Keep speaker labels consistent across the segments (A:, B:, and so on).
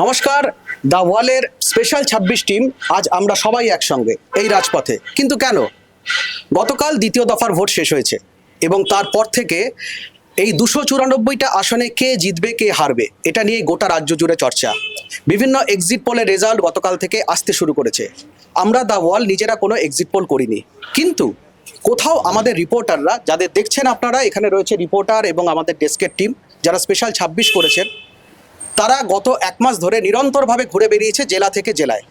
A: নমস্কার, দ্য ওয়ালের special ২৬ team আজ আমরা সবাই একসঙ্গে এই রাজপথে। কিন্তু কেন? গতকাল দ্বিতীয় দফার ভোট শেষ হয়েছে এবং তারপর থেকে এই ২৯৪টা আসনে কে জিতবে কে হারবে এটা নিয়ে গোটা রাজ্য জুড়ে চর্চা। বিভিন্ন এক্সিট পোলের রেজাল্ট গতকাল থেকে আসতে শুরু করেছে। আমরা দ্য ওয়াল নিজেরা কোনো এক্সিট পোল করিনি, কিন্তু কোথাও আমাদের রিপোর্টাররা, যাদের দেখছেন আপনারা, এখানে রয়েছে রিপোর্টার এবং আমাদের ডেস্কের টিম যারা স্পেশাল ২৬ করেছেন, তারা গত এক মাস ধরে নিরন্তরভাবে ঘুরে বেরিয়েছে জেলা থেকে জেলায়,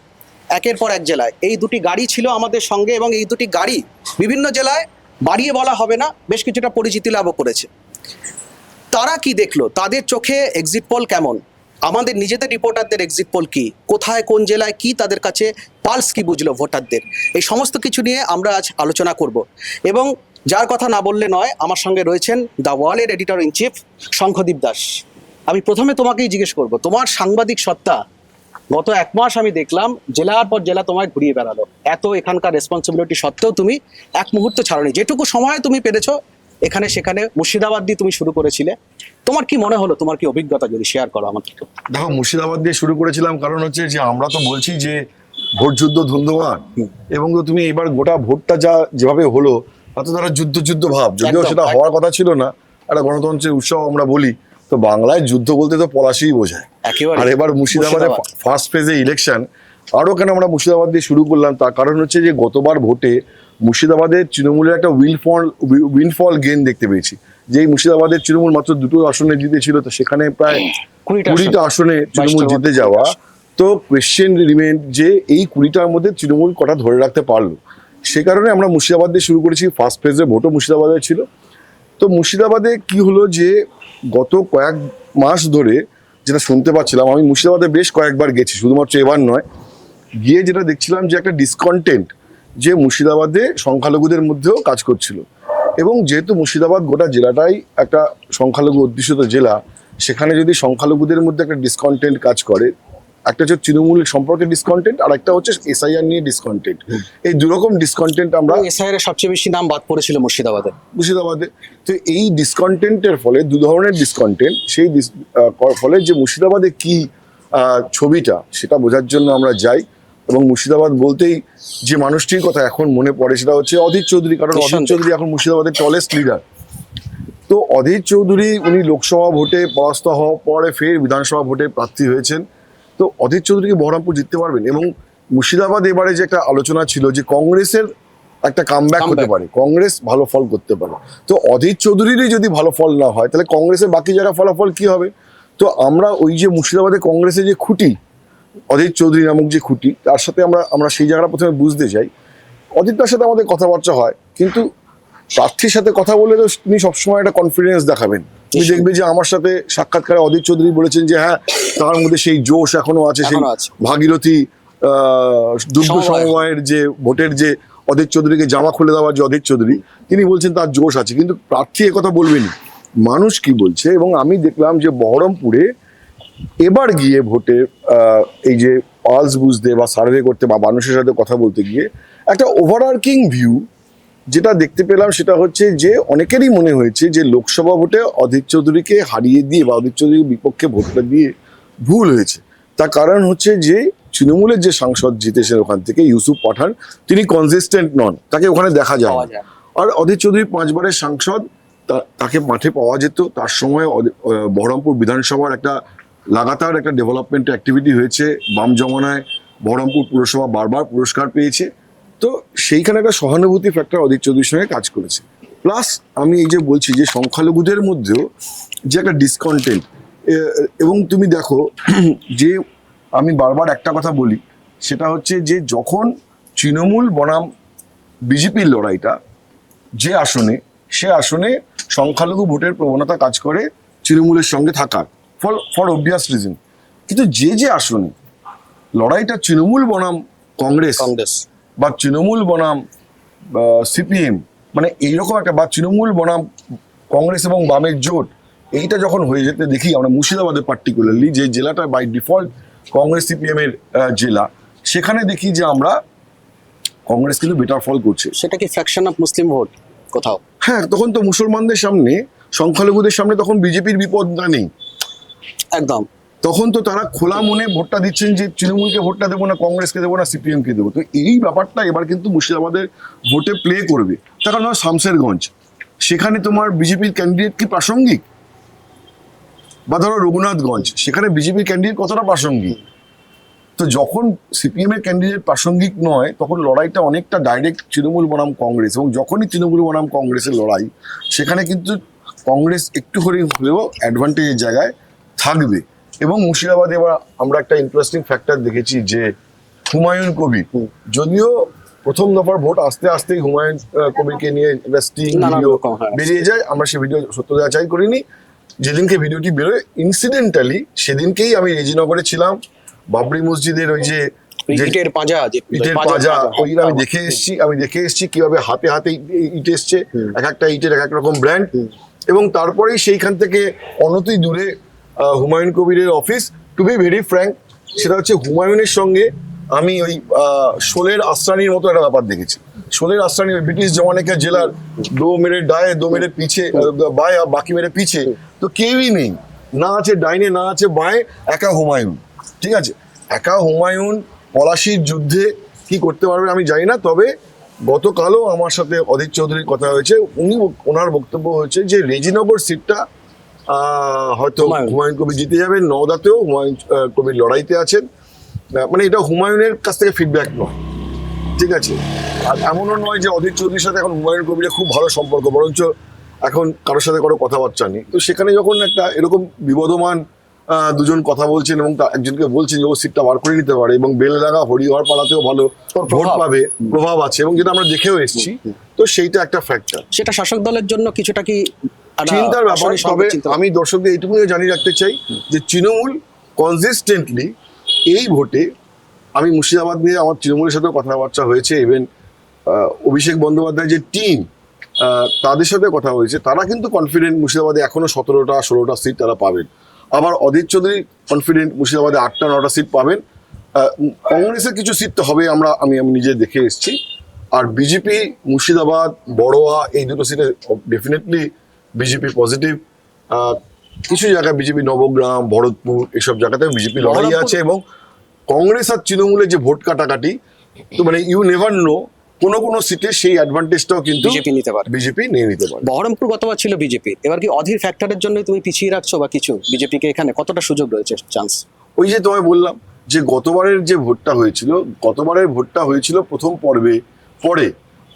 A: একের পর এক জেলায়। এই দুটি গাড়ি ছিল আমাদের সঙ্গে এবং এই দুটি গাড়ি বিভিন্ন জেলায়, বাড়িয়ে বলা হবে না, বেশ কিছুটা পরিচিতি লাভও করেছে। তারা কি দেখলো, তাদের চোখে এক্সিট পোল কেমন, আমাদের নিজেদের রিপোর্টারদের এক্সিট পোল কি, কোথায় কোন জেলায় কি তাদের কাছে পালস কি বুঝলো ভোটারদের, এই সমস্ত কিছু নিয়ে আমরা আজ আলোচনা করব। এবং যার কথা না বললে নয়, আমার সঙ্গে রয়েছেন দ্য ওয়ালের editor in chief Shankhadeep Das. আমি প্রথমে তোমাকেই জিজ্ঞেস করব, তোমার সাংবাদিক সত্তা গত এক মাস আমি দেখলাম জেলার পর জেলা তোমায় ঘুরিয়ে বেড়ালো, এত এখানকার রেসপন্সিবিলিটি সত্ত্বেও তুমি এক মুহূর্ত ছাড়োনি, যেটুকু সময় তুমি পেরেছো এখানে সেখানে। মুর্শিদাবাদ দিয়ে তুমি শুরু করেছিলে, তোমার কি মনে হলো, তোমার কি অভিজ্ঞতা যদি শেয়ার করো আমাদেরকে?
B: দেখো, মুর্শিদাবাদ দিয়ে শুরু করেছিলাম কারণ হচ্ছে যে আমরা তো বলছি যে ভোট যুদ্ধ ধুন্ধুমার, এবং তো তুমি এবার গোটা ভোটটা যেভাবে হলো তাতে তারা যুদ্ধ যুদ্ধ ভাব, যদিও সেটা হওয়ার কথা ছিল না। একটা গণতন্ত্রের উৎসব আমরা বলি, তো বাংলায় যুদ্ধ বলতে তো পলাশিই বোঝায়। আর এবার মুর্শিদাবাদে ফার্স্ট ফেজে ইলেকশন। আরো কেন আমরা মুর্শিদাবাদ দিয়ে শুরু করলাম, তার কারণ হচ্ছে যে গতবার ভোটে মুর্শিদাবাদের তৃণমূলের একটা উইনফল গেইন দেখতে পেয়েছি। যেই মুর্শিদাবাদের তৃণমূল মাত্র দুটো আসনে জিতেছিল, তো সেখানে প্রায় 20টা আসনে তৃণমূল জিতে যাওয়া। তো কোয়েশ্চেন রিমেন যে এই 20টার মধ্যে তৃণমূল কটা ধরে রাখতে পারলো। সে কারণে আমরা মুর্শিদাবাদ দিয়ে শুরু করেছি। ফার্স্ট ফেজে ভোটও মুর্শিদাবাদে ছিল। তো মুর্শিদাবাদে কি হলো যে গত কয়েক মাস ধরে যেটা শুনতে পাচ্ছিলাম, আমি মুর্শিদাবাদে বেশ কয়েকবার গেছি, শুধুমাত্র এবার নয়, গিয়ে যেটা দেখছিলাম যে একটা ডিসকন্টেন্ট যে মুর্শিদাবাদে সংখ্যালঘুদের মধ্যেও কাজ করছিল। এবং যেহেতু মুর্শিদাবাদ গোটা জেলাটাই একটা সংখ্যালঘু অধ্যুষিত জেলা, সেখানে যদি সংখ্যালঘুদের মধ্যে একটা ডিসকন্টেন্ট কাজ করে, একটা হচ্ছে তৃণমূল সম্পর্কে ডিসকন্টেন্ট, আর একটা হচ্ছে এসআইআর নিয়ে ডিসকন্টেন্ট। এই দুরকম ডিসকন্টেন্ট আমরা,
A: এসআইআর এর সবচেয়ে বেশি নাম বাদ পড়েছিল মুর্শিদাবাদে।
B: তো এই ডিসকন্টেন্টের ফলে, দু ধরনের ডিসকন্টেন্ট, সেই ফলে যে মুর্শিদাবাদে কি ছবিটা সেটা বোঝার জন্য আমরা যাই। এবং মুর্শিদাবাদ বলতেই যে মানুষটির কথা এখন মনে পড়ে সেটা হচ্ছে অধীর চৌধুরী, কারণ অধীর চৌধুরী এখন মুর্শিদাবাদের টলেস্ট লিডার। তো অধীর চৌধুরী উনি লোকসভা ভোটে পরাস্ত হওয়ার পরে ফের বিধানসভা ভোটে প্রার্থী হয়েছেন। তো অধীর চৌধুরী বহরমপুর জিততে পারবেন। এবং মুর্শিদাবাদ এবারে যে একটা আলোচনা ছিল যে কংগ্রেসের একটা কামব্যাক হতে পারে, কংগ্রেস ভালো ফল করতে পারে। তো অধীর চৌধুরীরই যদি ভালো ফল না হয়, তাহলে কংগ্রেসের বাকি জায়গায় ফলাফল কি হবে? তো আমরা ওই যে মুর্শিদাবাদে কংগ্রেসের যে খুঁটি, অধীর চৌধুরী নামক যে খুঁটি, তার সাথে আমরা সেই জায়গাটা প্রথমে বুঝতে চাই। অধীরটার সাথে আমাদের কথাবার্তা হয়, কিন্তু প্রার্থীর সাথে কথা বলে তো তিনি সবসময় একটা কনফিডেন্স দেখাবেন। তুমি দেখবে যে আমার সাথে সাক্ষাৎকারে অধীর চৌধুরী বলেছেন যে হ্যাঁ, তার মধ্যে সেই জোশ এখনো আছে, সেই ভাগীরথী দুর্গ সমবায়ের যে ভোটের যে অধীর চৌধুরীকে জামা খুলে দেওয়ার যে অধীর চৌধুরী, তিনি বলছেন তার জোশ আছে। কিন্তু প্রার্থী একথা বলবেনি, মানুষ কি বলছে। এবং আমি দেখলাম যে বহরমপুরে এবার গিয়ে ভোটে এই যে পালস বুঝতে বা সার্ভে করতে বা মানুষের সাথে কথা বলতে গিয়ে একটা ওভারআর্কিং ভিউ যেটা দেখতে পেলাম, সেটা হচ্ছে যে অনেকেরই মনে হয়েছে যে লোকসভা ভোটে অধীর চৌধুরীকে হারিয়ে দিয়ে বা অধীর চৌধুরীর বিপক্ষে ভোটটা দিয়ে ভুল হয়েছে। তার কারণ হচ্ছে যে তৃণমূলের যে সাংসদ জিতেছেন ওখান থেকে, ইউসুফ পাঠান, তিনি কনসিস্টেন্ট নন, তাকে ওখানে দেখা যায়। আর অধীর চৌধুরী 5বারের সাংসদ, তাকে মাঠে পাওয়া যেত। তার সময় বহরমপুর বিধানসভার একটা লাগাতার একটা ডেভেলপমেন্ট অ্যাক্টিভিটি হয়েছে। বাম জমানায় বহরমপুর পুরসভা বারবার পুরস্কার পেয়েছে। তো সেইখানে একটা সহানুভূতি ফ্যাক্টর অধীর চৌধুরীর সঙ্গে কাজ করেছে। প্লাস আমি এই যে বলছি যে সংখ্যালঘুদের মধ্যেও যে একটা ডিসকন্টেন্ট, এবং তুমি দেখো যে আমি বারবার একটা কথা বলি, সেটা হচ্ছে যে যখন তৃণমূল বনাম বিজেপির লড়াইটা, যে আসনে, সে আসনে সংখ্যালঘু ভোটের প্রবণতা কাজ করে তৃণমূলের সঙ্গে থাকার ফর অবভিয়াস রিজন। কিন্তু যে আসনে লড়াইটা তৃণমূল বনাম কংগ্রেস বা তৃণমূল বনাম সিপিএম, মানে এইরকম একটা, বা তৃণমূল বনাম কংগ্রেস এবং বামের জোট, এইটা যখন হয়ে যেতে দেখি আমরা মুর্শিদাবাদে পার্টিকুলারলি, যে জেলাটা বাই ডিফল্ট কংগ্রেস সিপিএম এর জেলা, সেখানে দেখি যে আমরা কংগ্রেস কিন্তু বেটার ফল করছে।
A: সেটা কি ফ্র্যাকশন অফ মুসলিম ভোট কোথাও?
B: হ্যাঁ, তখন তো মুসলমানদের সামনে, সংখ্যালঘুদের সামনে তখন বিজেপির বিপদটা নেই।
A: একদম।
B: তখন তো তারা খোলা মনে ভোটটা দিচ্ছেন যে তৃণমূলকে ভোটটা দেবো না, কংগ্রেসকে দেবো না, সিপিএমকে দেবো। তো এই ব্যাপারটা এবার কিন্তু মুর্শিদাবাদের ভোটে প্লে করবে। তার কারণ শামশেরগঞ্জ, সেখানে তোমার বিজেপির ক্যান্ডিডেট কি প্রাসঙ্গিক? বা ধরো রঘুনাথগঞ্জ, সেখানে বিজেপির ক্যান্ডিডেট কতটা প্রাসঙ্গিক? তো যখন সিপিএম এর ক্যান্ডিডেট প্রাসঙ্গিক নয়, তখন লড়াইটা অনেকটা ডাইরেক্ট তৃণমূল বনাম কংগ্রেস। এবং যখনই তৃণমূল বনাম কংগ্রেসের লড়াই, সেখানে কিন্তু কংগ্রেস একটু করে হলেও অ্যাডভান্টেজের জায়গায় থাকবে। এবং মুর্শিদাবাদে এবার আমরা একটা ইন্টারেস্টিং ফ্যাক্টর দেখেছি যে হুমায়ুন কবির, যদিও প্রথম দফার ভোট আসতে আসতেই হুমায়ুন কবিরকে নিয়ে একটা স্টিং
A: নানান
B: ভিডিও
A: রকম, হ্যাঁ।
B: বেরিয়ে যায়। আমরা সেই ভিডিও সত্য যাচাই করিনি। যেদিনকে ভিডিওটি বেরোয়, ইনসিডেন্টালি সেদিনকেই আমি রেজিনগরে ছিলাম, বাবরি মসজিদের ওই যে
A: ইটের পাঁজা,
B: ইটের পাঁজা, ওই আমি দেখে এসেছি কিভাবে হাতে হাতে ইট এসছে, এক একটা ইটের এক এক রকম ব্র্যান্ড। এবং তারপরেই সেইখান থেকে অনতি দূরে হুমায়ুন কবিরের office. To be very frank, সেটা হচ্ছে হুমায়ুনের সঙ্গে আমি ওই শোলের আশ্রানির মতো একটা ব্যাপার দেখেছি। শোলের আশ্রানি ব্রিটিশ জমানেকার জেলার দো মেরে ডায়ে দো মেরে পিছে বায়ে বাকি মেরে পিছে, তো কেউই নেই, না আছে ডাইনে না আছে বাঁয়ে, একা হুমায়ুন। ঠিক আছে, একা হুমায়ুন পলাশির যুদ্ধে কি করতে পারবে আমি জানি না। তবে গতকালও আমার সাথে অধীর চৌধুরীর কথা হয়েছে, ওনার বক্তব্য হয়েছে যে রেজিনগর সিটটা হয়তো হুমায়ুন কবির জিতে যাবেন। নওদাতেও হুমায়ুন কবির লড়াইতে আছেন। মানে এটা হুমায়ুনের কাছ থেকে ফিডব্যাক নয়, ঠিক আছে? আর এমনও নয় যে অধীর চৌধুরীর সাথে এখন হুমায়ুন কবিরের খুব ভালো সম্পর্ক, বরঞ্চ এখন কারোর সাথে কোনো কথাবার্তা নেই। তো সেখানে যখন একটা এরকম বিবদমান দুজন কথা বলছেন এবং একজনকে বলছেন যে ও সিটটা বার করে নিতে পারে, এবং বেলডাঙ্গা হরিহর পাড়াতেও ভালো ভোট পাবে, প্রভাব আছে, এবং যেটা আমরা দেখেও এসেছি, তো সেইটা একটা ফ্যাক্টর।
A: সেটা শাসক দলের জন্য কিছুটা কি
B: চিন্তার ব্যাপার। তবে আমি দর্শকদের এইটুকুনি জানিয়ে রাখতে চাই যে তৃণমূল কনসিস্টেন্টলি এই ভোটে, আমি মুর্শিদাবাদ নিয়ে আমার তৃণমূলের সাথেও কথাবার্তা হয়েছে, ইভেন অভিষেক বন্দ্যোপাধ্যায় যে টিম তাদের সাথে কথা হয়েছে, তারা কিন্তু কনফিডেন্ট মুর্শিদাবাদে এখনো 17টা-16টা সিট তারা পাবেন। আবার অধীর চৌধুরী কনফিডেন্ট মুর্শিদাবাদে 8টা-9টা সিট পাবেন। কংগ্রেসের কিছু সিট তো হবে, আমি নিজে দেখে এসেছি। আর বিজেপি মুর্শিদাবাদ, বড়োয়া, এই দুটো সিটে ডেফিনেটলি বিজেপি পজিটিভ। কিছু জায়গায় বিজেপি নবগ্রাম, ভরতপুর, এসব জায়গাতেও বিজেপি লড়াই আছে। এবং কংগ্রেস আর তৃণমূলের যে ভোট কাটাকাটি, তো মানে ইউ নেভার নো, কোনো সিটে সেই অ্যাডভান্টেজটাও কিন্তু বিজেপি নিয়ে নিতে পারে।
A: বহরমপুর গতবার ছিল বিজেপির, এবার কি অধীর ফ্যাক্টরের জন্য তুমি পিছিয়ে রাখছো বা কিছু বিজেপিকে? এখানে কতটা সুযোগ রয়েছে, চান্স?
B: ওই যে তোমায় বললাম যে গতবারের ভোটটা হয়েছিল প্রথম পর্বে, পরে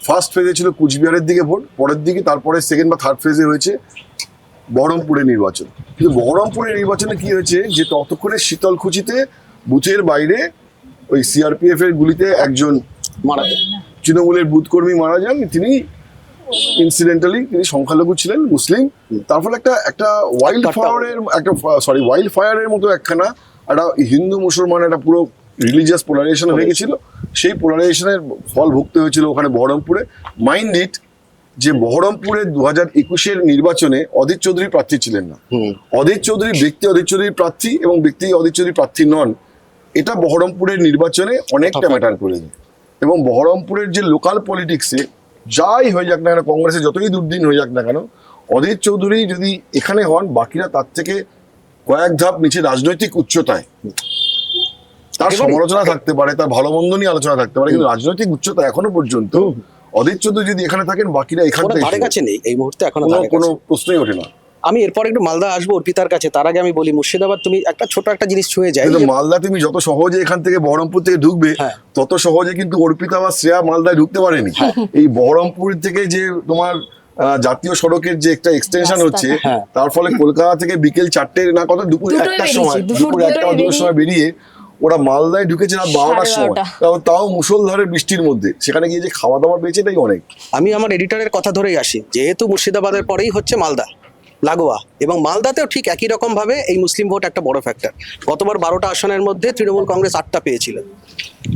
B: ফার্স্ট ফেজে ছিল কুচবিহারের দিকে ভোট, পরের দিকে তারপরে সেকেন্ড বা থার্ড ফেজে হয়েছে বহরমপুরের নির্বাচন। কিন্তু বহরমপুরের নির্বাচনে কি হয়েছে যে ততক্ষণে শীতলকুচিতে বুথের বাইরে ওই সিআরপিএফ এর গুলিতে একজন তৃণমূলের বুথ কর্মী মারা যান। তিনি ইনসিডেন্টালি তিনি সংখ্যালঘু ছিলেন, মুসলিম। তার ফলে একটা ওয়াইল্ড ফায়ারের মতো একটা হিন্দু মুসলমান একটা পুরো রিলিজিয়াস পোলারাইজেশন হয়ে গেছিল। সেই পোলারাইজেশনের ফল ভুগতে হয়েছিল ওখানে বহরমপুরে। মাইন্ড ইট যে বহরমপুরে 2021-এর নির্বাচনে অধীর চৌধুরী প্রার্থী ছিলেন না। অধীর চৌধুরী প্রার্থী, এবং ব্যক্তি অধীর চৌধুরী প্রার্থী নন। এটা বহরমপুরের নির্বাচনে অনেকটা ম্যাটার করে যায়। এবং বহরমপুরের যে লোকাল পলিটিক্সে যাই হয়ে যাক না কেন, কংগ্রেসে যতই দুর্দিন হয়ে যাক না কেন, অধীর চৌধুরী যদি এখানে হন, বাকিরা তার থেকে কয়েক ধাপ নিচে রাজনৈতিক উচ্চতায়। তার সমালোচনা থাকতে পারে, তার ভালো মন্দ নিয়ে আলোচনা থাকতে পারে, কিন্তু রাজনৈতিক উচ্চতা এখনো পর্যন্ত অধীর চৌধুরী যদি এখানে থাকেন, বাকিরা এখান থেকে
A: নেই এই মুহূর্তে, এখনো
B: কোনো প্রশ্নই ওঠে না।
A: আমি এরপর একটু মালদা আসবো অর্পিতার কাছে, তার আগে আমি বলি মুর্শিদাবাদ তুমি একটা ছোট একটা জিনিস ছুঁয়ে যায়।
B: মালদা তুমি যত সহজে এখান থেকে বহরমপুর থেকে ঢুকবে, তত সহজে কিন্তু অর্পিতা বা শ্রেয়া মালদায় ঢুকতে পারেনি। এই বহরমপুর থেকে যে তোমার জাতীয় সড়কের যে একটা এক্সটেনশন হচ্ছে, তার ফলে কলকাতা থেকে বিকেল 4টে না কত দুপুর 1টার সময় বেরিয়ে ওরা মালদায় ঢুকেছে রাত 12টার সময়, তাও মুষলধারে বৃষ্টির মধ্যে। সেখানে গিয়ে যে খাওয়া দাওয়া পেয়েছে এটাই অনেক।
A: আমি আমার এডিটরের কথা ধরেই আসি, যেহেতু মুর্শিদাবাদের পরেই হচ্ছে মালদা লাগোয়া, এবং মালদাতেও ঠিক একই রকম ভাবে এই মুসলিম ভোট একটা বড় ফ্যাক্টর। গতবার 12টা আসনের মধ্যে তৃণমূল কংগ্রেস 8টা পেয়েছিল।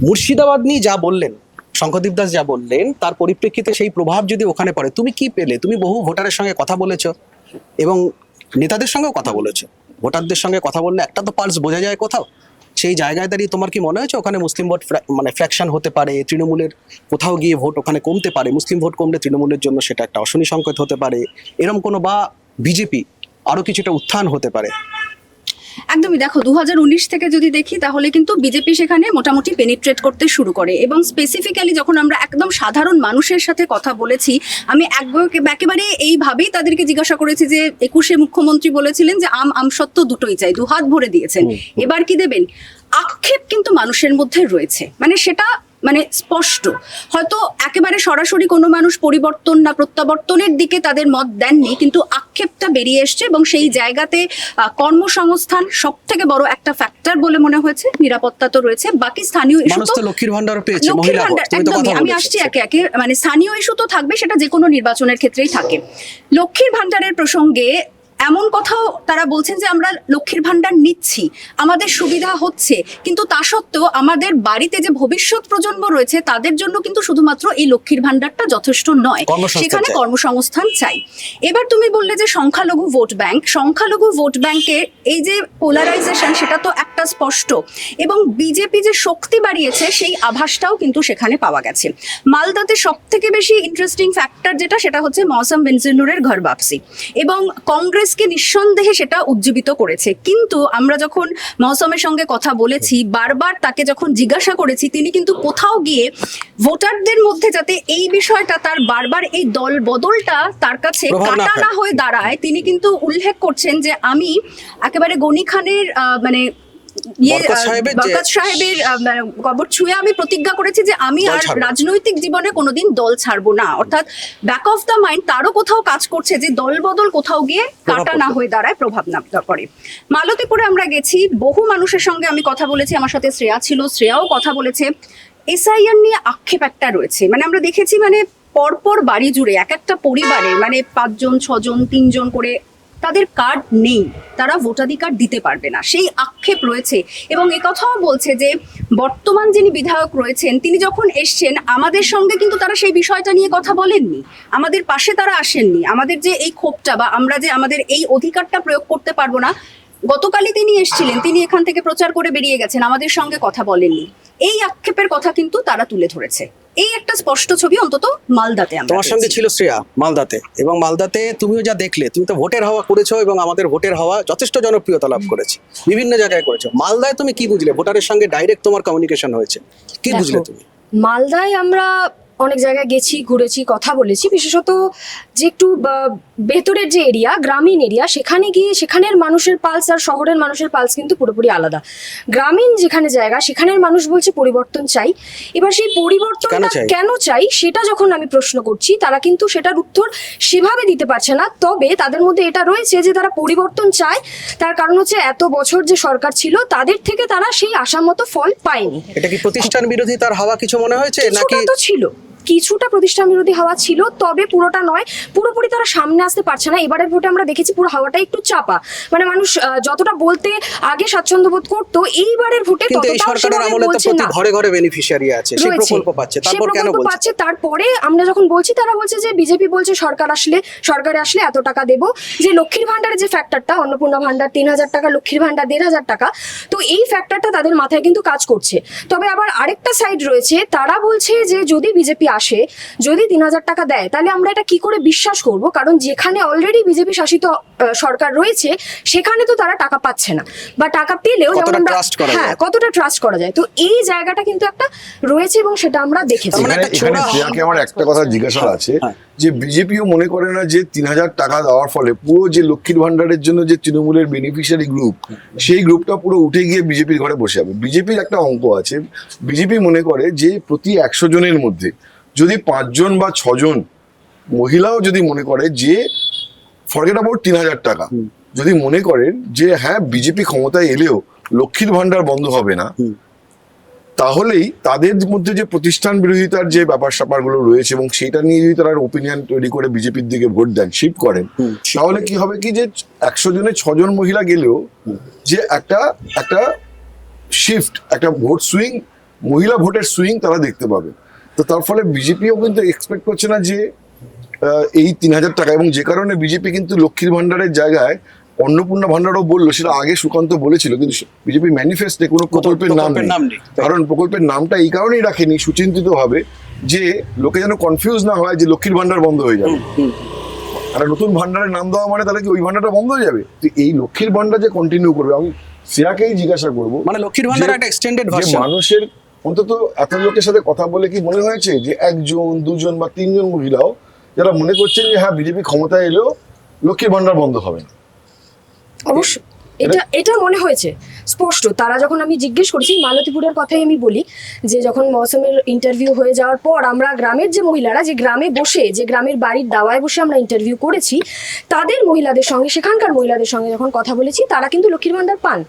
A: মুর্শিদাবাদ নিয়ে যা বললেন শঙ্খদীপ দাস, যা বললেন তার পরিপ্রেক্ষিতে সেই প্রভাব যদি ওখানে পড়ে, তুমি কি পেলে? তুমি বহু ভোটারের সঙ্গে কথা বলেছো এবং নেতাদের সঙ্গেও কথা বলেছো। ভোটারদের সঙ্গে কথা বললে একটা তো পালস বোঝা যায় কোথাও। সেই জায়গায় দাঁড়িয়ে তোমার কি মনে হয়েছে ওখানে মুসলিম ভোট মানে ফ্র্যাকশন হতে পারে, তৃণমূলের কোথাও গিয়ে ভোট ওখানে কমতে পারে, মুসলিম ভোট কমলে তৃণমূলের জন্য সেটা একটা অশনি সংকেত হতে পারে, এরকম কোনো, বা বিজেপি আরো কিছুটা উত্থান হতে পারে?
C: একদমই, দেখো 2019 থেকে যদি দেখি তাহলে কিন্তু বিজেপি সেখানে মোটামুটি পেনিট্রেট করতে শুরু করে, এবং স্পেসিফিক্যালি যখন আমরা একদম সাধারণ মানুষের সাথে কথা বলেছি, আমি একেবারে এইভাবেই তাদেরকে জিজ্ঞাসা করেছি যে 21-এ মুখ্যমন্ত্রী বলেছিলেন যে আমসত্ত্ব দুটোই চাই, দুহাত ভরে দিয়েছেন, এবার কি দেবেন? আক্ষেপ কিন্তু মানুষের মধ্যে রয়েছে, মানে সেটা মানে স্পষ্ট। হয়তো একেবারে সরাসরি কোনো মানুষ পরিবর্তন না প্রত্যাবর্তনের দিকে তাদের মত দেননি, কিন্তু আক্ষেপটা বেরিয়ে এসছে, এবং সেই জায়গাতে কর্মসংস্থান সব থেকে বড় একটা ফ্যাক্টর বলে মনে হয়েছে। নিরাপত্তা তো রয়েছে, বাকি স্থানীয় ইস্যু
A: মানুষ
C: তো
A: তো লক্ষ্মীর ভান্ডার পেয়েছে,
C: লক্ষ্মীর
A: মহিলা
C: ভান্ডার,
A: তুমি তো কথা
C: একদমই, আমি
A: বলেছো।
C: আসছি একে একে। মানে স্থানীয় ইস্যু তো থাকবে, সেটা যে কোনো নির্বাচনের ক্ষেত্রেই থাকে। লক্ষ্মীর ভান্ডারের প্রসঙ্গে এমন কথাও তারা বলছেন যে আমরা লক্ষ্মীর ভান্ডার নিচ্ছি, আমাদের সুবিধা হচ্ছে, কিন্তু তা সত্ত্বেও আমাদের বাড়িতে যে ভবিষ্যৎ প্রজন্ম রয়েছে তাদের জন্য কিন্তু শুধুমাত্র এই লক্ষ্মীর ভান্ডারটা যথেষ্ট নয়,
A: কর্মসংস্থান
C: সেখানে
A: চাই।
C: কর্মসংস্থান চাই। এবার তুমি বললে যে সংখ্যালঘু ভোট ব্যাংক, সংখ্যালঘু ভোট ব্যাংকের এই যে পোলারাইজেশন, সেটা তো একটা স্পষ্ট, এবং বিজেপি যে শক্তি বাড়িয়েছে সেই আভাসটাও কিন্তু সেখানে পাওয়া গেছে। মালদাতে সব থেকে বেশি ইন্টারেস্টিং ফ্যাক্টর যেটা, সেটা হচ্ছে মৌসম বেনজিনুরের ঘর বাপসি, এবং কংগ্রেসকে নিঃসন্দেহে সেটা উজ্জীবিত করেছে। কিন্তু আমরা যখন মৌসমের সঙ্গে কথা বলেছি, বারবার তাকে যখন জিজ্ঞাসা করেছি, তিনি কিন্তু কোথাও গিয়ে ভোটারদের মধ্যে যাতে এই বিষয়টা, তার বারবার এই দল বদলটা তার কাছে
A: প্রভাব না
C: কাটা না
A: ফেলে।
C: হয়ে দাঁড়ায়, তিনি কিন্তু উল্লেখ করছেন যে আমি একেবারে গনি খানের মানে
A: বরকত সাহেবের যে-
C: বরকত সাহেবের কবর ছুঁয়ে আমি প্রতিজ্ঞা করেছি যে আমি
A: দল
C: আর
A: ছাড়বো না।
C: রাজনৈতিক জীবনে কোনোদিন দল ছাড়বো না। অর্থাৎ ব্যাক অফ দ্য মাইন্ড তারও কোথাও কাজ করছে যে দল বদল কোথাও গিয়ে কাটা না হয়ে দাঁড়ায়, প্রভাব না করে। মালতীপুরে আমরা গেছি, বহু মানুষের সঙ্গে আমি কথা বলেছি, আমার সাথে শ্রেয়া ছিল, শ্রেয়াও কথা বলেছে। এসআইআর নিয়ে আক্ষেপ একটা রয়েছে, মানে আমরা দেখেছি মানে পরপর বাড়ি জুড়ে এক একটা পরিবারে মানে 5 জন 6 জন 3 জন করে তাদের কার্ড নেই, তারা ভোটাধিকার দিতে পারবে না, সেই আক্ষেপ রয়েছে। এবং কথাও বলছে যে বর্তমান যিনি বিধায়ক রয়েছেন তিনি যখন এসছেন আমাদের সঙ্গে কিন্তু তারা সেই বিষয়টা নিয়ে কথা বলেননি, আমাদের পাশে তারা আসেননি। আমাদের যে এই ক্ষোভটা বা আমরা যে আমাদের এই অধিকারটা প্রয়োগ করতে পারবো না, গতকালই তিনি এসেছিলেন, তিনি এখান থেকে প্রচার করে বেরিয়ে গেছেন, আমাদের সঙ্গে কথা বলেননি। এই আক্ষেপের কথা কিন্তু তারা তুলে ধরেছে। এই একটা স্পষ্ট ছবি অন্তত মালদাতে আমরা
A: তোমার সঙ্গে
C: পেয়েছি।
A: ছিল শ্রেয়া মালদাতে, এবং মালদাতে তুমিও যা দেখলে, তুমি তো ভোটের হাওয়া করেছো, এবং আমাদের ভোটের হাওয়া যথেষ্ট জনপ্রিয়তা লাভ করেছে, বিভিন্ন জায়গায় করেছো। মালদায় তুমি কি বুঝলে? ভোটারের সঙ্গে ডাইরেক্ট তোমার কমিউনিকেশন হয়েছে, কি
D: দেখো,
A: বুঝলে তুমি?
D: মালদায় আমরা অনেক জায়গায় গেছি, ঘুরেছি, কথা বলেছি, বিশেষত যে একটু ভেতরের যে এরিয়া, গ্রামীণ এরিয়া, সেখানে গিয়ে সেখানের মানুষের পালস আর শহরের মানুষের পালস কিন্তু পুরোপুরি আলাদা। গ্রামীণ যেখানে জায়গা, সেখানের মানুষ বলছে পরিবর্তন চাই। এবার সেই পরিবর্তনটা
A: চাই?
D: কেন চাই সেটা যখন আমি প্রশ্ন করছি, তারা কিন্তু সেটার উত্তর সেভাবে দিতে পারছে না। তবে তাদের মধ্যে এটা রয়েছে যে তারা পরিবর্তন চায়, তার কারণ হচ্ছে এত বছর যে সরকার ছিল তাদের থেকে তারা সেই আশা মতো ফল পায়নি।
A: এটা কি প্রতিষ্ঠান বিরোধী তার হাওয়া কিছু মনে হয়েছে নাকি?
D: কিছুটা তো ছিল, কিছুটা প্রতিষ্ঠান বিরোধী হাওয়া ছিল, তবে পুরোটা নয়। পুরোপুরি তারা সামনে আসতে পারছে না। এবারের ভোটে আমরা দেখেছি পুরো হাওয়াটা একটু চাপা, মানে মানুষ যতটা বলতে আগে স্বাচ্ছন্দ্য বোধ করতো, এইবারের ভোটে
A: কিন্তু এই
D: ততটাও
A: সরকারের
D: সেভাবে
A: আমলে তো
D: বলছে
A: প্রতি
D: না।
A: ঘরে ঘরে বেনিফিশিয়ারি আছে, সেই
D: রয়েছে।
A: প্রকল্প পাচ্ছে,
D: সে
A: তারপর কেন
D: প্রকল্প
A: বলছে?
D: পাচ্ছে, তারপরে আমরা যখন বলছি তারা বলছে যে বিজেপি বলছে সরকারে আসলে এত টাকা দেবো। যে লক্ষ্মীর ভান্ডারের যে ফ্যাক্টরটা, অন্নপূর্ণা ভান্ডার 3000 টাকা, লক্ষ্মীর ভান্ডার 1500 টাকা, তো এই ফ্যাক্টরটা তাদের মাথায় কিন্তু কাজ করছে। তবে আবার আরেকটা সাইড রয়েছে, তারা বলছে যে যদি বিজেপি আসে, যদি 3000 টাকা দেয়, তাহলে আমরা এটা কি করে বিশ্বাস করব? কারণ যেখানে অলরেডি বিজেপি শাসিত সরকার রয়েছে সেখানে তো তারা টাকা পাচ্ছে না, বা টাকা পেলেও
A: কতটা
D: যেমন আমরা
A: trust করা যায়?
D: হ্যাঁ কতটা ট্রাস্ট করা যায়, তো এই জায়গাটা কিন্তু একটা রয়েছে এবং সেটা আমরা দেখেছি।
A: তার মানে
B: এখানে
A: একটা
B: এখানে
A: ছোড়া-
B: শ্রেয়াকে আমার একটা কথা জিজ্ঞাসা আছে,
A: হ্যাঁ।
B: যে বিজেপিও মনে করে না যে 3000 টাকা দেওয়ার ফলে পুরো যে লক্ষ্মীর ভান্ডারের জন্য যে তৃণমূলের বেনিফিশিয়ারি গ্রুপ, সেই গ্রুপটা পুরো উঠে গিয়ে বিজেপির ঘরে বসে যাবে। বিজেপির একটা অঙ্ক আছে, বিজেপি মনে করে যে প্রতি 100 জনের মধ্যে যদি 5 জন বা 6 জন মহিলাও যদি মনে করে যে ফরগেট অ্যাবাউট 3000 টাকা, যদি মনে করেন যে হ্যাঁ বিজেপি ক্ষমতায় এলেও লক্ষ্মীর ভান্ডার বন্ধ হবে না, তাহলেই তাদের মধ্যে যে প্রতিষ্ঠান বিরোধিতার যে ব্যাপার স্যাপারগুলো রয়েছে এবং সেটা নিয়ে যদি তারা ওপিনিয়ন তৈরি করে বিজেপির দিকে ভোট দেন, শিফট করেন, তাহলে কি হবে কি যে 100 জনে 6 জন মহিলা গেলেও যে একটা শিফট, একটা ভোট সুইং, মহিলা ভোটের সুইং তারা দেখতে পাবে। তো তার ফলে বিজেপিও কিন্তু এক্সপেক্ট করছে না যে এই 3000 টাকা, এবং যে কারণে বিজেপি কিন্তু লক্ষ্মীর ভান্ডারের জায়গায় অন্নপূর্ণা ভান্ডারও বললো, সেটা আগে সুকান্ত বলেছিল, কিন্তু বিজেপি ম্যানিফেস্টে কোনো প্রকল্পের নাম নেই। কারণ প্রকল্পের নামটা এই কারণেই রাখেনি সুচিন্তিত ভাবে যে লোকে যেন কনফিউজ না হয় যে লক্ষ্মীর ভান্ডার বন্ধ হয়ে যাবে। একটা নতুন ভান্ডারের নাম দেওয়া মানে তাহলে কি ওই ভান্ডারটা বন্ধ হয়ে যাবে? তো এই লক্ষ্মীর ভান্ডার যে কন্টিনিউ করবে, আমি শ্রেয়াকেই জিজ্ঞাসা করবো,
A: মানে লক্ষ্মীর ভান্ডার
B: যে-
A: একটা এক্সটেন্ডেড
B: যে
A: ভার্সন।
B: মানুষের অন্তত এত লোকের সাথে কথা বলে কি মনে হয়েছে যে একজন, দুজন বা তিনজন মহিলাও যারা মনে করছেন যে হ্যাঁ বিজেপি ক্ষমতায় এলেও লক্ষ্মীর ভান্ডার বন্ধ হবে না?
D: অবশ্য এটা মনে হয়েছে স্পষ্ট। তারা যখন আমি জিজ্ঞেস করেছি, মালতীপুরের কথাই আমি বলি, যে যখন মৌসুমের ইন্টারভিউ হয়ে যাওয়ার পর আমরা গ্রামের যে মহিলারা, যে গ্রামে বসে, যে গ্রামের বাড়ির দাওয়ায় বসে আমরা ইন্টারভিউ করেছি, তাদের মহিলাদের সঙ্গে, সেখানকার মহিলাদের সঙ্গে যখন কথা বলেছি, তারা কিন্তু লক্ষ্মীর ভান্ডার পান।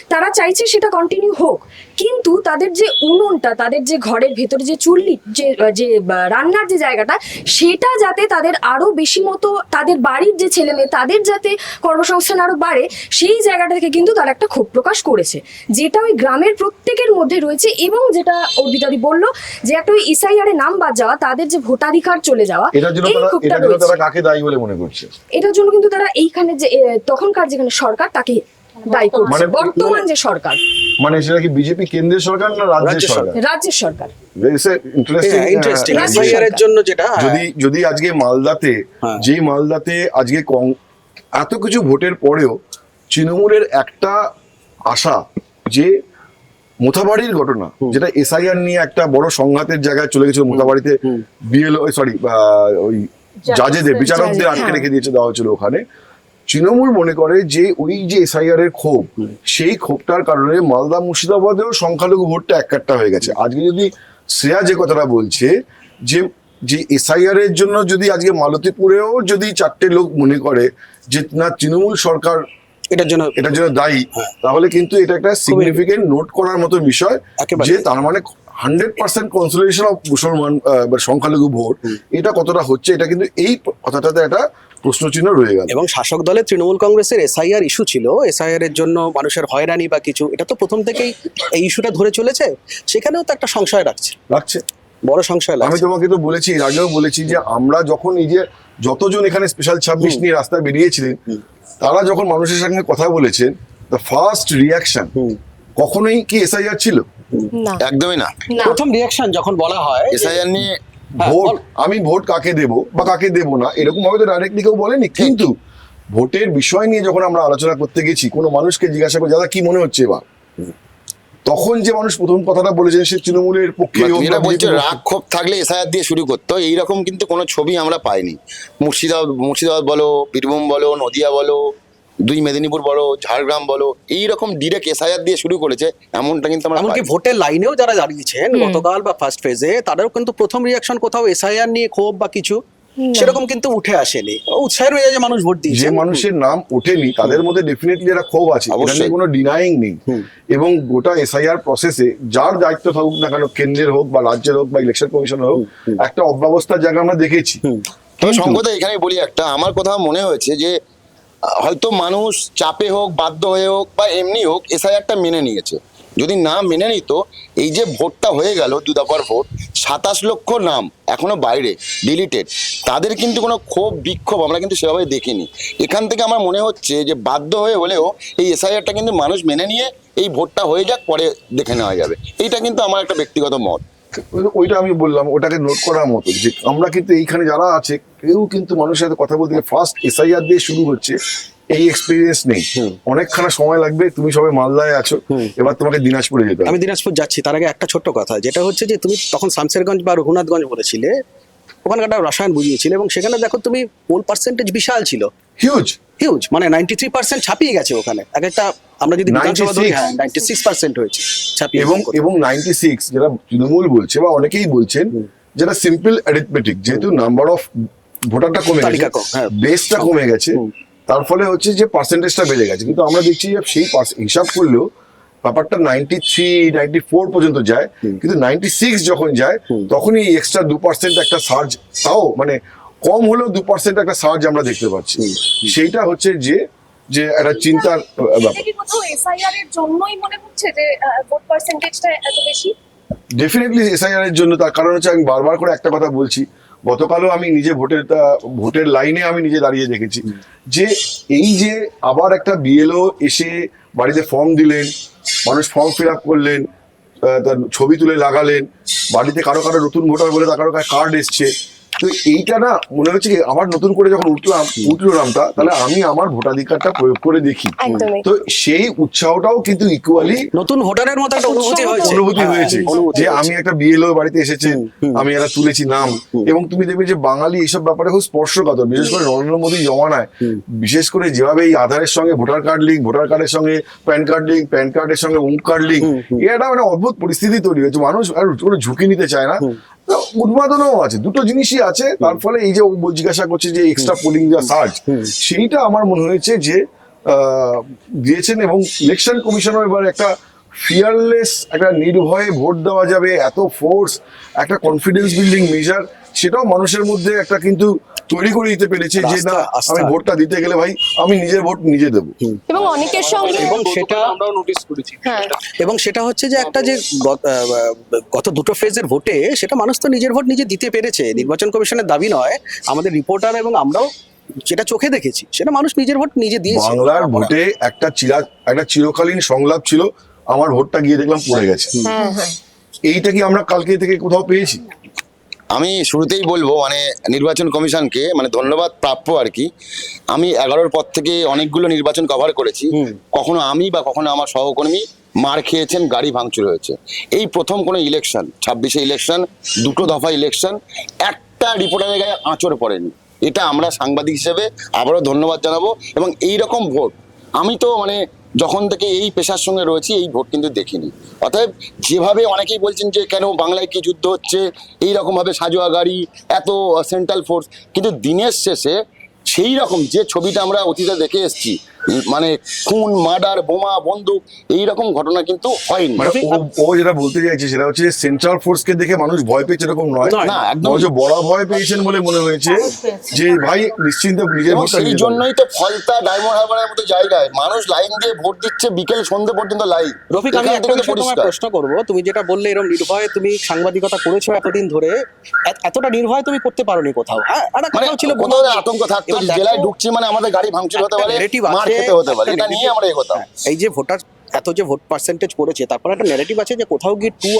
D: তারা চাইছে সেটা কন্টিনিউ হোক, কিন্তু তাদের যে উনুনটা, তাদের যে ঘরের ভেতরে যে চুল্লি, যে যে রান্নার যে জায়গাটা, সেটা যাতে তাদের আরো বেশি মতো, তাদের বাড়ির যে ছেলে মেয়ে তাদের যাতে কর্মসংস্থান আরো বাড়ে, সেই জায়গাটা থেকে কিন্তু তারা একটা ক্ষোভ প্রকাশ করেছে, যেটা ওই গ্রামের প্রত্যেকের মধ্যে রয়েছে। এবং যেটা অর্পিতাদি বললো, যে একটা ওই এসআইআর এ নাম বাদ যাওয়া, তাদের যে ভোটাধিকার চলে যাওয়া,
B: এটার জন্য
D: এই ক্ষোভটা
B: এটার জন্য
D: রয়েছে।
B: তারা কাকে দায়ী বলে মনে করছে?
D: এটার জন্য কিন্তু তারা এইখানে যে তখনকার যেখানে সরকার, তাকে দায়ী করছে,
B: মানে-
D: বর্তমান যে সরকার,
B: মানে সেটা কি বিজেপি কেন্দ্রের সরকার না রাজ্যের
A: রাজ্যের
B: সরকার?
D: রাজ্যের সরকার।
A: ইন্টারেস্টিং
D: রাজ্য
A: এসআইআর এর
D: সরকার।
A: জন্য যেটা,
B: যদি আজকে মালদাতে,
A: হ্যাঁ।
B: যেই মালদাতে আজকে এত কিছু ভোটের পরেও তৃণমূলের একটা আশা যে মোথাবাড়ির ঘটনা, যেটা এসআইআর নিয়ে একটা বড় সংঘাতের জায়গায় চলে গেছিল, মোথাবাড়িতে বিএলও সরি ওই জাজেদের, বিচারকদের আটকে
D: হ্যাঁ।
B: রেখে দিয়েছে, দেওয়া হয়েছিল ওখানে। তৃণমূল মনে করে যে ওই যে এসআইআর এর ক্ষোভ, সেই ক্ষোভটার কারণে মালদা মুর্শিদাবাদেও সংখ্যালঘু ভোটটা একটা হয়ে গেছে। আজকে যদি শ্রেয়া যে কথাটা বলছে যে যে এসআইআর এর জন্য যদি আজকে মালতীপুরেও যদি 4টে লোক মনে করে যে না তৃণমূল সরকার
A: এটার জন্য
B: দায়ী, তাহলে কিন্তু এটা একটা সিগনিফিকেন্ট নোট করার মতো বিষয়,
A: একেবারে।
B: যে তার মানে 100% কনসোলিডেশন অফ মুসলমান বা সংখ্যালঘু ভোট, এটা কতটা হচ্ছে, এটা কিন্তু এই কথাটাতে একটা প্রশ্নচিহ্ন রয়ে গেল।
A: এবং শাসক দলের তৃণমূল কংগ্রেসের এসআইআর ইস্যু ছিল, এসআইআর এর জন্য মানুষের হয়রানি বা কিছু, এটা তো প্রথম থেকেই এই ইস্যুটা ধরে চলেছে, সেখানেও তো একটা সংশয়
B: রাখছে।
A: বড় সংশয়
B: আমি
A: লাগছে।
B: তোমাকে তো বলেছি, এর আগেও বলেছি, যে আমরা যখন এই যে যতজন এখানে স্পেশাল 26 নিয়ে রাস্তায় বেরিয়েছিলেন, তারা যখন মানুষের সঙ্গে কথা বলেছেন, দ্য ফার্স্ট রিয়াকশন কখনোই কি এসআইআর ছিল?
D: না,
E: একদমই না।
D: না।
A: প্রথম রিয়াকশন যখন বলা হয় যে-
E: এসআইআর নিয়ে
A: হ্যাঁ,
B: ভোট,
A: বল।
B: আমি ভোট কাকে দেব বা কাকে দেব না, এরকম ভাবে তো ডাইরেক্টলি কেউ বলেনি। কিন্তু ভোটের বিষয় নিয়ে যখন আমরা আলোচনা করতে গেছি, কোনো মানুষকে জিজ্ঞাসা করে দাদা কি মনে হচ্ছে এবার, তখন যে মানুষ প্রথম কথাটা বলেছেন সে তৃণমূলের পক্ষে হোক
E: এরা
B: বা
E: বলছে
B: BJP-র
E: রাগ ক্ষোভ থাকলে এসআইআর দিয়ে শুরু করতো, এইরকম কিন্তু কোনো ছবি আমরা পাইনি। মুর্শিদাবাদ বলো, বীরভূম বলো, নদিয়া বলো, 2 মেদিনীপুর বলো, ঝাড়গ্রাম বলো, এইরকম ডিরেক্ট এসআইআর দিয়ে শুরু করেছে, এমনটা কিন্তু আমরা
A: এমনকি
E: পাইনি।
A: ভোটের লাইনেও যারা দাঁড়িয়েছেন গতকাল বা ফার্স্ট ফেজে, তাদেরও কিন্তু প্রথম রিয়াকশন কোথাও এসআইআর নিয়ে ক্ষোভ বা কিছু সেরকম কিন্তু উঠে আসেনি। উৎসাহের মেজাজে মানুষ ভোট
B: যে
A: দিয়েছে।
B: মানুষের নাম ওঠেনি তাদের মধ্যে ডেফিনেটলি একটা ক্ষোভ আছে, এটা
E: অবশ্যই।
B: নিয়ে কোনো ডিনাইং নেই। এবং গোটা এসআইআর প্রসেসে যার দায়িত্ব থাকুক না কেন, কেন্দ্রের হোক বা রাজ্যের হোক বা ইলেকশন কমিশনের হোক, একটা অব্যবস্থার জায়গা আমরা দেখেছি।
E: তবে সংকট এখানে বলি একটা, আমার কথা মনে হয়েছে যে হয়তো মানুষ চাপে হোক, বাধ্য হয়ে হোক বা এমনি হোক, এসআইআরটা মেনে নিয়েছে। যদি না মেনে নিত, এই যে ভোটটা হয়ে গেল, 2 দফার ভোট, 27 লক্ষ নাম এখনো বাইরে ডিলিটেড, তাদের কিন্তু কোনো ক্ষোভ বিক্ষোভ আমরা কিন্তু সেভাবে দেখিনি। এখান থেকে আমার মনে হচ্ছে যে বাধ্য হয়ে হলেও এই এসআইআরটা কিন্তু মানুষ মেনে নিয়ে এই ভোটটা হয়ে যাক, পরে দেখে নেওয়া যাবে। এইটা কিন্তু আমার একটা ব্যক্তিগত মত।
B: ওইটা আমি বললাম, ওটাকে নোট করার মতো, যে আমরা কিন্তু এইখানে যারা আছে কেউ কিন্তু মানুষের সাথে কথা বলতে ফার্স্ট এসআইআর দিয়ে শুরু হচ্ছে, এই এক্সপিরিয়েন্স নেই। অনেকখানা সময় লাগবে। তুমি সবে মালদায় আছো, এবার তোমাকে দিনাজপুরে যেতে হবে।
A: আমি দিনাজপুর যাচ্ছি, তার আগে একটা ছোট্ট কথা, যেটা হচ্ছে যে তুমি তখন শামসেরগঞ্জ বা রঘুনাথগঞ্জ বলেছিলে, ওখানকার একটা রসায়ন বুঝিয়েছিলে, এবং সেখানে দেখো তুমি পোল পার্সেন্টেজ বিশাল ছিল,
B: হিউজ।
A: হিউজ, মানে 93% ছাপিয়ে গেছে ওখানে। এক একটা আমরা যদি বিধানসভা ধরি,
B: 96
A: 96% হয়েছে ছাপিয়ে।
B: এবং 96 যেটা তৃণমূল বলছে বা অনেকেই বলছেন, যেটা সিম্পল অ্যারিথমেটিক, যেহেতু নাম্বার অফ ভোটারটা কমে গেছে,
A: তালিকা কম, হ্যাঁ।
B: বেসটা কমে গেছে, তার ফলে হচ্ছে যে পার্সেন্টেজটা বেড়ে গেছে। কিন্তু আমরা দেখছি যে সেই হিসাব করলেও ব্যাপারটা 93, 94 পর্যন্ত যায়, কিন্তু 96 যখন যায় তখনই এক্সট্রা 2% একটা সার্জ, তাও মানে কম হলেও 2% একটা সার্জ আমরা দেখতে পাচ্ছি। সেইটা হচ্ছে যে যে একটা চিন্তার ব্যাপার।
F: এটা কি কোথাও এসআইআর এর জন্যই মনে হচ্ছে যে ভোট পার্সেন্টেজটা এত বেশি?
B: ডেফিনেটলি এসআইআর এর জন্য। তার কারণ হচ্ছে, আমি বারবার করে একটা কথা বলছি, গতকালও আমি নিজে ভোটের লাইনে আমি নিজে দাঁড়িয়ে দেখেছি যে এই যে আবার একটা বিএলও এসে বাড়িতে ফর্ম দিলেন, মানুষ ফর্ম ফিল আপ করলেন, তার ছবি তুলে লাগালেন, বাড়িতে কারো কারো নতুন ভোটার বলে তার কারো কার্ড এসছে, তো এইটা না মনে হচ্ছে কি আবার নতুন করে যখন উঠলো নামটা, তাহলে আমি আমার ভোটাধিকারটা প্রয়োগ করে দেখি।
F: একদমই।
B: তো সেই উৎসাহটাও কিন্তু ইকুয়ালি
A: নতুন ভোটারের মতো একটা অনুভূতি হয়েছে।
B: অনুভূতি হয়েছে
A: অনুভূতি
B: যে
A: হয়েছে।
B: আমি একটা বিএলও বাড়িতে এসেছেন, আমি একটা তুলেছি নাম, এবং তুমি দেখবে যে বাঙালি এইসব ব্যাপারে খুব স্পর্শকাতর, বিশেষ করে নরেন্দ্র মোদী জমানায়, বিশেষ করে যেভাবে এই আধারের সঙ্গে ভোটার কার্ড লিঙ্ক, ভোটার কার্ডের সঙ্গে প্যান কার্ড লিঙ্ক, প্যান কার্ডের সঙ্গে অমুক কার্ড লিঙ্ক, এটা মানে অদ্ভুত পরিস্থিতি তৈরি হয়েছে। মানুষ আর কোনো ঝুঁকি নিতে চায় না, উন্মাদনাও আছে, দুটো জিনিসই আছে। তার ফলে এই যে ও জিজ্ঞাসা করছে যে এক্সট্রা পোলিং যা সার্চ, সেইটা আমার মনে হয়েছে যে দিয়েছেন। এবং ইলেকশন কমিশনও এবার একটা ফিয়ারলেস, একটা নির্ভয়ে ভোট দেওয়া যাবে, এত ফোর্স, একটা কনফিডেন্স বিল্ডিং মেজার, সেটাও মানুষের মধ্যে একটা কিন্তু তৈরি করে দিতে পেরেছে যে না,
A: আস্থা।
B: আমি ভোটটা দিতে গেলে ভাই আমি নিজের ভোট নিজে দেবো।
F: এবং অনেকের সঙ্গে
A: এবং সেটা
G: আমরাও নোটিস করেছি।
F: হ্যাঁ
A: এবং সেটা হচ্ছে যে একটা যে গত দুটো ফেজের ভোটে সেটা মানুষ তো নিজের ভোট নিজে দিতে পেরেছে। নির্বাচন কমিশনের দাবি নয়, আমাদের রিপোর্টার এবং আমরাও যেটা চোখে দেখেছি সেটা মানুষ নিজের ভোট নিজে দিয়েছে।
B: বাংলার ভোটে একটা চিরকালীন সংলাপ ছিল, আমার ভোটটা গিয়ে দেখলাম পড়ে গেছে।
F: হ্যাঁ হ্যাঁ
B: এইটা কি আমরা কালকে থেকে কোথাও পেয়েছি?
E: আমি শুরুতেই বলবো মানে নির্বাচন কমিশনকে মানে ধন্যবাদ প্রাপ্য আর কি। আমি 11-র পর থেকে অনেকগুলো নির্বাচন কভার করেছি, কখনো আমি বা কখনো আমার সহকর্মী মার খেয়েছেন, গাড়ি ভাঙচুর হয়েছে। এই প্রথম কোনো ইলেকশন, 26-এ ইলেকশন, দুটো দফা ইলেকশন, একটা রিপোর্টারের গায়ে আঁচড় পড়েনি। এটা আমরা সাংবাদিক হিসেবে আবারও ধন্যবাদ জানাবো। এবং এই রকম ভোট আমি তো মানে যখন থেকে এই পেশার সঙ্গে রয়েছি এই ভোট কিন্তু দেখিনি। অতএব যেভাবে অনেকেই বলছেন যে কেন বাংলায় কি যুদ্ধ হচ্ছে, এইরকম ভাবে সাজোয়া গাড়ি, এত সেন্ট্রাল ফোর্স, কিন্তু দিনের শেষে সেই রকম যে ছবিটা আমরা অতীতে দেখে এসেছি, মানে খুন, মার্ডার, বোমা, বন্দুক, এইরকম ঘটনা কিন্তু হয়নি।
B: মানে ও যেটা বলতে চাইছে সেটা হচ্ছে সেন্ট্রাল ফোর্সকে দেখে মানুষ ভয় পেয়েছে এরকম নয়,
E: না, একদম।
B: বরঞ্চ বড় ভয় পেয়েছেন বলে মনে হয়েছে যে ভাই নিশ্চিন্ত নিজের
E: এবং
B: ভোটটা
E: সেই
B: নিজে দেবো।
E: জন্যই তো ফলতা, ডায়মন্ড হারবারের মতো জায়গায় মানুষ লাইন দিয়ে ভোট দিচ্ছে, বিকেল সন্ধ্যে পর্যন্ত লাইন।
A: রফিক, আমি একটা বিষয় তোমায় প্রশ্ন করবো। তুমি যেটা বললে এরকম নির্ভয়ে তুমি সাংবাদিকতা করেছো এতদিন ধরে, এতটা নির্ভয় তুমি করতে পারোনি কোথাও। হ্যাঁ, আর একটা
E: মানে
A: কথাও ছিল
E: কোথাও আতঙ্ক থাকতো
A: এবার
E: যে
A: দেখো,
E: জেলায় ঢুকছি মানে আমাদের গাড়ি ভাঙচুর হতে
A: একটা
E: পারে,
A: narrative
E: মার
A: আছে,
E: খেতে হতে পারে,
A: একটা
E: এটা নিয়ে আমরা এগোতাম।
A: এই যে ভোটার এত যে ভোট পার্সেন্টেজ করেছে, তারপর একটা ন্যারেটিভ আছে যে কোথাও গিয়ে 2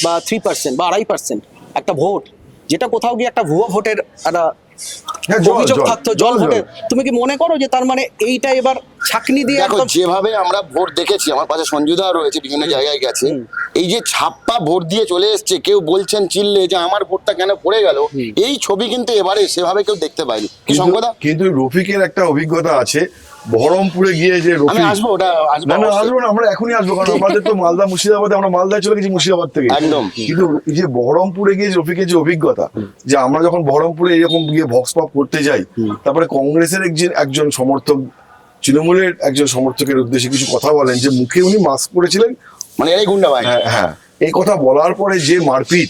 A: বা 3% বা 2.5% একটা ভোট, যেটা কোথাও গিয়ে একটা ভুয়ো ভোটের একটা
B: হ্যাঁ, জল,
A: অভিযোগ
B: জল,
A: থাকতো,
B: জল,
A: জল
B: জল।
A: ভোটের। তুমি কি মনে করো যে তার মানে এইটা এবার ছাকনি দিয়ে
E: দেখো
A: একদম
E: যেভাবে আমরা ভোট দেখেছি, আমার পাশে সঞ্জুদা রয়েছে, বিভিন্ন জায়গায় গেছে, এই যে ছাপ্পা ভোট দিয়ে চলে এসছে, কেউ বলছেন চিল্লে যে আমার ভোটটা কেন পড়ে গেল, এই ছবি কিন্তু এবারে সেভাবে কেউ দেখতে পায়নি। কি সংবাদ?
B: কিন্তু রফিকের একটা অভিজ্ঞতা আছে বহরমপুরে গিয়ে, যে
E: আমি
B: রফিক
E: আসবো, ওটা আসবো
B: না না
E: অবশ্যই।
B: আসবো না, আমরা এখনই আসবো, কারণ আমাদের তো মালদা মুর্শিদাবাদে, আমরা মালদায় চলে গেছি মুর্শিদাবাদ থেকে
E: একদম।
B: কিন্তু এই যে বহরমপুরে গিয়ে রফিকের যে অভিজ্ঞতা, যে আমরা যখন বহরমপুরে এরকম গিয়ে ভক্স পপ করতে যাই, তারপরে কংগ্রেসের একজন সমর্থক তৃণমূলের একজন সমর্থকের উদ্দেশ্যে কিছু কথা বলেন, যে মুখে উনি মাস্ক পরেছিলেন,
E: মানে এই গুন্ডা ভাই।
B: হ্যাঁ হ্যাঁ, এই কথা বলার পরে যে মারপিট,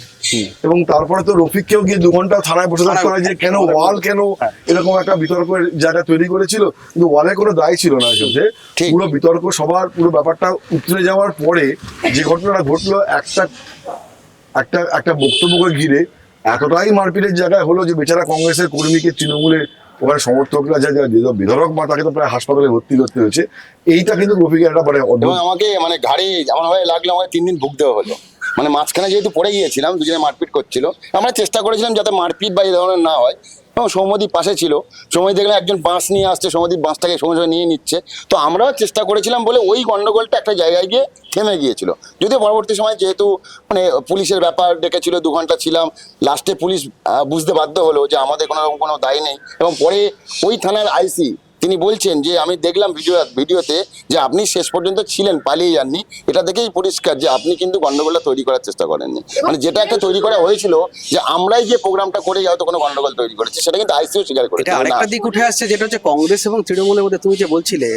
B: এবং তারপরে তো রফিককেও গিয়ে 2 ঘন্টা থানায় বসে থাকতে হয় যে কেন ওয়াল, কেন এরকম একটা বিতর্কের জায়গা তৈরি করেছিল, কিন্তু ওয়ালে কোনো দায় ছিল না। আসলে
E: ঠিক।
B: পুরো বিতর্ক সবার পুরো ব্যাপারটা উতরে যাওয়ার পরে যে ঘটনাটা ঘটলো, একটা বক্তব্যকে ঘিরে এতটাই মারপিটের জায়গায় হলো যে বেচারা কংগ্রেসের কর্মীকে তৃণমূলের ওখানে সমর্থকরা যা বিধরক মা, তাকে তো প্রায় হাসপাতালে ভর্তি করতে হয়েছে। এইটা কিন্তু রফিকের একটা মানে
E: এবং আমাকে মানে ঘাড়ে আমার ভাবে লাগলো, আমাকে 3 দিন ভুগতে হলো। মানে মাঝখানে যেহেতু পড়ে গিয়েছিলাম, দুজনে মারপিট করছিল, আমরা চেষ্টা করেছিলাম যাতে মারপিট বা এই ধরনের না হয়। এবং সৌম্যদীপ পাশে ছিল, সৌম্যদীপ দেখলাম একজন বাঁশ নিয়ে আসছে, সৌম্যদীপ বাঁশটাকে সঙ্গে সঙ্গে নিয়ে নিচ্ছে। তো আমরাও চেষ্টা করেছিলাম বলে ওই গন্ডগোলটা একটা জায়গায় গিয়ে থেমে গিয়েছিল। যদিও পরবর্তী সময় যেহেতু মানে পুলিশের ব্যাপার ডেকেছিল, 2 ঘন্টা ছিলাম, লাস্টে পুলিশ বুঝতে বাধ্য হলো যে আমাদের কোনো রকম কোনো দায় নেই। এবং পরে ওই থানার আইসি তিনি বলছেন যে আমি দেখলাম ভিডিওতে যে আপনি শেষ পর্যন্ত ছিলেন, পালিয়ে যাননি। এটা দেখেই পরিষ্কার যে আপনি কিন্তু গন্ডগোলটা তৈরি করার চেষ্টা করেননি। মানে যেটা একটা তৈরি করা হয়েছিল যে আমরাই যে প্রোগ্রামটা করে হয়তো কোনো গন্ডগোল তৈরি করেছি, সেটা কিন্তু আইসিও স্বীকার করেছে।
A: এটা আরেকটা দিক উঠে আসছে, যেটা হচ্ছে কংগ্রেস এবং তৃণমূলের মধ্যে। তুমি যে বলছিলে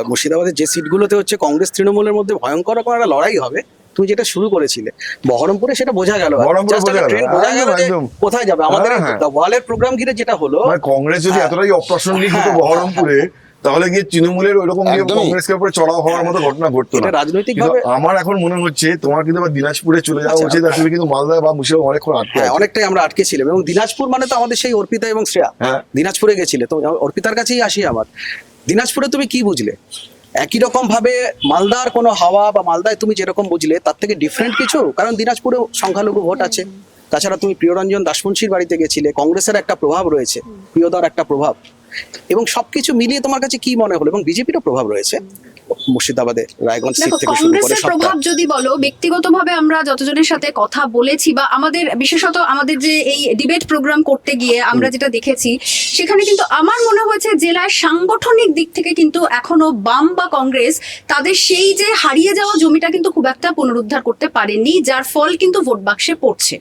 A: মুর্শিদাবাদের যে সিটগুলোতে হচ্ছে কংগ্রেস তৃণমূলের মধ্যে ভয়ঙ্কর রকম একটা লড়াই হবে, তুমি যেটা শুরু করেছিলে বহরমপুরে, সেটা বোঝা গেল।
B: বহরমপুরে
A: Just একটা
B: বোঝা গেল,
A: trend বোঝা গেল যে
B: একদম।
A: কোথায় যাবে। আমাদের
B: হ্যাঁ, হ্যাঁ।
A: ওয়ালের প্রোগ্রাম ঘিরে যেটা হলো,
B: মানে কংগ্রেস যদি
A: হ্যাঁ।
B: এতটাই অপ্রাসঙ্গিক হতো
A: হ্যাঁ।
B: বহরমপুরে, তাহলে গিয়ে তৃণমূলের ওইরকম গিয়ে
E: একদমই।
B: কংগ্রেসের উপরে চড়াও হওয়ার মতো ঘটনা ঘটতো না।
A: এটা রাজনৈতিক
B: কিন্তু
A: ভাবে-
B: আমার এখন মনে হচ্ছে তোমার কিন্তু আবার দিনাজপুরে চলে যাওয়া
A: আচ্ছা।
B: উচিত, আর তুমি কিন্তু মালদা বা মুর্শিদাবাদ অনেকক্ষণ আটকে
A: হ্যাঁ,
B: আছো।
A: অনেকটাই আমরা আটকে ছিলাম। এবং দিনাজপুর মানে তো আমাদের সেই অর্পিতা এবং শ্রেয়া,
B: হ্যাঁ।
A: দিনাজপুরে গেছিলে তো, অর্পিতার কাছেই আসি আমার। দিনাজপুরে তুমি কি বুঝলে? একই রকম ভাবে মালদার কোনো হাওয়া, বা মালদায় তুমি যেরকম বুঝলে তার থেকে ডিফারেন্ট কিছু? কারণ দিনাজপুরেও সংখ্যালঘু ভোট আছে, তাছাড়া তুমি প্রিয়রঞ্জন দাসমুন্সির বাড়িতে গেছিলে, কংগ্রেসের একটা প্রভাব রয়েছে, প্রিয়দার একটা প্রভাব, এবং সবকিছু মিলিয়ে তোমার কাছে কি মনে হলো? এবং বিজেপিরও প্রভাব রয়েছে মুর্শিদাবাদে, রায়গঞ্জ সিট
C: দেখো,
A: থেকে শুরু করে
C: কংগ্রেসের
A: সবটা।
C: প্রভাব যদি বলো, ব্যক্তিগতভাবে আমরা যতজনের সাথে কথা বলেছি বা আমাদের বিশেষত আমাদের যে এই ডিবেট প্রোগ্রাম করতে গিয়ে আমরা যেটা দেখেছি, সেখানে কিন্তু আমার মনে হয়েছে জেলায় সাংগঠনিক দিক থেকে কিন্তু এখনো বাম বা কংগ্রেস তাদের সেই যে হারিয়ে যাওয়া জমিটা কিন্তু খুব একটা পুনরুদ্ধার করতে পারেনি, যার ফল কিন্তু ভোট বাক্সে পড়ছে।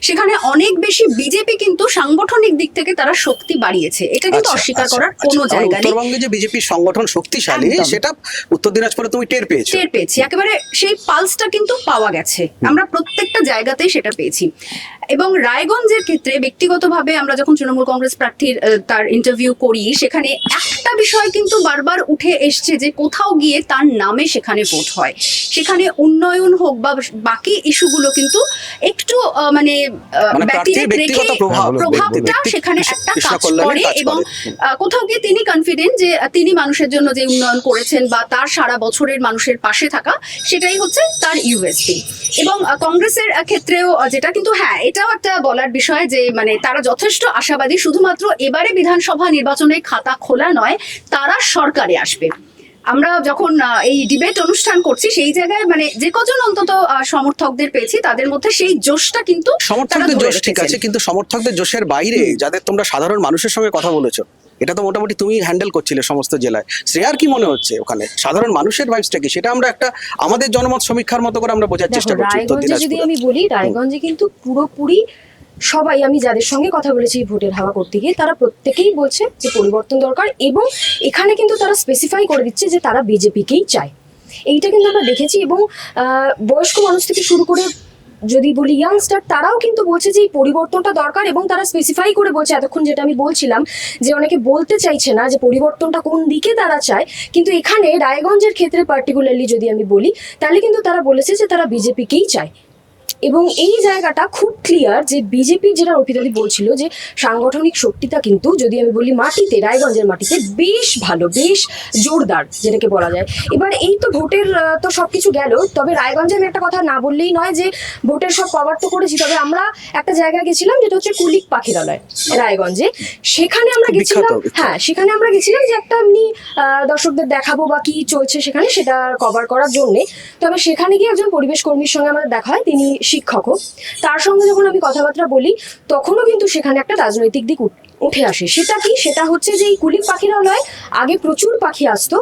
C: সেখানে অনেক বেশি বিজেপি কিন্তু সাংগঠনিক দিক থেকে তারা শক্তি বাড়িয়েছে, এটা কিন্তু অস্বীকার করার কোনো জায়গা নেই।
A: উত্তরবঙ্গে যে বিজেপির সংগঠন শক্তিশালী,
C: একদম।
A: সেটা উত্তর দিনাজপুরে তুমি টের পেয়েছো।
C: টের পেয়েছি, একেবারে সেই পালসটা কিন্তু পাওয়া গেছে, আমরা প্রত্যেকটা জায়গাতেই সেটা পেয়েছি। এবং রায়গঞ্জের ক্ষেত্রে ব্যক্তিগতভাবে আমরা যখন তৃণমূল কংগ্রেস প্রার্থীর তার ইন্টারভিউ করি, সেখানে একটা বিষয় কিন্তু বারবার উঠে এসছে যে কোথাও গিয়ে তার নামে সেখানে ভোট হয়, সেখানে উন্নয়ন হোক বা বাকি ইস্যুগুলো কিন্তু একটু
A: মানে
C: ব্যতিরেক
A: প্রার্থীর
C: রেখে
A: ব্যক্তিগত
C: প্রভাবটা সেখানে একটা
A: কৃষ্ণ
C: কাজ
A: কল্যাণে
C: করে।
A: কাজ
C: এবং
A: করে।
C: কোথাও গিয়ে তিনি কনফিডেন্ট যে তিনি মানুষের জন্য যে উন্নয়ন করেছেন বা তার সারা বছরের মানুষের পাশে থাকা, সেটাই হচ্ছে তার ইউএসপি। এবং কংগ্রেসের ক্ষেত্রেও যেটা কিন্তু, হ্যাঁ, এটাও একটা বলার বিষয় যে মানে তারা যথেষ্ট আশাবাদী, শুধুমাত্র এবারে বিধানসভা নির্বাচনে খাতা খোলা নয়, তারা সরকারে আসবে। আমরা যখন এই ডিবেট অনুষ্ঠান করছি, সেই জায়গায় মানে যে কজন অন্তত সমর্থকদের পেয়েছি, তাদের মধ্যে সেই জোশটা কিন্তু তারা
A: সমর্থকদের
C: ধরে
A: জোশ ঠিক
C: রেখেছেন।
A: আছে, কিন্তু সমর্থকদের জোশের বাইরে যাদের তোমরা সাধারণ মানুষের সঙ্গে কথা বলেছো, এটা তো মোটামুটি তুমি হ্যান্ডেল করছিলে সমস্ত জেলায়। শ্রেয়ার কি মনে হচ্ছে ওখানে সাধারণ মানুষের ভাইবসটা কি? সেটা আমরা একটা আমাদের জনমত সমীক্ষার মতো করে আমরা বোঝার চেষ্টা
D: দেখো,
A: করছি উত্তর
D: রায়গঞ্জে যদি
A: দিনাজপুরে।
D: আমি বলি, রায়গঞ্জে কিন্তু পুরোপুরি সবাই, আমি যাদের সঙ্গে কথা বলেছি ভোটের হাওয়া করতে গিয়ে, তারা প্রত্যেকেই বলছে যে পরিবর্তন দরকার, এবং এখানে কিন্তু তারা স্পেসিফাই করে দিচ্ছে যে তারা বিজেপিকেই চায়। এইটা কিন্তু আমরা দেখেছি। এবং বয়স্ক মানুষ থেকে শুরু করে যদি বলি ইয়াংস্টার, তারাও কিন্তু বলছে যে এই পরিবর্তনটা দরকার, এবং তারা স্পেসিফাই করে বলছে, এতক্ষণ যেটা আমি বলছিলাম যে অনেকে বলতে চাইছে না যে পরিবর্তনটা কোন দিকে তারা চায়, কিন্তু এখানে রায়গঞ্জের ক্ষেত্রে পার্টিকুলারলি যদি আমি বলি, তাহলে কিন্তু তারা বলেছে যে তারা বিজেপিকেই চায়। এবং এই জায়গাটা খুব ক্লিয়ার যে বিজেপি, যেটা অর্পিতাদি বলছিল যে সাংগঠনিক শক্তিটা কিন্তু যদি আমি বলি মাটিতে, রায়গঞ্জের মাটিতে বেশ ভালো, বেশ জোরদার যেটাকে বলা যায়। এবার এই তো ভোটের তো সবকিছু গেল, তবে রায়গঞ্জে আমি একটা কথা না বললেই নয় যে ভোটের সব কভার তো করেছি, তবে আমরা একটা জায়গায় গেছিলাম যেটা হচ্ছে কুলিক পাখিরালয় রায়গঞ্জে। সেখানে আমরা গেছিলাম, হ্যাঁ, সেখানে আমরা গেছিলাম যে একটা এমনি দর্শকদের দেখাবো বা কি চলছে সেখানে সেটা কভার করার জন্যে। তবে সেখানে গিয়ে একজন পরিবেশ কর্মীর সঙ্গে আমাদের দেখা হয়, তিনি শিক্ষকও। তার সঙ্গে যখন আমি কথাবার্তা বলি, তখনও কিন্তু সেখানে একটা রাজনৈতিক দিক উঠে আসে। সেটা কি? সেটা হচ্ছে যে এই কুলিক পাখিরালয় আগে প্রচুর পাখি আসতো,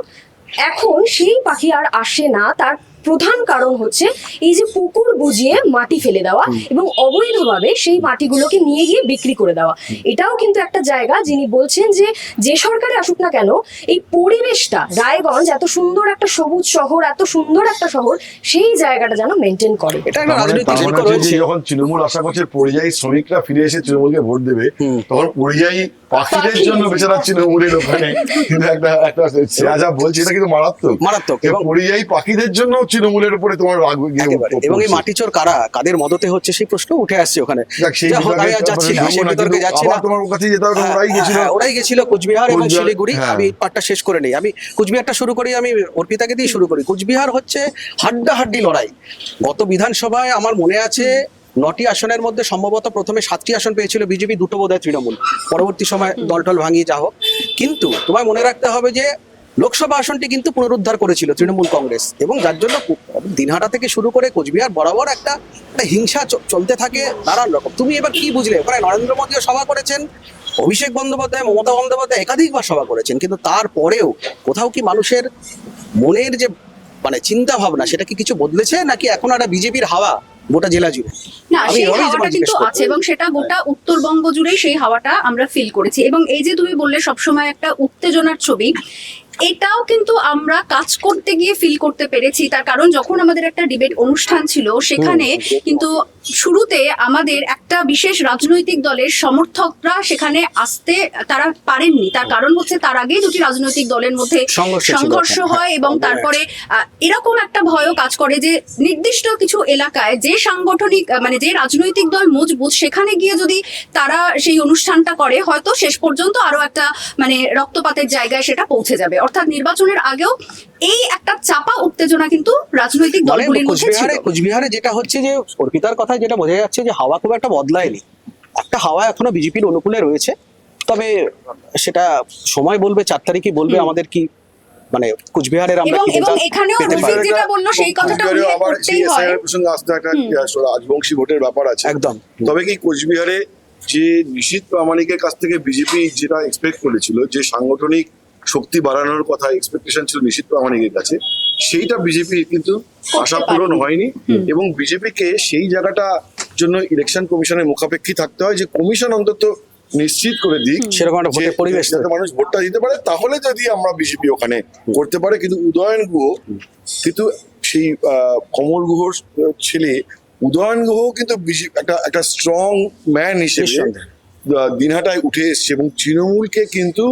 D: এখন সেই পাখি আর আসে না। তার প্রধান কারণ হচ্ছে এই যে পুকুর বুঝিয়ে মাটি ফেলে দেওয়া এবং অবৈধভাবে সেই মাটিগুলোকে নিয়ে গিয়ে বিক্রি করে দেওয়া। এটাও কিন্তু একটা জায়গা, যিনি বলছেন যে যে সরকারে আসুক না কেন, এই পরিবেশটা, রায়গঞ্জ এত সুন্দর একটা সবুজ শহর, এত সুন্দর একটা শহর, সেই জায়গাটা যেন মেনটেন করে।
A: এটা একটা রাজনৈতিক
B: তার
A: শিল্প
B: মানে হচ্ছে
A: রয়েছে।
B: যে যখন তৃণমূল আশা করছে পরিযায়ী শ্রমিকরা ফিরে এসে তৃণমূলকে ভোট দেবে, তখন পরিযায়ী পাখিদের জন্য বেচারা তৃণমূলের ওখানে কিন্তু একটা শ্রেয়া যা বলছে, এটা কিন্তু মারাত্মক।
A: মারাত্মক।
B: এবং পরিযায়ী পাখিদের জন্য তৃণমূলের উপরে তোমার রাগ গিয়ে
A: একেবারে। এবং এই
B: পড়ছে।
A: মাটিচোর কারা, কাদের মদতে হচ্ছে, সেই প্রশ্ন উঠে আসছে ওখানে।
B: দেখ, সেই
A: যা হোক, আমি আর যাচ্ছি না, সেই বিতর্কে যাচ্ছি না।
B: আবার তোমার কাছে যেতে হবে, ওরাই গেছিল।
A: ওরাই গেছিল কোচবিহার এবং
B: কোচবিহার,
A: শিলিগুড়ি।
B: হ্যাঁ।
A: আমি এই পার্টটা শেষ করে নেই। আমি কুচবিহারটা শুরু করি, আমি অর্পিতাকে দিয়ে শুরু করি। কুচবিহার হচ্ছে হাড্ডাহাড্ডি লড়াই। গত বিধানসভায় আমার মনে আছে 9টি আসনের মধ্যে সম্ভবত প্রথমে 7টি আসন পেয়েছিল বিজেপি, 2টো বোধহয় তৃণমূল। পরবর্তী সময় দলটল ভাঙিয়ে যা হোক, কিন্তু তোমায় মনে রাখতে হবে যে লোকসভা আসনটি কিন্তু পুনরুদ্ধার করেছিল তৃণমূল কংগ্রেস, এবং যার জন্য দিনহাটা থেকে শুরু করে কোচবিহার বরাবর একটা হিংসা চলতে থাকে নানান রকম। তুমি এবার কি বুঝলে? ওখানে নরেন্দ্র মোদীও সভা করেছেন, অভিষেক বন্দ্যোপাধ্যায়, মমতা বন্দ্যোপাধ্যায় একাধিকবার সভা করেছেন, কিন্তু তারপরেও কোথাও কি মানুষের মনের যে মানে চিন্তা ভাবনা, সেটা কি কিছু বদলেছে, নাকি এখন একটা বিজেপির হাওয়া গোটা জেলা জুড়ে?
C: না,
A: আমি
C: সেই
A: এভাবেই
C: হাওয়াটা
A: তোমায়
C: কিন্তু
A: জিজ্ঞেস করবো।
C: আছে, এবং সেটা গোটা উত্তরবঙ্গ জুড়ে সেই হাওয়াটা আমরা ফিল করেছি। এবং এই যে তুমি বললে সবসময় একটা উত্তেজনার ছবি, এটাও কিন্তু আমরা কাজ করতে গিয়ে ফিল করতে পেরেছি। তার কারণ যখন আমাদের একটা ডিবেট অনুষ্ঠান ছিল, সেখানে কিন্তু শুরুতে আমাদের একটা বিশেষ রাজনৈতিক দলের সমর্থকরা সেখানে আসতে তারা পারেননি। তার কারণ হচ্ছে তার আগেই দুটি রাজনৈতিক দলের মধ্যে সংঘর্ষ হয়, এবং তারপরে এরকম একটা ভয়ও কাজ করে যে নির্দিষ্ট কিছু এলাকায় যে সাংগঠনিক মানে যে রাজনৈতিক দল মজবুত, সেখানে গিয়ে যদি তারা সেই অনুষ্ঠানটা করে, হয়তো শেষ পর্যন্ত আরো একটা মানে রক্তপাতের জায়গায় সেটা পৌঁছে যাবে। অর্থাৎ নির্বাচনের আগেও এই একটা চাপা উত্তেজনা কিন্তু রাজনৈতিক দলগুলির মধ্যে ছিল।
A: কোচবিহারে যেটা হচ্ছে যে অর্পিতার কথা কথায় যেটা বোঝা যাচ্ছে যে হাওয়া খুব একটা বদলায়নি, একটা হাওয়া এখনো বিজেপির অনুকূলে রয়েছে। তবে সেটা সময় বলবে, 4 তারিখই বলবে আমাদের কি মানে কুচবিহারের আমরা
C: এবং
A: কি
C: এবং
A: result
C: এখানেও
A: পেতে পারি।
C: রফিক যেটা বললো সেই কথাটা উল্লেখ
B: আবার
C: করতেই হয়।
B: CSIR প্রসঙ্গে আসতে একটা রাজবংশী ভোটের ব্যাপার আছে
A: একদম।
B: তবে কি কোচবিহারে যে নিশীথ প্রামাণিকের কাছ থেকে বিজেপি যেটা এক্সপেক্ট করেছিল, যে সাংগঠনিক শক্তি বাড়ানোর কথা এক্সপেকটেশন ছিল নিশীথ প্রামাণিকের কাছে, সেইটা বিজেপি কিন্তু আশা পূরণ হয়নি। এবং বিজেপিকে সেই জায়গাটা জন্য ইলেকশন কমিশনের মুখাপেক্ষী থাকতে হয়, যে কমিশন অন্তত নিশ্চিত করে দিক
A: সেরকম একটা ভোটের
B: যে
A: পরিবেশ
B: যাতে মানুষ ভোটটা দিতে পারে, তাহলে যদি আমরা বিজেপি ওখানে করতে পারে। কিন্তু উদয়ন গুহ কিন্তু সেই কমল গুহর ছেলে উদয়ন গুহ কিন্তু একটা স্ট্রং ম্যান হিসেবে
A: নিঃসন্দেহে।
B: দিনহাটায় উঠে এসছে এবং তৃণমূলকে কিন্তু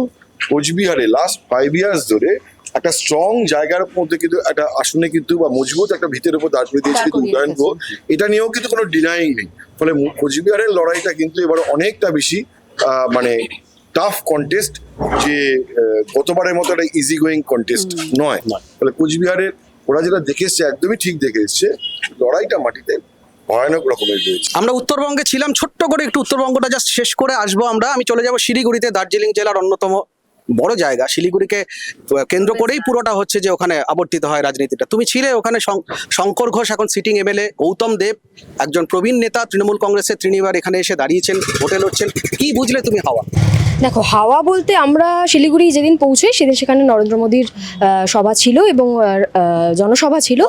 B: কোচবিহারে লাস্ট 5 ইয়ার্স ধরে একটা স্ট্রং জায়গার মধ্যে কিন্তু একটা আসনে কিন্তু বা মজবুত একটা ভিতের উপর দাঁড় করে দিয়েছে কিন্তু উদয়ন গুহ। এটা নিয়েও কিন্তু কোনো ডিনাইং নেই। ফলে কোচবিহারের লড়াইটা কিন্তু এবার অনেকটা বেশি মানে টাফ কন্টেস্ট, যে গতবারের মতো একটা ইজি গোয়িং কন্টেস্ট নয়। ফলে কোচবিহারের ওরা যেটা দেখে এসছে একদমই ঠিক দেখে এসছে, লড়াইটা মাটিতে ভয়ানক রকমের রয়েছে।
A: আমরা উত্তরবঙ্গে ছিলাম, ছোট্ট করে একটু উত্তরবঙ্গটা জাস্ট শেষ করে আসবো আমরা। আমি চলে যাব শিলিগুড়িতে, দার্জিলিং জেলার অন্যতম বড় জায়গা। শিলিগুড়িকে কেন্দ্র করেই পুরোটা হচ্ছে যে ওখানে আবর্তিত হয় রাজনীতিটা। তুমি ছিলে ওখানে, শঙ্কর ঘোষ এখন সিটিং এমএলএ, গৌতম দেব একজন প্রবীণ নেতা তৃণমূল কংগ্রেসের, তিনি এবার এখানে এসে দাঁড়িয়েছেন, ভোটে লড়ছেন। কি বুঝলে তুমি হাওয়া?
D: দেখো, হাওয়া বলতে আমরা শিলিগুড়ি যেদিন পৌঁছই সেদিন সেখানে নরেন্দ্র মোদীর সভা ছিল এবং জনসভা ছিল।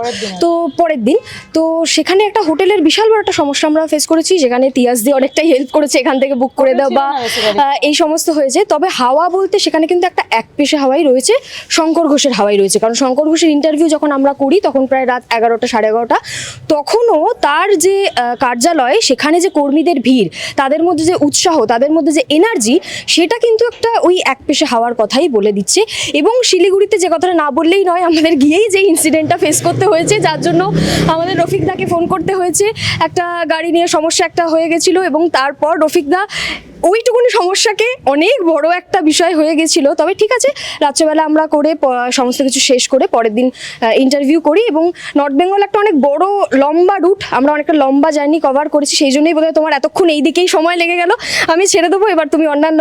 D: তো পরের দিন তো সেখানে একটা হোটেলের বিশাল বড় একটা সমস্যা আমরা ফেস করেছি, যেখানে তিয়াস দিয়ে অনেকটাই হেল্প করেছে এখান থেকে বুক করে দেওয়া বা এই সমস্ত হয়েছে। তবে হাওয়া বলতে সেখানে কিন্তু একটা একপেশে হাওয়াই রয়েছে, শঙ্কর ঘোষের হাওয়াই রয়েছে। কারণ শঙ্কর ঘোষের ইন্টারভিউ যখন আমরা করি তখন প্রায় রাত 11টা 11:30, তখনও তার যে কার্যালয়, সেখানে যে কর্মীদের ভিড়, তাদের মধ্যে যে উৎসাহ, তাদের মধ্যে যে এনার্জি, সেটা কিন্তু একটা ওই একপেশে হাওয়ার কথাই বলে দিচ্ছে। এবং শিলিগুড়িতে যে কথাটা না বললেই নয়, আমাদের গিয়েই যে ইনসিডেন্টটা ফেস করতে হয়েছে, যার জন্য আমাদের রফিকদাকে ফোন করতে হয়েছে, একটা গাড়ি নিয়ে সমস্যা একটা হয়ে গেছিলো এবং তারপর রফিকদা ওইটুকুনি সমস্যাকে অনেক বড় একটা বিষয় হয়ে গেছিলো। তবে ঠিক আছে, রাত্রেবেলা আমরা করে সমস্ত কিছু শেষ করে পরের দিন ইন্টারভিউ করি। এবং নর্থ বেঙ্গল একটা অনেক বড় লম্বা রুট, আমরা অনেকটা লম্বা জার্নি কভার করেছি, সেই জন্যই বোধহয় তোমার এতক্ষণ এই দিকেই সময় লেগে গেল। আমি ছেড়ে দেবো, এবার তুমি অন্যান্য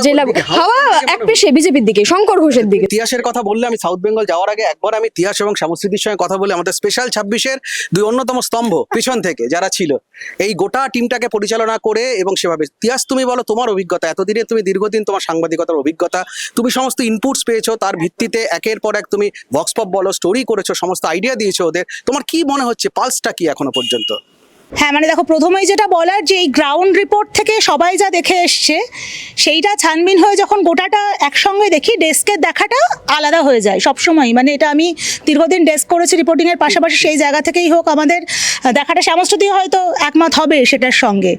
D: জেলা। হাওয়া একপেশে বিজেপির দিকে, শঙ্কর ঘোষের দিকে।
A: ইতিহাসের কথা বললে, আমি সাউথ বেঙ্গল যাওয়ার আগে একবার আমি তিয়াস এবং শ্যামস্মৃতির সঙ্গে কথা বলে আমাদের স্পেশাল 26-এর 2 অন্যতম স্তম্ভ পিছন থেকে যারা ছিল এই গোটা টিমটাকে পরিচালনা করে, এবং সেভাবে তিয়াস তুমি বলো তোমার অভিজ্ঞতা, এতদিনে তুমি দীর্ঘদিন তোমার সাংবাদিকতার অভিজ্ঞতা, তুমি সমস্ত ইনপুটস পেয়েছো, তার ভিত্তিতে একের পর এক তুমি ভক্স পপ বলো, স্টোরি করেছো, সমস্ত আইডিয়া দিয়েছো ওদের। তোমার কি মনে হচ্ছে, পালসটা কি এখনো পর্যন্ত?
G: হ্যাঁ, মানে দেখো, প্রথমেই যেটা বলার যে এই গ্রাউন্ড রিপোর্ট থেকে সবাই যা দেখে এসছে, সেইটা ছানবিন হয়ে যখন গোটাটা একসঙ্গে দেখি, ডেস্কের দেখাটা আলাদা হয়ে যায় সবসময়। মানে এটা আমি দীর্ঘদিন ডেস্ক করেছি রিপোর্টিংয়ের পাশাপাশি, সেই জায়গা থেকেই হোক আমাদের দেখাটা, শ্যামস্তুতি হয়তো একমত হবে সেটার সঙ্গে।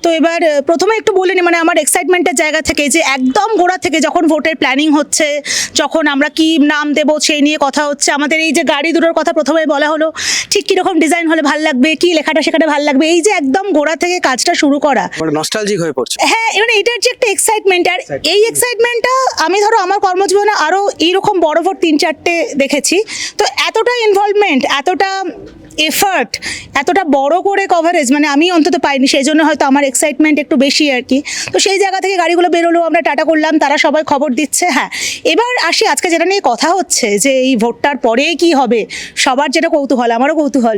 G: তো এবার প্রথমে একটু বলে নিই, মানে আমার এক্সাইটমেন্টের জায়গা থেকে, যে একদম গোড়া থেকে যখন ভোটের প্ল্যানিং হচ্ছে, যখন আমরা কি নাম দেবো সেই নিয়ে কথা হচ্ছে, আমাদের এই যে গাড়ি দুটোর কথা প্রথমে বলা হলো, ঠিক কীরকম ডিজাইন হলে ভালো লাগবে, কি লেখাটা সেখানে ভালো লাগবে, এই যে একদম গোড়া থেকে কাজটা শুরু করা,
A: নস্টালজিক হয়ে পড়ছে।
G: হ্যাঁ, মানে এটার যে একটা এক্সাইটমেন্ট, আর এই এক্সাইটমেন্টটা আমি ধরো আমার কর্মজীবনে আরও এইরকম বড় ভোট 3-4টে দেখেছি। তো এতটা ইনভলভমেন্ট, এতটা এফার্ট, এতটা বড় করে কভারেজ মানে আমি অন্তত পাইনি, সেই জন্য হয়তো আমার এক্সাইটমেন্ট একটু বেশি আর কি। তো সেই জায়গা থেকে গাড়িগুলো বেরোলো, আমরা টাটা করলাম, তারা সবাই খবর দিচ্ছে। হ্যাঁ, এবার আসি আজকে যেটা নিয়ে কথা হচ্ছে, যে এই ভোটটার পরে কি হবে, সবার যেটা কৌতূহল, আমারও কৌতূহল।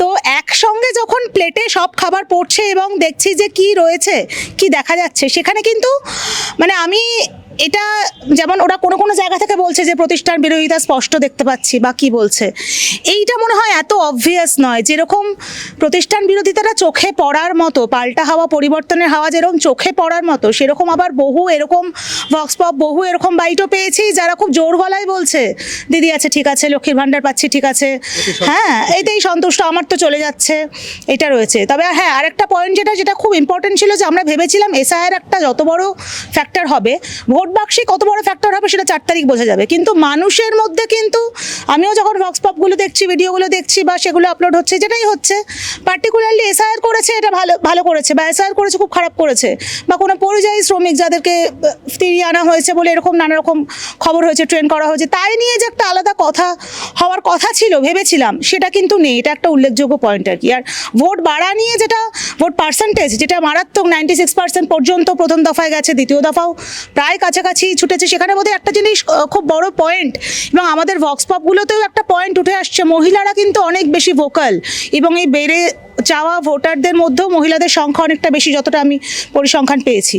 G: তো একসঙ্গে যখন প্লেটে সব খাবার পড়ছে এবং দেখছি যে কি রয়েছে, কি দেখা যাচ্ছে, সেখানে কিন্তু মানে আমি এটা, যেমন ওরা কোনো কোনো জায়গা থেকে বলছে যে প্রতিষ্ঠান বিরোধিতা স্পষ্ট দেখতে পাচ্ছি বা কি বলছে, এইটা মনে হয় এত অবভিয়াস নয়। যেরকম প্রতিষ্ঠান বিরোধিতাটা চোখে পড়ার মতো, পাল্টা হাওয়া, পরিবর্তনের হাওয়া যেরকম চোখে পড়ার মতো, সেরকম আবার বহু এরকম ভক্স পপ, বহু এরকম বাইটও পেয়েছি যারা খুব জোর গলায় বলছে দিদি আছে ঠিক আছে, লক্ষ্মীর ভাণ্ডার পাচ্ছি ঠিক আছে, হ্যাঁ এতেই সন্তুষ্ট, আমার তো চলে যাচ্ছে, এটা রয়েছে। তবে হ্যাঁ, আরেকটা পয়েন্ট যেটা খুব ইম্পর্টেন্ট ছিল, যে আমরা ভেবেছিলাম এসআইআর একটা যত বড় ফ্যাক্টর হবে, ভোট বাক্সে কত বড় ফ্যাক্টর হবে সেটা 4 তারিখ বোঝা যাবে, কিন্তু মানুষের মধ্যে কিন্তু আমিও যখন ভক্স পপগুলো দেখছি, ভিডিওগুলো দেখছি বা সেগুলো আপলোড হচ্ছে, যেটাই হচ্ছে, পার্টিকুলারলি এসআইআর করেছে এটা ভালো করেছে, বা এসআইআর করেছে খুব খারাপ করেছে, বা কোনো পরিযায়ী শ্রমিক যাদেরকে ফিরিয়ে আনা হয়েছে বলে এরকম নানা রকম খবর হয়েছে, ট্রেন করা হয়েছে, তাই নিয়ে যে একটা আলাদা কথা হওয়ার কথা ছিল ভেবেছিলাম, সেটা কিন্তু নেই। এটা একটা উল্লেখযোগ্য পয়েন্ট আর কি। আর ভোট বাড়া নিয়ে যেটা ভোট পার্সেন্টেজ, যেটা মারাত্মক 96% পর্যন্ত প্রথম দফায় গেছে, দ্বিতীয় দফাও প্রায় কাছাকাছি ছুটেছে, সেখানে বোধহয় একটা জিনিস খুব বড় পয়েন্ট, এবং আমাদের ভক্স পপগুলোতেও একটা পয়েন্ট উঠে আসছে, মহিলারা কিন্তু অনেক বেশি ভোকাল, এবং এই বেড়ে চাওয়া ভোটারদের মধ্যেও মহিলাদের সংখ্যা অনেকটা বেশি, যতটা আমি পরিসংখ্যান পেয়েছি।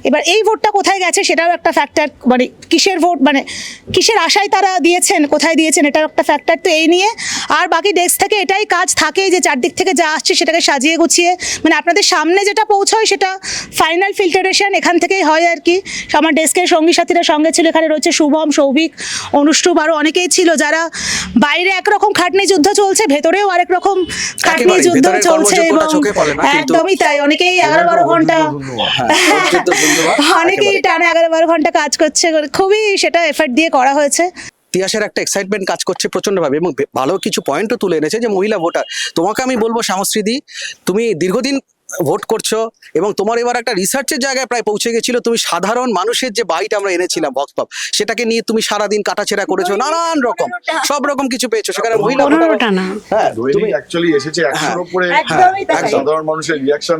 G: এবার এই ভোটটা কোথায় গেছে সেটাও একটা ফ্যাক্টর, মানে কিসের ভোট, মানে কিসের আশায় তারা দিয়েছেন, কোথায় দিয়েছেন, এটাও একটা ফ্যাক্টর। তো এই নিয়ে আর বাকি ডেস্ক থেকে এটাই কাজ থাকে যে চারদিক থেকে যা আসছে সেটাকে সাজিয়ে গুছিয়ে, মানে আপনাদের সামনে যেটা পৌঁছয় সেটা ফাইনাল ফিল্টারেশন এখান থেকেই হয় আর কি। আমার ডেস্কের সঙ্গী সাথীরা সঙ্গে ছিল, এখানে রয়েছে শুভম, সৌভিক, অনুষ্ঠুপ, আরও অনেকেই ছিল, যারা বাইরে একরকম খাটনি যুদ্ধ চলছে, ভেতরেও আরেক রকম খাটনি
A: একেবারেই,
G: যুদ্ধ
A: ভেতরের
G: চলছে,
A: কর্মযোগ্যতা
G: এবং
A: চোখে পড়ে না, কিন্তু-
G: একদমই তাই, অনেকেই 11-12 ঘন্টা অনেকেই টানা 11-12 ঘন্টা কাজ করছে, খুবই সেটা এফর্ট দিয়ে করা হয়েছে।
A: ইতিহাসের একটা এক্সাইটমেন্ট কাজ করছে প্রচন্ডভাবে, এবং ভালো কিছু পয়েন্টও তুলে এনেছে যে মহিলা ভোটার। তোমাকে আমি বলবো শ্যামশ্রীদি, তুমি দীর্ঘদিন ভোট করছো এবং তোমার এবার একটা রিসার্চের জায়গায় প্রায় পৌঁছে গেছিল। তুমি সাধারণ মানুষের যে বাইট আমরা এনেছিলাম ভক্স পপ, সেটাকে নিয়ে তুমি সারাদিন কাটাছেড়া করেছো, নানান রকম সব রকম কিছু পেয়েছো সেখানে মহিলা ভোটার।
H: 15টা না।
A: হ্যাঁ,
B: দৈনিক
A: তুমি
B: অ্যাকচুয়ালি এসেছে 100-র উপরে
H: একদমই তাই।
B: সাধারণ মানুষের রিয়াকশন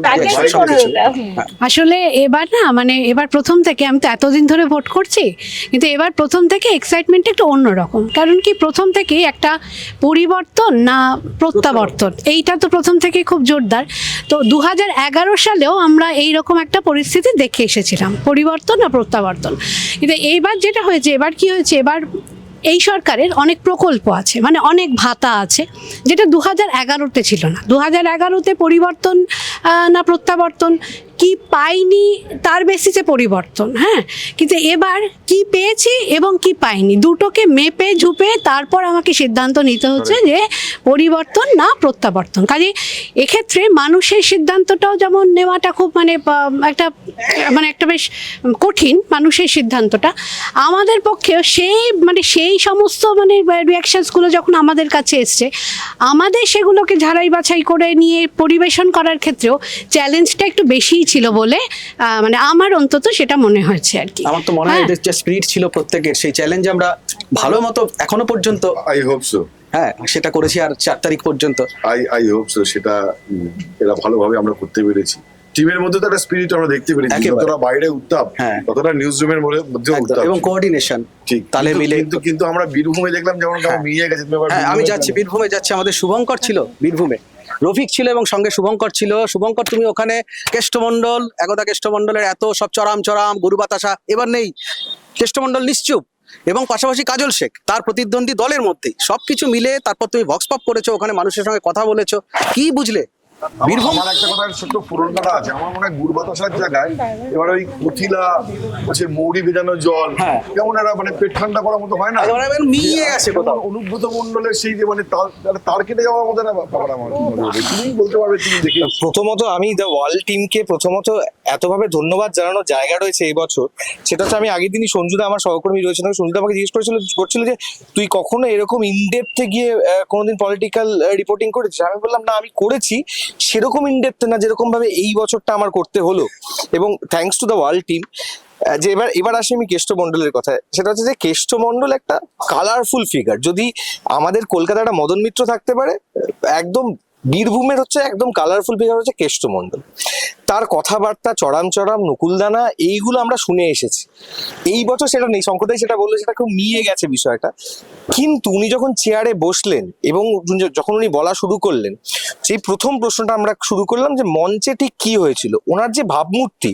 H: আসলে এবার না, মানে এবার প্রথম থেকে, আমি তো এতদিন ধরে ভোট করছি, কিন্তু এবার প্রথম থেকে এক্সাইটমেন্টটা একটু অন্যরকম। কারণ কি, প্রথম থেকেই একটা পরিবর্তন না প্রত্যাবর্তন, এইটা তো প্রথম থেকে খুব জোরদার। তো 2011 সালেও আমরা এইরকম একটা পরিস্থিতি দেখে এসেছিলাম, পরিবর্তন না প্রত্যাবর্তন। কিন্তু এইবার যেটা হয়েছে, এবার কি হয়েছে, এবার এই সরকারের অনেক প্রকল্প আছে, মানে অনেক ভাতা আছে, যেটা 2011-তে ছিল না। 2011-তে পরিবর্তন না প্রত্যাবর্তন, কি পাইনি তার বেসিসে পরিবর্তন, হ্যাঁ। কিন্তু এবার কি পেয়েছি এবং কি পাইনি, দুটোকে মেপে ঝুপে তারপর আমাকে সিদ্ধান্ত নিতে হচ্ছে যে পরিবর্তন না প্রত্যাবর্তন। কাজে এক্ষেত্রে মানুষের সিদ্ধান্তটাও যেমন নেওয়াটা খুব একটা বেশ কঠিন, মানুষের সিদ্ধান্তটা। আমাদের পক্ষেও সেই সমস্ত রিয়াকশনসগুলো যখন আমাদের কাছে এসছে, আমাদের সেগুলোকে ঝাড়াই বাছাই করে নিয়ে পরিবেশন করার ক্ষেত্রেও চ্যালেঞ্জটা একটু বেশি ছিল বলে আমার অন্তত সেটা মনে হয়েছে আর কি।
A: আমার তো মনে হয় এদের যে স্পিরিট ছিল প্রত্যেকের, সেই চ্যালেঞ্জ আমরা ভালো মতো এখনো পর্যন্ত
B: আই হোপ সো,
A: হ্যাঁ সেটা করেছি, আর 4 তারিখ পর্যন্ত
B: আই হোপ সো সেটা এরা ভালোভাবে আমরা করতে পেরেছি। টিমের মধ্যে তো একটা স্পিরিট আমরা দেখতে পেরেছি,
A: একেবারে।
B: যতটা বাইরে উত্তাপ
A: হ্যাঁ।
B: ততটা নিউজ রুমের মধ্যে
A: একদম,
B: উত্তাপ
A: এবং কোঅর্ডিনেশন
B: ঠিক
A: তালে মিলে।
B: কিন্তু আমরা বীরভূমে দেখলাম যেমন
A: হ্যাঁ।
B: মিলিয়ে গেছে। তুমি আবার
A: হ্যাঁ, আমি
B: বীরভূমে
A: যাচ্ছি,
B: গেলে।
A: বীরভূমে যাচ্ছি, আমাদের শুভঙ্কর ছিল বীরভূমে, রফিক ছিল এবং সঙ্গে শুভঙ্কর ছিল। শুভঙ্কর, তুমি ওখানে কেষ্টমণ্ডল, একদা কেষ্টমণ্ডলের এত সব চরাম গুরু বাতাসা, এবার নেই, কেষ্টমণ্ডল নিশ্চুপ, এবং পাশাপাশি কাজল শেখ তার প্রতিদ্বন্দ্বী দলের মধ্যে, সবকিছু মিলে তারপর তুমি ভক্স পপ করেছো, ওখানে মানুষের সঙ্গে কথা বলেছো, কি বুঝলে? বীরভূম
B: আমার একটা কথা ছোট্ট পুরন কথা আছে, আমার মনে হয় গুড়বাতাসার জায়গায় এবার ওই কচিলা হচ্ছে মৌরি ভেজানো জল,
A: হ্যাঁ।
B: কেমন একটা পেট ঠান্ডা করার মতো হয় না,
A: একেবারে মিলিয়ে গেছে কোথাও।
B: অনুব্রত মন্ডলের সেই যে তার কেটে যাওয়ার মতো না ব্যাপার। আমার তুমি বলতে পারবে, তুমি দেখে
I: প্রথমত আমি দ্য ওয়ার্ল্ড টিমকে প্রথমত এতভাবে ধন্যবাদ জানানোর জায়গা রয়েছে এই বছর। সেটা হচ্ছে, আমি আগের দিনই সঞ্জুদা, আমার সহকর্মী রয়েছে, সঞ্জুদা আমাকে জিজ্ঞেস করছিল যে তুই কখনো এরকম ইনডেপথে গিয়ে কোনোদিন পলিটিক্যাল রিপোর্টিং করেছিস? আমি বললাম না, আমি করেছি, সেরকম ইনডেপথে না যেরকম ভাবে এই বছরটা আমার করতে হলো। এবং thanks to the world team. যে এবার আসি আমি কেষ্টমণ্ডলের কথায়, সেটা হচ্ছে যে কেষ্টমণ্ডল একটা কালারফুল ফিগার। যদি আমাদের কলকাতায় একটা মদন মিত্র থাকতে পারে, একদম বীরভূমের হচ্ছে একদম কালারফুল ফিগার হচ্ছে কেষ্টমণ্ডল। তার কথাবার্তা, চড়াম নকুলদানা, এইগুলো আমরা শুনে এসেছি। এই বছর সেটা নেই, শঙ্করদাই সেটা বললো, সেটা খুব নিয়ে গেছে বিষয়টা। কিন্তু উনি যখন চেয়ারে বসলেন এবং যখন উনি বলা শুরু করলেন, সেই প্রথম প্রশ্নটা আমরা শুরু করলাম যে মঞ্চে ঠিক কি হয়েছিল। ওনার যে ভাবমূর্তি,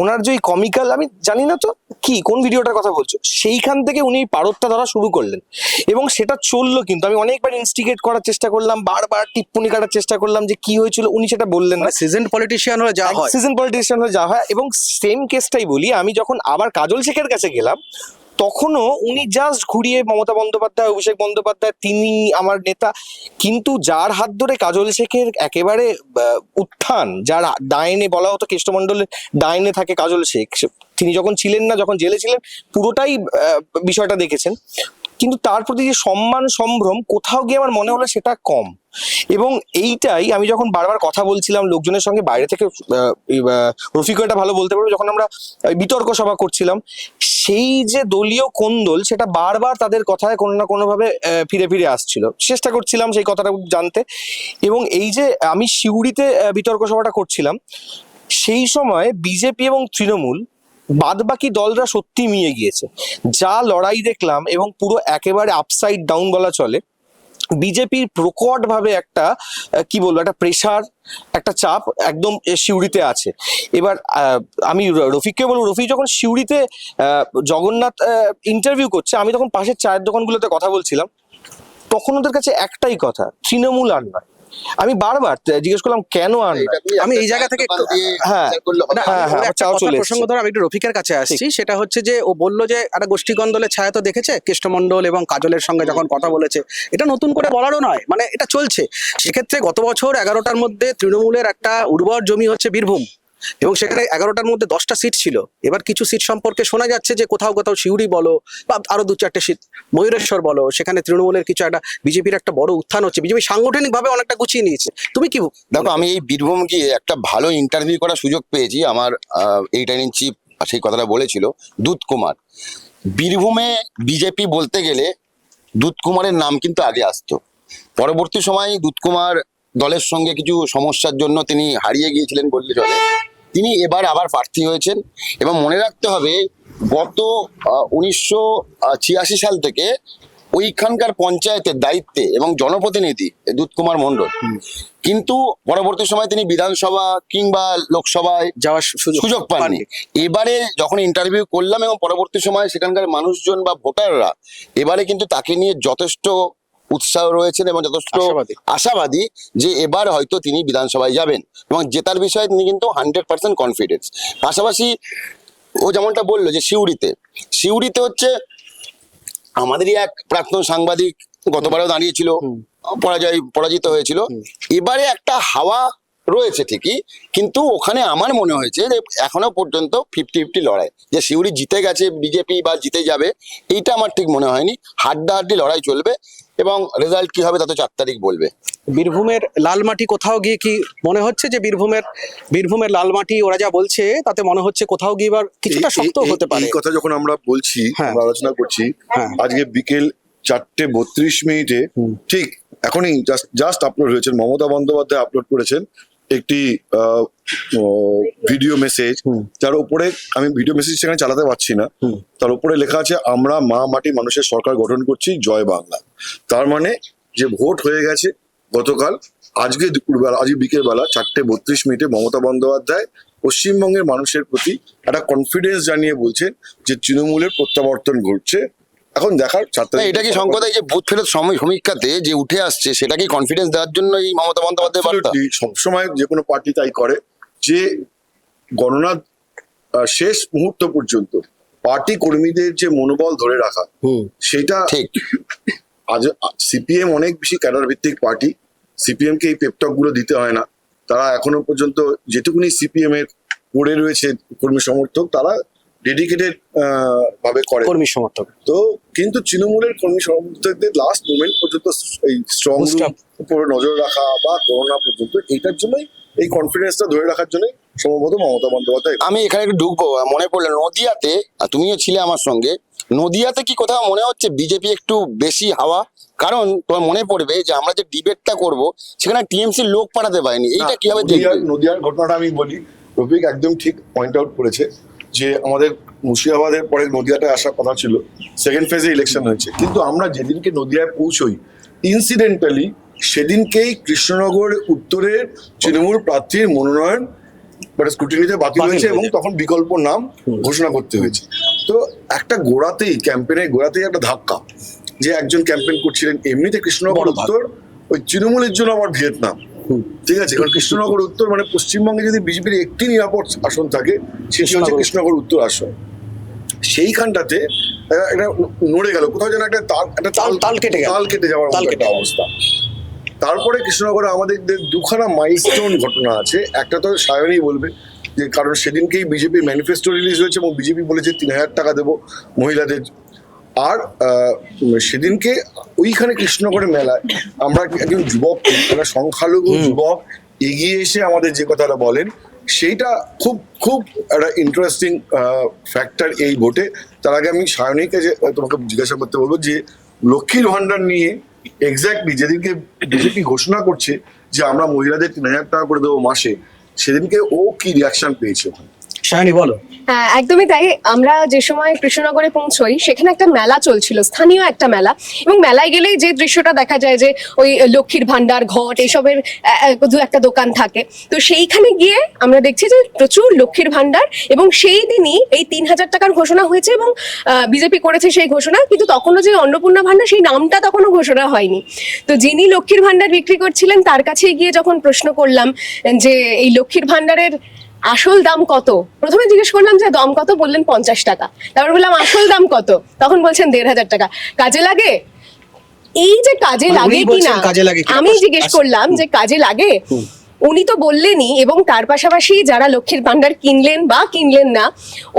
I: ওনার যে কমিক্যাল, আমি জানি না তো কি কোন ভিডিওটার কথা বলছো, সেইখান থেকে উনি পারদটা ধরা শুরু করলেন এবং সেটা চললো। কিন্তু আমি অনেকবার ইনস্টিগেট করার চেষ্টা করলাম, বারবার টিপ্পনি কাটার চেষ্টা করলাম যে কি হয়েছিল, উনি সেটা বললেন না।
A: সিজন পলিটিশিয়ান হলে যা হয়,
I: সিজন পলিটিশিয়ান হয়ে যা হয়। এবং সেম কেসটাই বলি, আমি যখন আবার কাজল শেখের কাছে গেলাম, তখনও উনি জাস্ট ঘুরিয়ে মমতা বন্দ্যোপাধ্যায়, অভিষেক বন্দ্যোপাধ্যায় তিনি আমার নেতা, কিন্তু যার হাত ধরে কাজল শেখের একেবারে উত্থান, যার ডাইনে বলা হতো কেষ্টমণ্ডলের ডাইনে থাকে কাজল শেখ, তিনি যখন ছিলেন না, যখন জেলে ছিলেন, পুরোটাই বিষয়টা দেখেছেন, কিন্তু তার প্রতি যে সম্মান সম্ভ্রম কোথাও গিয়ে আমার মনে হলো সেটা কম। এবং এইটাই আমি যখন বারবার কথা বলছিলাম লোকজনের সঙ্গে, বাইরে থেকে রফিকও এটা ভালো বলতে পারবে, যখন আমরা বিতর্ক সভা করছিলাম, সেই যে দলীয় কোন্দল সেটা বারবার তাদের কথায় কোনো না কোনোভাবে ফিরে ফিরে আসছিল। চেষ্টা করছিলাম সেই কথাটা জানতে। এবং এই যে আমি সিউড়িতে বিতর্ক সভাটা করছিলাম, সেই সময় বিজেপি এবং তৃণমূল বাদ বাকি দলরা সত্যি মিয়ে গিয়েছে। যা লড়াই দেখলাম, এবং পুরো একেবারে আপসাইড ডাউন বলা চলে। বিজেপির প্রকট ভাবে একটা কি বলবো, একটা প্রেসার, একটা চাপ একদম সিউড়িতে আছে। এবার আমি রফিককে বলবো, রফিক যখন সিউড়িতে জগন্নাথ ইন্টারভিউ করছে, আমি তখন পাশের চায়ের দোকানগুলোতে কথা বলছিলাম, তখন ওদের কাছে একটাই কথা, তৃণমূল আর নয়। আমি বারবার জিজ্ঞেস করলাম কেন আর নয়?
A: আমি এই জায়গা থেকে প্রসঙ্গ ধরে আমি একটু রফিকের কাছে আসছি। সেটা হচ্ছে যে ও বললো যে একটা গোষ্ঠী কন্দলের ছায়া তো দেখেছে কেষ্টমণ্ডল এবং কাজলের সঙ্গে যখন কথা বলেছে, এটা নতুন করে বলারও নয়, মানে এটা চলছে। সেক্ষেত্রে গত বছর 11টার মধ্যে তৃণমূলের একটা উর্বর জমি হচ্ছে বীরভূম, এবং সেখানে 11টার মধ্যে 10টা সিট ছিল। এবার কিছু সিট সম্পর্কে শোনা যাচ্ছে যে কোথাও কোথাও সিউড়ি বলো বা আরো 2-4টে সিট ময়ূরেশ্বর বলো, সেখানে তৃণমূলের কিছু একটা বিজেপির একটা বড় উত্থান হচ্ছে। বিজেপি সাংগঠনিকভাবে অনেকটা গুছিয়ে নিয়েছে। তুমি কি
E: দেখো, আমি এই বীরভূম গিয়ে একটা ভালো ইন্টারভিউ করার সুযোগ পেয়েছি। আমার এইটার ইন চিফ সেই কথাটা বলেছিল, দুধ কুমার। বীরভূমে বিজেপি বলতে গেলে দুধ কুমারের নাম কিন্তু আগে আসতো। পরবর্তী সময় দুধ কুমার দলের সঙ্গে কিছু সমস্যার জন্য তিনি হারিয়ে গিয়েছিলেন বললে চলে। তিনি এবার আবার প্রার্থী হয়েছেন, এবং মনে রাখতে হবে গত 1986 সাল থেকে ওইখানকার পঞ্চায়েতের দায়িত্বে এবং জনপ্রতিনিধি দুধ কুমার মণ্ডল, কিন্তু পরবর্তী সময় তিনি বিধানসভা কিংবা লোকসভায়
A: যাওয়ার
E: সুযোগ পাননি। এবারে যখন ইন্টারভিউ করলাম, এবং পরবর্তী সময় সেখানকার মানুষজন বা ভোটাররা এবারে কিন্তু তাকে নিয়ে যথেষ্ট উৎসাহ রয়েছেন এবং যথেষ্ট আশাবাদী যে এবার হয়তো তিনি বিধানসভায় যাবেন, এবং জেতার বিষয়ে তিনি কিন্তু 100% কনফিডেন্স। পাশাপাশি ও যেমনটা বললো যে সিউড়িতে হচ্ছে আমাদেরই এক প্রাক্তন সাংবাদিক গতবারেও দাঁড়িয়েছিল, পরাজিত হয়েছিল। এবারে একটা হাওয়া রয়েছে ঠিকই, কিন্তু ওখানে আমার মনে হয়েছে যে এখনো পর্যন্ত 50-50 লড়াই, যে সিউড়ি জিতে গেছে বিজেপি বা জিতে যাবে, এইটা আমার ঠিক মনে হয়নি। হাড্ডাহাড্ডি লড়াই চলবে, এবং রেজাল্ট কি হবে তা তো 4 তারিখ বলবে।
A: বীরভূমের লালমাটি কোথাও গিয়ে কি মনে হচ্ছে যে বীরভূমের লালমাটি ওরা যা বলছে তাতে মনে হচ্ছে কোথাও গিয়ে এবার কিছুটা শক্ত হতে পারে?
B: এই কথা যখন আমরা বলছি, আমরা আলোচনা করছি,
A: হ্যাঁ।
B: আজকে বিকেল 4:32 ঠিক এখনই জাস্ট আপলোড হয়েছেন, মমতা বন্দ্যোপাধ্যায় আপলোড করেছেন একটি ভিডিও মেসেজ, যার উপরে আমি ভিডিও মেসেজ সেখানে চালাতে পারছি না, তার উপরে লেখা আছে, আমরা মা মাটি মানুষের সরকার গঠন করছি, জয় বাংলা। তার মানে যে ভোট হয়ে গেছে গতকাল, আজকে দুপুরবেলা, আজকে বিকেলবেলা 4:32 মমতা বন্দ্যোপাধ্যায় পশ্চিমবঙ্গের মানুষের প্রতি একটা কনফিডেন্স জানিয়ে বলছেন যে তৃণমূলের প্রত্যাবর্তন ঘটছে। এখন দেখার 4 তারিখ।
E: এটা কি সংকট, এই যে বুথ ফেরত সমীক্ষাতে যে উঠে আসছে, সেটা কি কনফিডেন্স দেওয়ার জন্য এই মমতা বন্দ্যোপাধ্যায় বার্তা?
B: সবসময় যে কোনো পার্টি তাই করে, যে গণনার শেষ মুহূর্ত পর্যন্ত পার্টি কর্মীদের যে মনোবল ধরে রাখা, সেটা
E: ঠিক।
B: আজ সিপিএম অনেক বেশি ক্যাডার ভিত্তিক পার্টি, সিপিএম কে এই পেপটক গুলো দিতে হয় না। তারা এখনো পর্যন্ত যেটুকুনি সিপিএম এর পড়ে রয়েছে কর্মী সমর্থক, তারা ডেডিকেটেড ভাবে করে কর্মী সমর্থক। তো কিন্তু তৃণমূলের কর্মী সমর্থকদের লাস্ট মোমেন্ট পর্যন্ত এই স্ট্রং উপরে নজর রাখা বা করোনা পর্যন্ত, এইটার জন্যই, এই কনফিডেন্সটা ধরে রাখার জন্য সম্ভবত মমতা বন্দ্যোপাধ্যায়।
E: আমি এখানে একটু ঢুকবো, মনে পড়লো নদিয়াতে, তুমিও ছিলে আমার সঙ্গে, নদিয়াতে কি কোথাও মনে হচ্ছে বিজেপি একটু বেশি হাওয়া? কারণ তোমার মনে পড়বে যে আমরা যে ডিবেটটা করব, সেখানে টিএমসি লোক পাঠাতে পারেনি। এইটা কিভাবে দেখবে?
B: নদিয়ার ঘটনাটা আমি বলি, রফিক একদম ঠিক পয়েন্ট আউট করেছে যে আমাদের মুর্শিদাবাদের পরে নদিয়াটায় আসার কথা ছিল, সেকেন্ড ফেজে ইলেকশন হয়েছে, কিন্তু আমরা যেদিনকে নদিয়ায় পৌঁছই ইনসিডেন্টালি সেদিনকেই কৃষ্ণনগর উত্তরের তৃণমূল প্রার্থীর মনোনয়ন স্ক্রুটিনিতে বাতিল হয়েছে, এবং তখন বিকল্প নাম ঘোষণা করতে হয়েছে। তো একটা ক্যাম্পেনের গোড়াতেই একটা ধাক্কা, যে একজন ক্যাম্পেইন করছিলেন, এমনিতে কৃষ্ণনগর উত্তর ওই তৃণমূলের জন্য আমার ভিয়েতনাম, ঠিক আছে, কারণ কৃষ্ণনগর উত্তর মানে পশ্চিমবঙ্গে যদি বিজেপির একটি নিরাপদ আসন থাকে, সেটি হচ্ছে কৃষ্ণনগর উত্তর আসন। সেইখানটাতে একটা নড়ে গেল, কোথাও যেন একটা
A: তাল কেটে গেল।
B: তাল কেটে যাওয়ার
A: তাল
B: মতো
A: কেটে
B: একটা
A: গেল।
B: অবস্থা। তারপরে কৃষ্ণনগরে আমাদের দুখানা মাইলস্টোন ঘটনা আছে। একটা তো সায়নী বলবে, যে কারণ সেদিনকেই বিজেপি ম্যানিফেস্টো রিলিজ হয়েছে এবং বিজেপি বলেছে 3,000 টাকা দেবো মহিলাদের। আর সেদিনকে ওইখানে কৃষ্ণনগরের মেলায় আমরা একজন যুবক, একটা সংখ্যালঘু যুবক এগিয়ে এসে আমাদের যে কথাটা বলেন, সেইটা খুব খুব একটা ইন্টারেস্টিং ফ্যাক্টর এই ভোটে। তার আগে আমি সায়নীকে যে তোমাকে জিজ্ঞাসা করতে বলবো যে লক্ষ্মীর ভান্ডার নিয়ে এক্স্যাক্টলি যেদিনকে বিজেপি ঘোষণা করছে যে আমরা মহিলাদের 3,000 টাকা করে দেবো মাসে, সেদিনকে ও কি রিয়াকশন পেয়েছে ওখানে?
A: সায়নী বলো।
F: হ্যাঁ, একদমই তাই। আমরা যে সময় কৃষ্ণনগরে পৌঁছই সেখানে একটা মেলা চলছিল, স্থানীয় একটা মেলা, এবং মেলায় গেলেই যে দৃশ্যটা দেখা যায় যে ওই লক্ষ্মীর ভান্ডার, ঘট, এসবের দু একটা দোকান থাকে। তো সেইখানে গিয়ে আমরা দেখছি যে প্রচুর লক্ষ্মীর ভান্ডার, এবং সেই দিনই এই 3,000 টাকার ঘোষণা হয়েছে এবং বিজেপি করেছে সেই ঘোষণা, কিন্তু তখনও যে অন্নপূর্ণা ভান্ডার সেই নামটা তখনও ঘোষণা হয়নি। তো যিনি লক্ষ্মীর ভান্ডার বিক্রি করছিলেন তার কাছে গিয়ে যখন প্রশ্ন করলাম যে এই লক্ষ্মীর ভান্ডারের আসল দাম কত, প্রথমে জিজ্ঞেস করলাম যে দাম কত, বললেন 50 টাকা। তারপর বললাম আসল দাম কত, তখন বলছেন 1,500 টাকা। কাজে লাগে? এই যে কাজে
A: মানে
F: লাগে
A: উনি
F: কিনা
A: বলছেন কাজে লাগে কিনা?
F: আমি জিজ্ঞেস
A: আচ্ছা।
F: করলাম যে কাজে লাগে, উনি তো বললেনই। এবং তার পাশাপাশি যারা লক্ষ্মীর ভান্ডার কিনলেন বা কিনলেন না,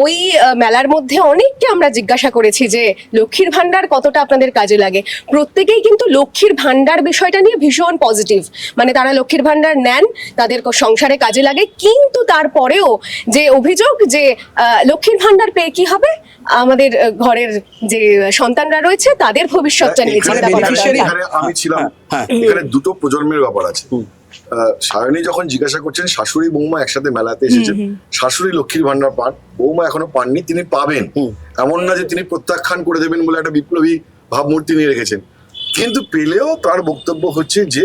F: ওই মেলার মধ্যে অনেককে আমরা জিজ্ঞাসা করেছি যে লক্ষ্মীর ভান্ডার কতটা আপনাদের কাজে লাগে। প্রত্যেকেই কিন্তু লক্ষ্মীর ভান্ডার বিষয়টা নিয়ে ভীষণ পজিটিভ, মানে তারা লক্ষ্মীর ভান্ডার নেন, তাদের সংসারে কাজে লাগে। কিন্তু তারপরেও যে অভিযোগ যে লক্ষ্মীর ভান্ডার পেয়ে কি হবে, আমাদের ঘরের যে সন্তানরা রয়েছে তাদের ভবিষ্যৎটা নিয়ে
B: এখানে
F: চিন্তা করা
A: beneficiary-
F: দরকার।
B: এখানে আমি ছিলাম,
A: হ্যাঁ।
B: এখানে দুটো প্রজন্মের ব্যাপার আছে। সায়নী যখন জিজ্ঞাসা করছেন শাশুড়ি বৌমা একসাথে মেলাতে এসেছেন, শাশুড়ি লক্ষ্মীর ভান্ডার পান, বৌমা এখনো পাননি, তিনি পাবেন। এমন না যে তিনি প্রত্যাখ্যান করে দেবেন বলে একটা বিপ্লবী ভাবমূর্তি নিয়ে রেখেছেন। কিন্তু পেলেও তার বক্তব্য হচ্ছে যে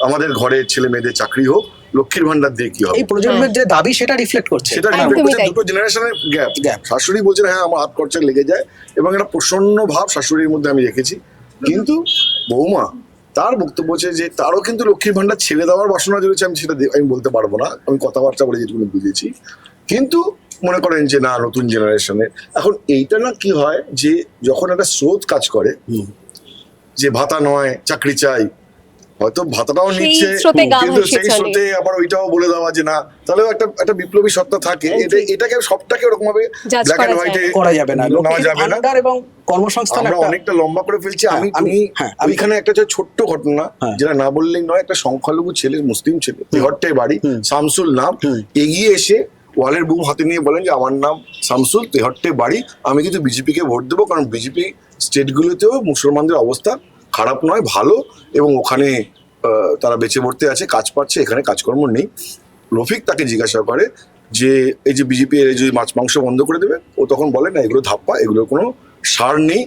B: আমাদের ঘরে ছেলে মেয়েদের চাকরি হোক, লক্ষ্মীর ভান্ডার দিয়ে কি হবে,
A: এই প্রজন্মের যে দাবি সেটা রিফ্লেক্ট করছে।
B: সেটা
F: একদমই
B: reflect করছে
F: তাই।
B: দুটো জেনারেশনের গ্যাপ।
A: Gap।
B: শাশুড়ি বলছেন হ্যাঁ আমার হাত খরচা লেগে যায়, এবং একটা প্রসন্ন ভাব শাশুড়ির মধ্যে আমি রেখেছি। কিন্তু বৌমা তার বক্তব্য হচ্ছে যে তারও কিন্তু লক্ষ্মীর ভান্ডার ছেড়ে দেওয়ার বাসনা রয়েছে। আমি সেটা আমি বলতে পারবো না, আমি কথাবার্তা বলে যেটুকু বুঝেছি। কিন্তু মনে করেন যে না, নতুন জেনারেশনের এখন এইটা না কি হয় যে যখন একটা স্রোত কাজ করে যে ভাতা নয় চাকরি চাই, হয়তো ভাতাটাও
F: সেই
B: নিচ্ছে,
F: স্রোতে গা
B: কিন্তু
F: ভাসিয়ে
B: সেই
F: চলে।
B: স্রোতে আবার ওইটাও বলে দেওয়া যে না, তাহলেও একটা বিপ্লবী সত্তা থাকে। এটাকে সবটাকে ওরকম ভাবে
F: Judge
B: ব্ল্যাক
F: করা
B: এন্ড
F: যায়
B: হোয়াইটে
A: করা যাবে না।
B: নেওয়া
A: লক্ষ্মীর
B: যাবে না।
A: ভান্ডার এবং কর্মসংস্থান
B: আমরা
A: একটা
B: অনেকটা লম্বা করে ফেলছি।
A: হ্যাঁ, আমি-
B: ওইখানে একটা যে ছোট্ট ঘটনা,
A: হ্যাঁ।
B: যেটা না বললেই নয়, একটা সংখ্যালঘু ছেলে, মুসলিম ছেলে, তেহট্টে বাড়ি, শামসুল নাম, এগিয়ে এসে ওয়ালের বুম হাতে নিয়ে বলেন যে আমার নাম শামসুল, তেহট্টে বাড়ি, আমি কিন্তু বিজেপিকে ভোট দেবো, কারণ বিজেপি স্টেটগুলোতেও মুসলমানদের অবস্থা খারাপ নয়, ভালো, এবং ওখানে তারা বেঁচে পড়তে আছে, কাজ পাচ্ছে, এখানে কাজকর্ম নেই। রফিক তাকে জিজ্ঞাসা করে যে এই যে বিজেপি এর যদি মাছ মাংস বন্ধ করে দেবে, ও তখন বলে না, এগুলো ধাপ্পা, এগুলোর কোনো সার নেই,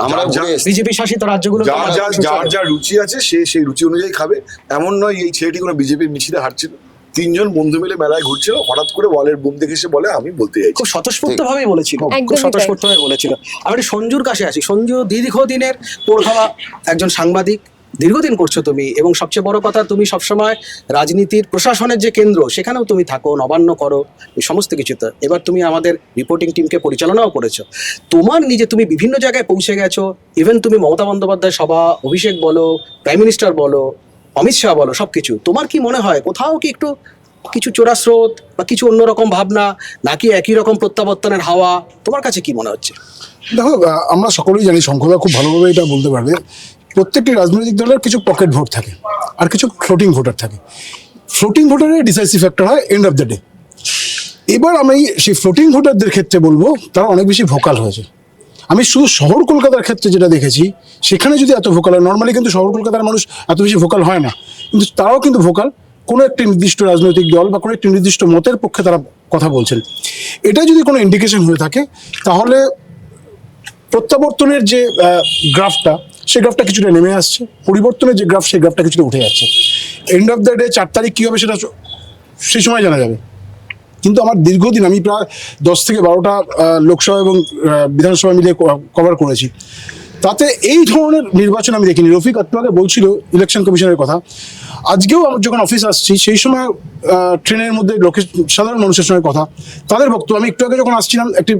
E: আমরা
B: যার
E: ঘুরে এসেছি।
A: বিজেপি শাসিত রাজ্যগুলো
B: যার যা রুচি আছে সে সেই রুচি অনুযায়ী খাবে। এমন নয় এই ছেলেটি কোনো বিজেপির মিছিলে হাঁটছিল, তিনজন বন্ধু মিলে মেলায় ঘুরছিল, হঠাৎ করে ওয়ালের বুম দেখে এসে বলে আমি বলতে চাইছি।
A: খুব স্বতঃস্ফূর্ত ভাবেই বলেছিল, খুব
F: একদমই তাই।
A: স্বতঃস্ফূর্ত ভাবে বলেছিল। আমি একটু সঞ্জুর কাছে আসি। সঞ্জু, দীর্ঘদিনের পড়খাওয়া একজন সাংবাদিক, দীর্ঘদিন করছো তুমি, এবং সবচেয়ে বড় কথা তুমি সবসময় রাজনীতির প্রশাসনের যে কেন্দ্র সেখানেও তুমি থাকো, নবান্ন করো, এই সমস্ত কিছুতে। এবার তুমি আমাদের রিপোর্টিং টিমকে পরিচালনাও করেছো। তোমার নিজে তুমি বিভিন্ন জায়গায় পৌঁছে গেছো, ইভেন তুমি মমতা বন্দ্যোপাধ্যায় সভা, অভিষেক বলো, প্রাইম মিনিস্টার বলো, অমিত শাহ বলো, সবকিছু। তোমার কি মনে হয় কোথাও কি একটু কিছু চোরা স্রোত বা কিছু অন্যরকম ভাবনা, নাকি একই রকম প্রত্যাবর্তনের হাওয়া, তোমার কাছে কি মনে হচ্ছে?
J: দেখো, আমরা সকলেই জানি, শঙ্করদা খুব ভালোভাবে এটা বলতে পারবে, প্রত্যেকটি রাজনৈতিক দলের কিছু পকেট ভোট থাকে আর কিছু ফ্লোটিং ভোটার থাকে। ফ্লোটিং ভোটারের ডিসাইসিভ ফ্যাক্টর হয় এন্ড অফ দ্য ডে। এবার আমি সেই ফ্লোটিং ভোটারদের ক্ষেত্রে বলবো তারা অনেক বেশি ভোকাল হয়েছে। আমি শুধু শহর কলকাতার ক্ষেত্রে যেটা দেখেছি, সেখানে যদি এত ভোকাল হয়, নর্মালি কিন্তু শহর কলকাতার মানুষ এত বেশি ভোকাল হয় না, কিন্তু তারাও কিন্তু ভোকাল। কোনো একটি নির্দিষ্ট রাজনৈতিক দল বা কোনো একটি নির্দিষ্ট মতের পক্ষে তারা কথা বলছেন। এটা যদি কোনো ইন্ডিকেশন হয়ে থাকে, তাহলে প্রত্যাবর্তনের যে গ্রাফটা, সেই গ্রাফটা কিছুটা নেমে আসছে, পরিবর্তনের যে গ্রাফ, সেই গ্রাফটা কিছুটা উঠে যাচ্ছে। এন্ড অফ দ্য ডে 4 তারিখ কী হবে সেটা সেই সময় জানা যাবে। কিন্তু আমার দীর্ঘদিন, আমি প্রায় 10 থেকে 12টা লোকসভা এবং বিধানসভা মিলিয়ে কভার করেছি, তাতে এই ধরনের নির্বাচন আমি দেখিনি। রফিক আত্মাকে বলছিল ইলেকশন কমিশনের কথা। আজকেও আমি যখন অফিস আসছি, সেই সময় ট্রেনের মধ্যে সাধারণ মানুষের সঙ্গে কথা, তাদের বক্তব্য, আমি একটু আগে যখন আসছিলাম একটি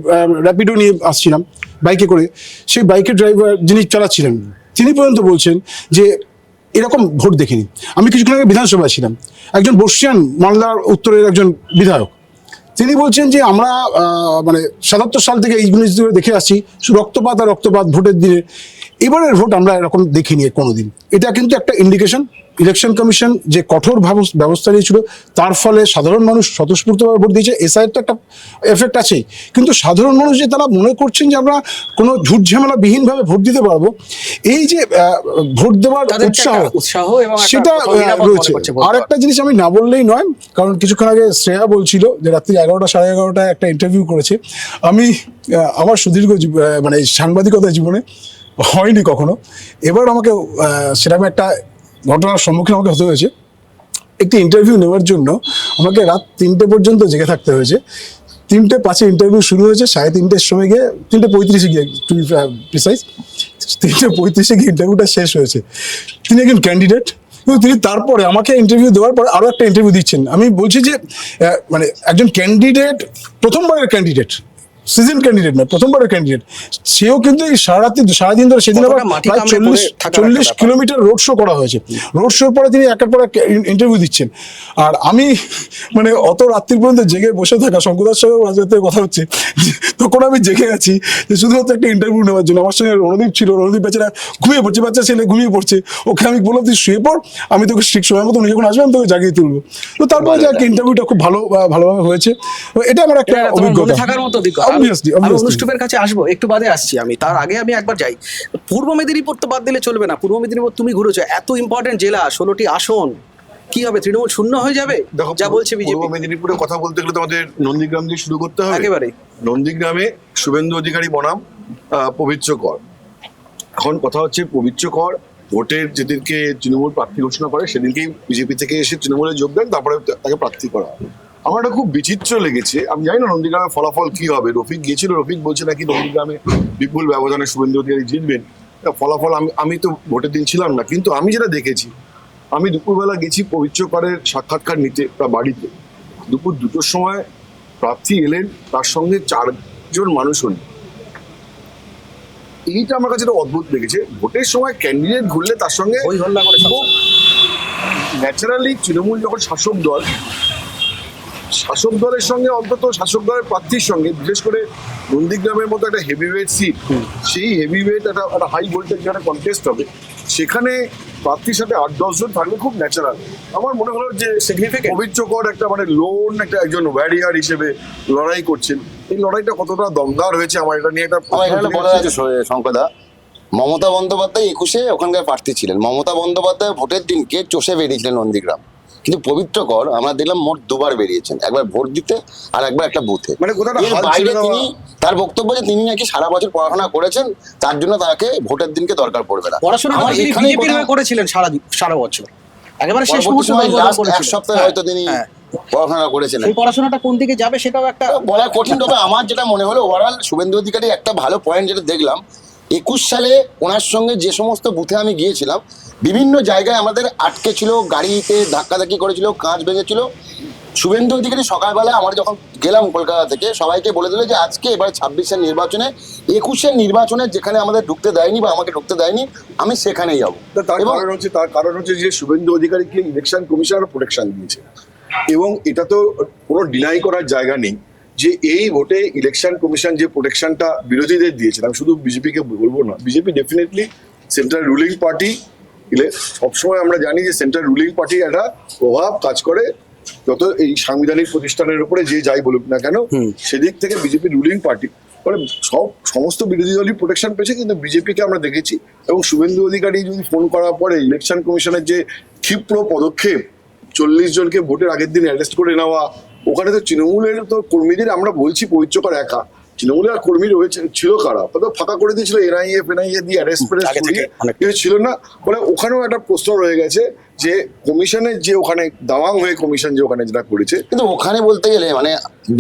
J: র্যাপিডো নিয়ে আসছিলাম, বাইকে করে, সেই বাইকের ড্রাইভার যিনি চালাচ্ছিলেন তিনি পর্যন্ত বলছেন যে এরকম ভোট দেখিনি। আমি কিছুক্ষণ আগে বিধানসভায় ছিলাম, একজন বর্ষিয়ান মালদার উত্তরের একজন বিধায়ক, তিনি বলছেন যে আমরা মানে ৭৭ সাল থেকে এই জিনিস দেখে আসছি, রক্তপাত আর রক্তপাত ভোটের দিনে, এবারের ভোট আমরা এরকম দেখিনি কোনোদিন। এটা কিন্তু একটা ইন্ডিকেশন ইলেকশন কমিশন যে কঠোর ব্যবস্থা নিয়েছিল তার ফলে সাধারণ মানুষ স্বতঃস্ফূর্তভাবে ভোট দিয়েছে। এসআইয়ের তো একটা এফেক্ট আছেই, কিন্তু সাধারণ মানুষ যে তারা মনে করছেন যে আমরা কোনো ঝুট ঝামেলা বিহীনভাবে ভোট দিতে পারবো, এই যে ভোট দেওয়ার
A: উৎসাহ এবং একটা
J: সেটা
A: নিরাপদ মনে
J: রয়েছে।
A: করছে ভোট
J: আর একটা জিনিস আমি না বললেই নয়, কারণ কিছুক্ষণ আগে শ্রেয়া বলছিল যে রাত্রি 11টা সাড়ে 11টায় একটা ইন্টারভিউ করেছে। আমি আমার সুদীর্ঘ মানে সাংবাদিকতা জীবনে হয়নি কখনো, এবার আমাকে সেরকম একটা ঘটনার সম্মুখীন আমাকে হতে হয়েছে। একটি ইন্টারভিউ নেওয়ার জন্য আমাকে রাত 3টে পর্যন্ত জেগে থাকতে হয়েছে। 3:05 ইন্টারভিউ শুরু হয়েছে, 3:30 সময় গিয়ে 3:35 গিয়ে টু বি প্রিসাইজ 3:35 গিয়ে ইন্টারভিউটা শেষ হয়েছে। তিনি একজন ক্যান্ডিডেট, কিন্তু তিনি তারপরে আমাকে ইন্টারভিউ দেওয়ার পরে আরও একটা ইন্টারভিউ দিচ্ছেন। আমি বলছি যে মানে একজন ক্যান্ডিডেট, প্রথমবারের ক্যান্ডিডেট, সিজন ক্যান্ডিডেট নয়, প্রথমবারের ক্যান্ডিডেট, সেও কিন্তু এই সারাদিন ধরে, সেদিন আবার প্রায় 40 কিলোমিটার রোড শো করা হয়েছে। রোড শোর পরে তিনি একের পর এক ইন্টারভিউ দিচ্ছেন। আর আমি মানে অত রাত্রি পর্যন্ত জেগে বসে থাকা, শঙ্কুদার সঙ্গে রাজনীতির কথা হচ্ছে, তখন আমি জেগে আছি যে শুধুমাত্র একটা ইন্টারভিউ নেওয়ার জন্য। আমার সঙ্গে রণদীপ ছিল, রণদীপ বেচারা ঘুমিয়ে পড়ছে, বাচ্চা ছেলে ঘুমিয়ে পড়ছে, ওকে আমি বললাম তুই শুয়ে পড়, আমি তোকে ঠিক সময় মতো যখন আসবে আমি তোকে জাগিয়ে তুলবো। তো তারপরে যে ইন্টারভিউটা খুব ভালোভাবে হয়েছে, এটা আমার একটা অভিজ্ঞতা।
A: থাকার মতো আমি অনুষ্ঠুপের কাছে আসবো, একটু বাদে আসছি। আমি তার আগে আমি একবার যাই, পূর্ব মেদিনীপুর তো বাদ দিলে চলবে না। পূর্ব মেদিনীপুর তুমি ঘুরেছো, এত ইম্পর্টেন্ট জেলা, 16টি আসন, কি হবে? তৃণমূল শূন্য হয়ে যাবে যা বলছে বিজেপি?
B: পূর্ব মেদিনীপুরের কথা বলতে গেলে তো আমাদের নন্দীগ্রাম দিয়ে শুরু করতে হবে।
A: একেবারে
B: নন্দীগ্রামে শুভেন্দু অধিকারী বনাম পবিত্র কর। এখন কথা হচ্ছে পবিত্র কর ভোটের যেদিনকে তৃণমূল প্রার্থী ঘোষণা করে সেদিনকেই বিজেপি থেকে এসে তৃণমূলে যোগ দেন, তারপরে তাকে প্রার্থী করা হয়। আমার এটা খুব বিচিত্র লেগেছে। আমি জানি না নন্দীগ্রামের ফলাফল কি হবে। রফিক গিয়েছিল, রফিক বলছে নাকি নন্দীগ্রামে বিপুল ব্যবধানে শুভেন্দু অধিকারী জিতবেন। ফলাফল আমি তো ভোটের দিন ছিলাম না, কিন্তু আমি যেটা দেখেছি, আমি দুপুরবেলা গেছি পবিত্র করের সাক্ষাৎকার নিতে তার বাড়িতে। দুপুর 2টোর সময় প্রার্থী এলেন, তার সঙ্গে 4জন মানুষ হলেন। এইটা আমার কাছে একটা অদ্ভুত লেগেছে। ভোটের সময় ক্যান্ডিডেট ঘুরলে তার সঙ্গে
A: ওই হল্লা করে
B: ন্যাচারালি তৃণমূল যখন শাসক দলের সঙ্গে, অন্তত শাসক দলের প্রার্থীর সঙ্গে, বিশেষ করে নন্দীগ্রামের মতো একটা হেভিওয়েট সিট, সেই হেভিওয়েট একটা হাই ভোল্টেজ একটা কন্টেস্ট হবে, সেখানে প্রার্থীর সাথে 8-10 জন থাকলে খুব ন্যাচারাল। আমার মনে হলো যে পবিত্র কর একটা মানে লোন একজন ওয়ারিয়ার হিসেবে লড়াই করছেন। এই লড়াইটা কতটা দমদার হয়েছে আমার এটা নিয়ে একটা
E: বলা আছে শঙ্করদা। মমতা বন্দ্যোপাধ্যায় 21-এ ওখানকার প্রার্থী ছিলেন। মমতা বন্দ্যোপাধ্যায় ভোটের দিনকে চষে বেরিয়েছিলেন নন্দীগ্রাম, কিন্তু পবিত্র কর আমরা দেখলাম মোট 2বার বেরিয়েছেন, একবার ভোট দিতে আর একবার একটা বুথে।
B: মানে কোথাটা
E: বাইরে তিনি তার বক্তব্য যে তিনি নাকি সারা বছর পড়াশোনা করেছেন, তার জন্য তাকে ভোটের দিনকে দরকার পড়বে না।
A: পড়াশোনা করেছিলেন সারা বছর, একেবারে শেষ
E: এক সপ্তাহে হয়তো তিনি পড়াশোনা করেছিলেন।
A: এই পড়াশোনাটা কোন দিকে যাবে সেটাও একটা
E: বলা কঠিন। তবে আমার যেটা মনে হলো ওভারঅল শুভেন্দু অধিকারী একটা ভালো পয়েন্ট যেটা দেখলাম, 21 সালে ওনার সঙ্গে যে সমস্ত বুথে আমি গিয়েছিলাম, বিভিন্ন জায়গায় আমাদের আটকে ছিল, গাড়িতে ধাক্কাধাক্কি করেছিল, কাঁচ ভেঙেছিল। শুভেন্দু অধিকারী সকালবেলা আমরা যখন গেলাম কলকাতা থেকে, সবাইকে বলে দিল যে আজকে এবার 26-এর নির্বাচনে, 21-এর নির্বাচনে যেখানে আমাদের ঢুকতে দেয়নি বা আমাকে ঢুকতে দেয়নি, আমি সেখানেই যাবো।
B: তার কারণ হচ্ছে যে শুভেন্দু অধিকারীকে ইলেকশন কমিশনার প্রোটেকশন দিয়েছে, এবং এটা তো কোনো ডিনাই করার জায়গা নেই যে এই ভোটে ইলেকশন কমিশন যে প্রোটেকশনটা বিরোধীদের দিয়েছে। আমি শুধু বিজেপিকে বলবো না, BJP definitely central ruling party. সবসময় আমরা জানি যে সেন্ট্রাল রুলিং পার্টির একটা প্রভাব কাজ করে, যত এই সাংবিধানিক প্রতিষ্ঠানের উপরে যে যাই বলুক না কেন, সেদিক থেকে বিজেপি রুলিং পার্টি মানে সমস্ত বিরোধী দলই প্রোটেকশন পেয়েছে। কিন্তু বিজেপিকে আমরা দেখেছি, এবং শুভেন্দু অধিকারী যদি ফোন করার পরে ইলেকশন কমিশনের যে ক্ষিপ্র পদক্ষেপ, 40 জনকে ভোটের আগের দিন অ্যারেস্ট করে নেওয়া, ওখানে তো তৃণমূলের তো কর্মীদের আমরা বলছি পবিত্র কর একা, তৃণমূলের আর কর্মী রয়েছে ছিল কারা, তো ফাঁকা করে দিয়েছিল এনআইএ দিয়ে অ্যারেস্ট করে ছিল না। ফলে ওখানেও একটা প্রশ্ন রয়ে গেছে যে কমিশনের যে ওখানে দাওয়াং হয়ে কমিশন যে ওখানে যেটা করেছে,
E: কিন্তু ওখানে বলতে গেলে মানে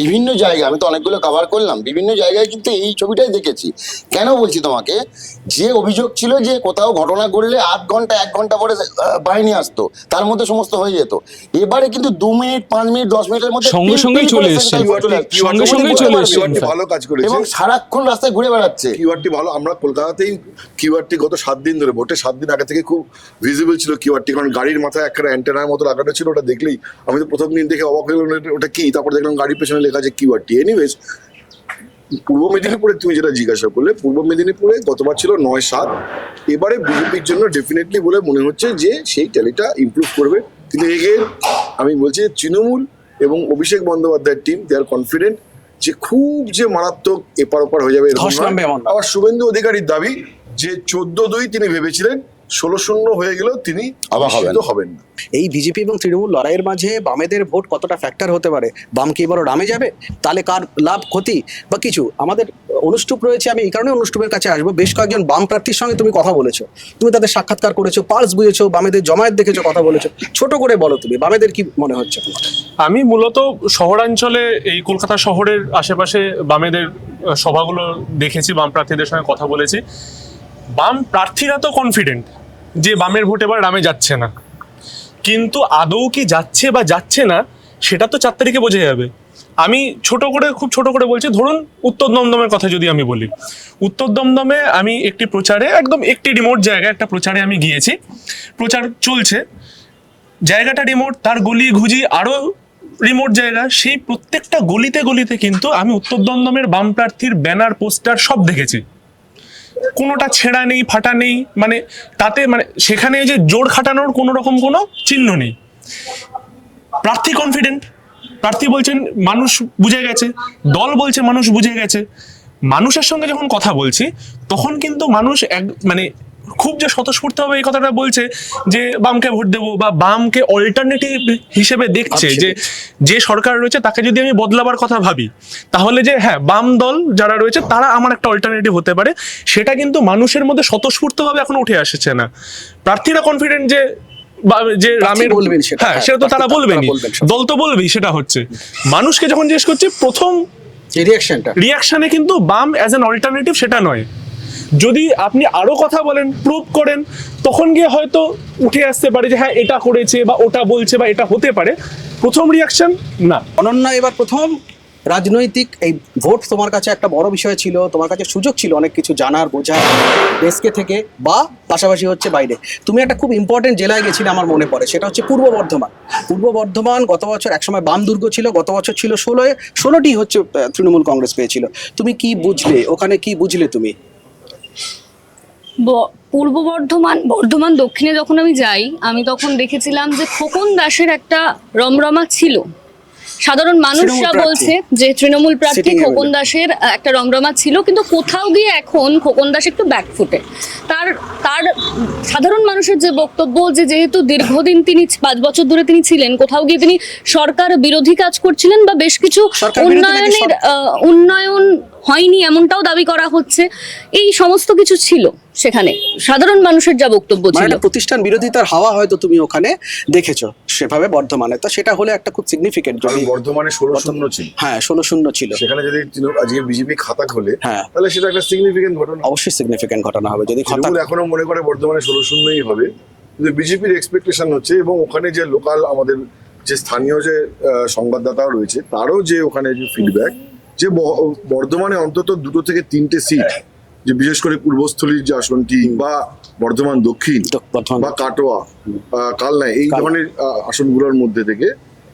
E: বিভিন্ন জায়গায়, আমি তো অনেকগুলো কভার করলাম, বিভিন্ন জায়গায় কিন্তু এই ছবিটাই দেখেছি। কেন বলছি তোমাকে, যে অভিযোগ ছিল যে কোথাও ঘটনা ঘটলে 8 ঘন্টা 1 ঘন্টা পরে বাহিনী আসতো, তার মধ্যে সমস্ত হয়ে যেত। এবারে কিন্তু 2 মিনিট 5 মিনিট 10 মিনিটের মধ্যে
K: সঙ্গে সঙ্গেই চলে এসছে, সঙ্গে সঙ্গেই চলে এসছে
B: কিউআরটি ভালো কাজ করেছে
E: এবং সারাক্ষণ রাস্তায় ঘুরে বেড়াচ্ছে।
B: কিউআরটি ভালো, আমরা কলকাতাতেই কিউআরটি গত 7 দিন ধরে, ভোটের 7 দিন আগে থেকে খুব ভিজিবল ছিল কিউআরটি, কারণ গাড়ির মাথায় একটা অ্যান্টেনার মতো লাগানো ছিল, ওটা দেখলেই আমি তো প্রথম দিন দেখে অবাক হয়ে গেলাম ওটা কি, তারপর দেখলাম গাড়ির পেছনে লেখা আছে কিউআরটি। এনিওয়েজ, পূর্ব মেদিনীপুরে তুমি যেটা জিজ্ঞাসা করলে, পূর্ব মেদিনীপুরে গতবার ছিল 9-7, এবারে বিজেপির জন্য ডেফিনেটলি বলে মনে হচ্ছে যে সেই ট্যালিটা ইমপ্রুভ করবে। কিন্তু এগেন আমি বলছি তৃণমূল এবং অভিষেক বন্দ্যোপাধ্যায়ের টিম দে আর কনফিডেন্ট যে খুব যে মারাত্মক এপার ওপার হয়ে যাবে এরকম
A: ধস নামবে এমন
B: নয়। আবার শুভেন্দু অধিকারীর দাবি যে 14-2 তিনি ভেবেছিলেন, 16-0 হয়ে গেলেও তিনি
E: অবাক
B: হবেন না।
A: এই বিজেপি এবং তৃণমূল লড়াইয়ের মাঝে বামেদের ভোট কতটা ফ্যাক্টর হতে পারে? বাম কি এবারও রামে যাবে? তাহলে কার লাভ ক্ষতি বা কিছু? আমাদের অনুষ্টুপ রয়েছে, আমি এই কারণে অনুষ্টুপের কাছে আসবো। বেশ কয়েকজন বাম প্রার্থীর সঙ্গে তুমি কথা বলেছো, তুমি তাদের সাক্ষাৎকার করেছো, পালস বুঝেছো, বামেদের জমায়েত দেখেছো, কথা বলেছো। ছোট করে বলো তুমি, বামেদের কি মনে হচ্ছে তোমার?
K: আমি মূলত শহরাঞ্চলে, এই কলকাতা শহরের আশেপাশে বামেদের সভাগুলো দেখেছি, বাম প্রার্থীদের সঙ্গে কথা বলেছি। বাম প্রার্থীরা তো কনফিডেন্ট যে বামের ভোট এবার রামে যাচ্ছে না, কিন্তু আদৌ কি যাচ্ছে বা যাচ্ছে না সেটা তো 4 তারিখে বোঝা যাবে। আমি খুব ছোট করে বলছি, ধরুন উত্তর দমদমের কথা যদি আমি বলি, উত্তর দমদমে আমি একটি প্রচারে, একদম একটি রিমোট জায়গায় একটা প্রচারে আমি গিয়েছি, প্রচার চলছে, জায়গাটা রিমোট, তার গলি ঘুজি আরো রিমোট জায়গা, সেই প্রত্যেকটা গলিতে গলিতে কিন্তু আমি উত্তর দমদমের বাম প্রার্থীর ব্যানার পোস্টার সব দেখেছি। কোনোটা ছেঁড়া নেই, ফাটা নেই, মানে তাতে মানে সেখানে যে জোর খাটানোর কোনো রকম কোনো চিহ্ন নেই। প্রার্থী কনফিডেন্ট, প্রার্থী বলছেন মানুষ বুঝে গেছে, দল বলছে মানুষ বুঝে গেছে। মানুষের সঙ্গে যখন কথা বলছি তখন কিন্তু মানুষ মানে খুব যে স্বতঃস্ফূর্তভাবে এই কথাটা বলছে যে বামকে ভোট দেবো বা বামকে অল্টারনেটিভ হিসেবে দেখছে, যে সরকার রয়েছে তাকে যদি আমি বদলাবার কথা ভাবি তাহলে যে হ্যাঁ বাম দল যারা রয়েছে তারা আমার একটা অল্টারনেটিভ হতে পারে, সেটা কিন্তু মানুষের মধ্যে স্বতঃস্ফূর্তভাবে এখন উঠে আসছে না। প্রার্থীরা কনফিডেন্ট যে রামের, হ্যাঁ সেটা তো তারা বলবেনই, দল তো বলবেই, সেটা হচ্ছে মানুষকে যখন জিজ্ঞেস করছে প্রথম রিয়াকশনে কিন্তু বাম অ্যাজ অ্যান অল্টারনেটিভ সেটা নয়। যদি আপনি আরো কথা বলেন, প্রুভ করেন, তখন গিয়ে হয়তো উঠে আসতে পারে যে হ্যাঁ এটা করেছে বা ওটা বলছে বা এটা হতে পারে। প্রথম রিয়াকশন না।
A: অনন্যা, এবার প্রথম রাজনৈতিক এই ভোট তোমার কাছে একটা বড় বিষয় ছিল, তোমার কাছে সুযোগ ছিল অনেক কিছু জানার, বোঝার, দেশকে থেকে বা পাশাপাশি হচ্ছে বাইরে। তুমি একটা খুব ইম্পর্টেন্ট জেলায় গেছিলে আমার মনে পড়ে, সেটা হচ্ছে পূর্ব বর্ধমান। পূর্ব বর্ধমান গত বছর একসময় বাম দুর্গ ছিল, গত বছর ছিল 16টি হচ্ছে তৃণমূল কংগ্রেস পেয়েছিল। তুমি কি বুঝলে ওখানে, কি বুঝলে তুমি?
L: পূর্ব বর্ধমান দক্ষিণে যখন আমি যাই, আমি তখন দেখেছিলাম যে খোকন দাসের একটা রমরমা ছিল। সাধারণ মানুষরা বলছে যে তৃণমূল প্রার্থী খোকন দাসের একটা রমরমা ছিল, কিন্তু কোথাও গিয়ে এখন খোকন দাস একটু ব্যাকফুটে। তার সাধারণ মানুষের যে বক্তব্য যে যেহেতু দীর্ঘদিন তিনি 5 বছর ধরে তিনি ছিলেন, কোথাও গিয়ে তিনি সরকার বিরোধী কাজ করছিলেন বা বেশ কিছু উন্নয়ন হয়নি এমনটাও দাবি করা হচ্ছে। এই সমস্ত কিছু ছিল সেখানে, সাধারণ মানুষের যা বক্তব্য ছিল।
A: প্রতিষ্ঠান বিরোধিতার হাওয়া হয়তো তুমি ওখানে দেখেছো সেভাবে বর্ধমানে, তো সেটা হলে একটা খুব সিগনিফিকেন্ট।
B: বর্ধমানে 16-0 ছিল,
A: হ্যাঁ 16-0 ছিল।
B: সেখানে যদি আজকে বিজেপি খাতা খোলে, হ্যাঁ তাহলে সেটা একটা সিগনিফিকেন্ট ঘটনা,
A: অবশ্যই সিগনিফিকেন্ট ঘটনা হবে। যদি খাতা
B: এখনো মনে করে বর্ধমানে 16-0ই হবে, কিন্তু বিজেপির এক্সপেকটেশন হচ্ছে, এবং ওখানে যে লোকাল আমাদের যে স্থানীয় যে সংবাদদাতাও রয়েছে তারও যে ওখানে যে ফিডব্যাক, যে বর্ধমানে অন্তত 2 থেকে 3টে সিট, যে বিশেষ করে পূর্বস্থলীর যে আসনটি বা বর্ধমান দক্ষিণ বা কাটোয়া, কালনা, এই ধরনের আসনগুলোর মধ্যে থেকে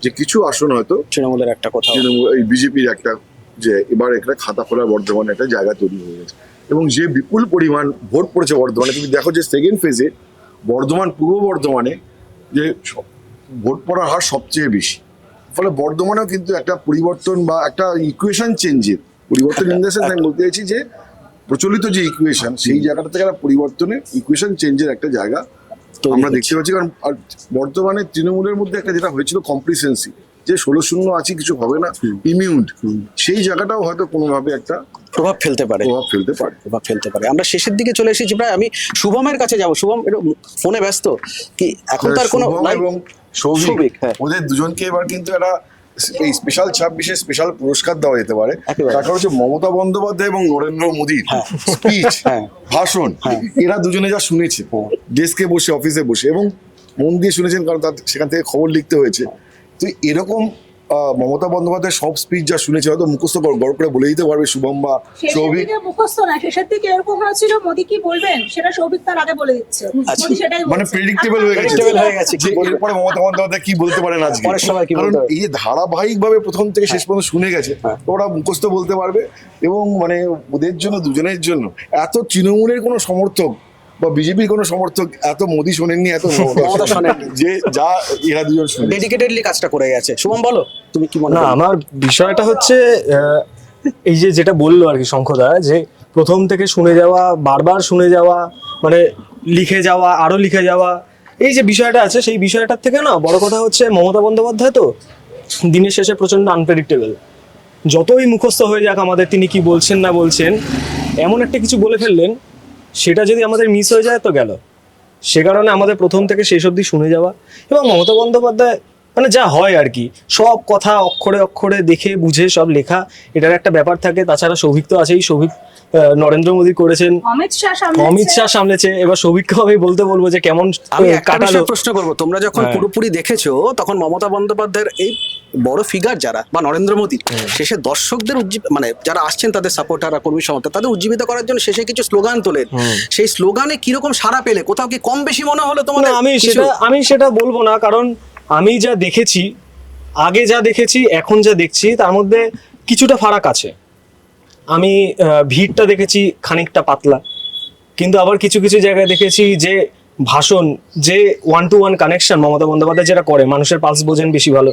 B: যে কিছু আসন হয়তো
A: তৃণমূলের একটা কথা,
B: এই বিজেপির একটা যে এবার একটা খাতা খোলা বর্ধমানে একটা জায়গা তৈরি হয়ে গেছে, এবং যে বিপুল পরিমাণ ভোট পড়েছে বর্ধমানে। তুমি দেখো যে সেকেন্ড ফেজে পূর্ব বর্ধমানে যে ভোট পড়ার হার সবচেয়ে বেশি, ফলে বর্ধমানেও কিন্তু একটা পরিবর্তন বা একটা ইকুয়েশন চেঞ্জের পরিবর্তন ইন দ্য সেন্স আমি বলতে চাইছি যে প্রচলিত যে ইকুয়েশন, সেই জায়গাটা থেকে একটা পরিবর্তনের ইকুয়েশন চেঞ্জের একটা জায়গা আমরা দেখতে পাচ্ছি। কারণ বর্তমানে তৃণমূলের মধ্যে একটা যেটা হয়েছিল কমপ্লিসেন্সি, যে 16-0 আছি, কিছু হবে না, ইমিউন, সেই জায়গাটাও হয়তো কোনোভাবে একটা
A: প্রভাব ফেলতে পারে। প্রভাব ফেলতে পারে। আমরা শেষের দিকে চলে এসেছি প্রায়, আমি শুভমের কাছে যাব। শুভম একটু ফোনে ব্যস্ত কি এখন? তার কোনো
B: শুভম এবং সৌভিক,
A: হ্যাঁ।
B: ওদের দুজনকে এবার কিন্তু একটা এই স্পেশাল 26-এ স্পেশাল পুরস্কার দেওয়া যেতে পারে।
A: একেবারে।
B: তার কারণ হচ্ছে মমতা বন্দ্যোপাধ্যায় এবং নরেন্দ্র মোদীর স্পিচ, ভাষণ, এরা দুজনে যা শুনেছে ডেস্কে বসে, অফিসে বসে, এবং মন দিয়ে শুনেছেন, কারণ তার সেখান থেকে খবর লিখতে হয়েছে। তো এরকম মমতা বন্দ্যোপাধ্যায় সব স্পিচ যা শুনেছে হয়তো মুখস্থ গড় করে বলে দিতে পারবে শুভম বা সৌভিক।
M: মুখস্থ না, শেষের দিকে এরকম হয়েছিল মোদী কি বলবেন সেটা সৌভিক তার আগে বলে দিচ্ছে। মোদী সেটাই
B: মানে
M: বলছে।
B: প্রেডিক্টেবল হয়ে গেছে যে এরপরে মমতা বন্দ্যোপাধ্যায় কি বলতে পারেন আজকে,
A: পরের সময় কি
B: কারণ
A: বলতে হবে।
B: এই ধারাবাহিক ভাবে প্রথম থেকে শেষ পর্যন্ত শুনে গেছে, তো ওরা মুখস্থ বলতে পারবে। এবং মানে ওদের জন্য, দুজনের জন্য, এত তৃণমূলের কোনো সমর্থক বা বিজেপির কোনো সমর্থক এত মোদী শোনেননি, এত
A: মমতা শোনেননি।
B: যে যা এরা দুজন শুনে।
A: ডেডিকেটেডলি কাজটা করে গেছে। শুভম বলো, তুমি কি মনে
N: না,
A: করো?
N: আমার বিষয়টা হচ্ছে এই যে যেটা বললো আর কি শঙ্খদা, যে প্রথম থেকে শুনে যাওয়া, বারবার শুনে যাওয়া, মানে লিখে যাওয়া, আরো লিখে যাওয়া, এই যে বিষয়টা আছে, সেই বিষয়টার থেকে না বড় কথা হচ্ছে মমতা বন্দ্যোপাধ্যায় তো দিনের শেষে প্রচন্ড আনপ্রেডিক্টেবল। যতই মুখস্থ হয়ে যাক আমাদের তিনি কি বলছেন না বলছেন, এমন একটা কিছু বলে ফেললেন, সেটা যদি আমাদের মিস হয়ে যায় তো গেল। সে কারণে আমাদের প্রথম থেকে শেষ অবধি শুনে যাওয়া, এবং মমতা বন্দ্যোপাধ্যায় মানে যা হয় আর কি, সব কথা অক্ষরে অক্ষরে দেখে বুঝে সব লেখা, এটার একটা ব্যাপার থাকে। তাছাড়া সৌভিক তো আছেই, সৌভিক নরেন্দ্র মোদী করেছেন, অমিত শাহ সামলেছে। এবার সৌভিককেও আমি বলবো যে কেমন
A: আমি একটা
N: কাটালো।
A: বিষয় প্রশ্ন করবো, তোমরা যখন
N: হ্যাঁ।
A: পুরোপুরি দেখেছো তখন মমতা বন্দ্যোপাধ্যায়ের এই বড় ফিগার যারা বা নরেন্দ্র মোদী, শেষে দর্শকদের মানে যারা আসছেন তাদের সাপোর্টাররা, কর্মী সমর্থক, তাদের উজ্জীবিত করার জন্য শেষে কিছু স্লোগান তোলেন। সেই স্লোগানে কিরকম সাড়া পেলে? কোথাও কি কম বেশি মনে হলো তোমাদের?
N: না, আমি সেটা বলবো না, কারণ আমি যা দেখেছি, আগে যা দেখেছি, এখন যা দেখছি, তার মধ্যে কিছুটা ফারাক আছে। আমি ভিড়টা দেখেছি খানিকটা পাতলা, কিন্তু আবার কিছু কিছু জায়গায় দেখেছি যে ভাষণ, যে 1-to-1 কানেকশন মমতা বন্দ্যোপাধ্যায় যেটা করে, মানুষের পালস বোঝেন বেশি ভালো,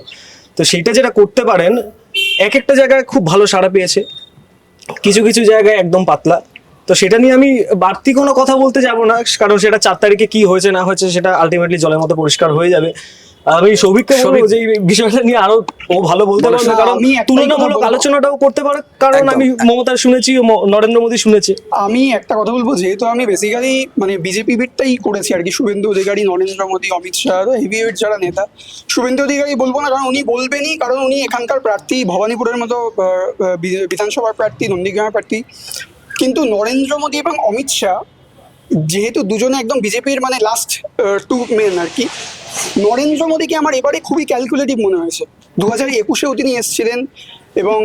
N: তো সেইটা যেটা করতে পারেন, এক একটা জায়গায় খুব ভালো সাড়া পেয়েছে, কিছু কিছু জায়গায় একদম পাতলা। তো সেটা নিয়ে আমি বাড়তি কোনো কথা বলতে যাব না, কারণ সেটা 4 তারিখে কি হয়েছে না হয়েছে সেটা আলটিমেটলি জলের মতো পরিষ্কার হয়ে যাবে। আমি সৌভিককে বলবো যে এই বিষয়টা নিয়ে আরো ও ভালো বলতে পারবে, কারণ তুলনামূলক আলোচনাটাও করতে পারে, কারণ আমি মমতার শুনেছি, নরেন্দ্র মোদী শুনেছে।
O: আমি একটা কথা বলবো, যেহেতু আমি বেসিক্যালি মানে বিজেপি বিটটাই করেছি আর কি, শুভেন্দু অধিকারী, নরেন্দ্র মোদী, অমিত শাহ, হেভিওয়েট যারা নেতা। শুভেন্দু অধিকারী বলবো না, কারণ উনি বলবেনই, কারণ উনি এখানকার প্রার্থী, ভবানীপুরের মতো বিধানসভার প্রার্থী, নন্দীগ্রামের প্রার্থী। কিন্তু নরেন্দ্র মোদী এবং অমিত শাহ যেহেতু দুজনে একদম বিজেপির মানে লাস্ট 2 মেন আর কি, নরেন্দ্র মোদীকে আমার এবারে খুবই ক্যালকুলেটিভ মনে হয়েছে। 2021-এও তিনি এসেছিলেন, এবং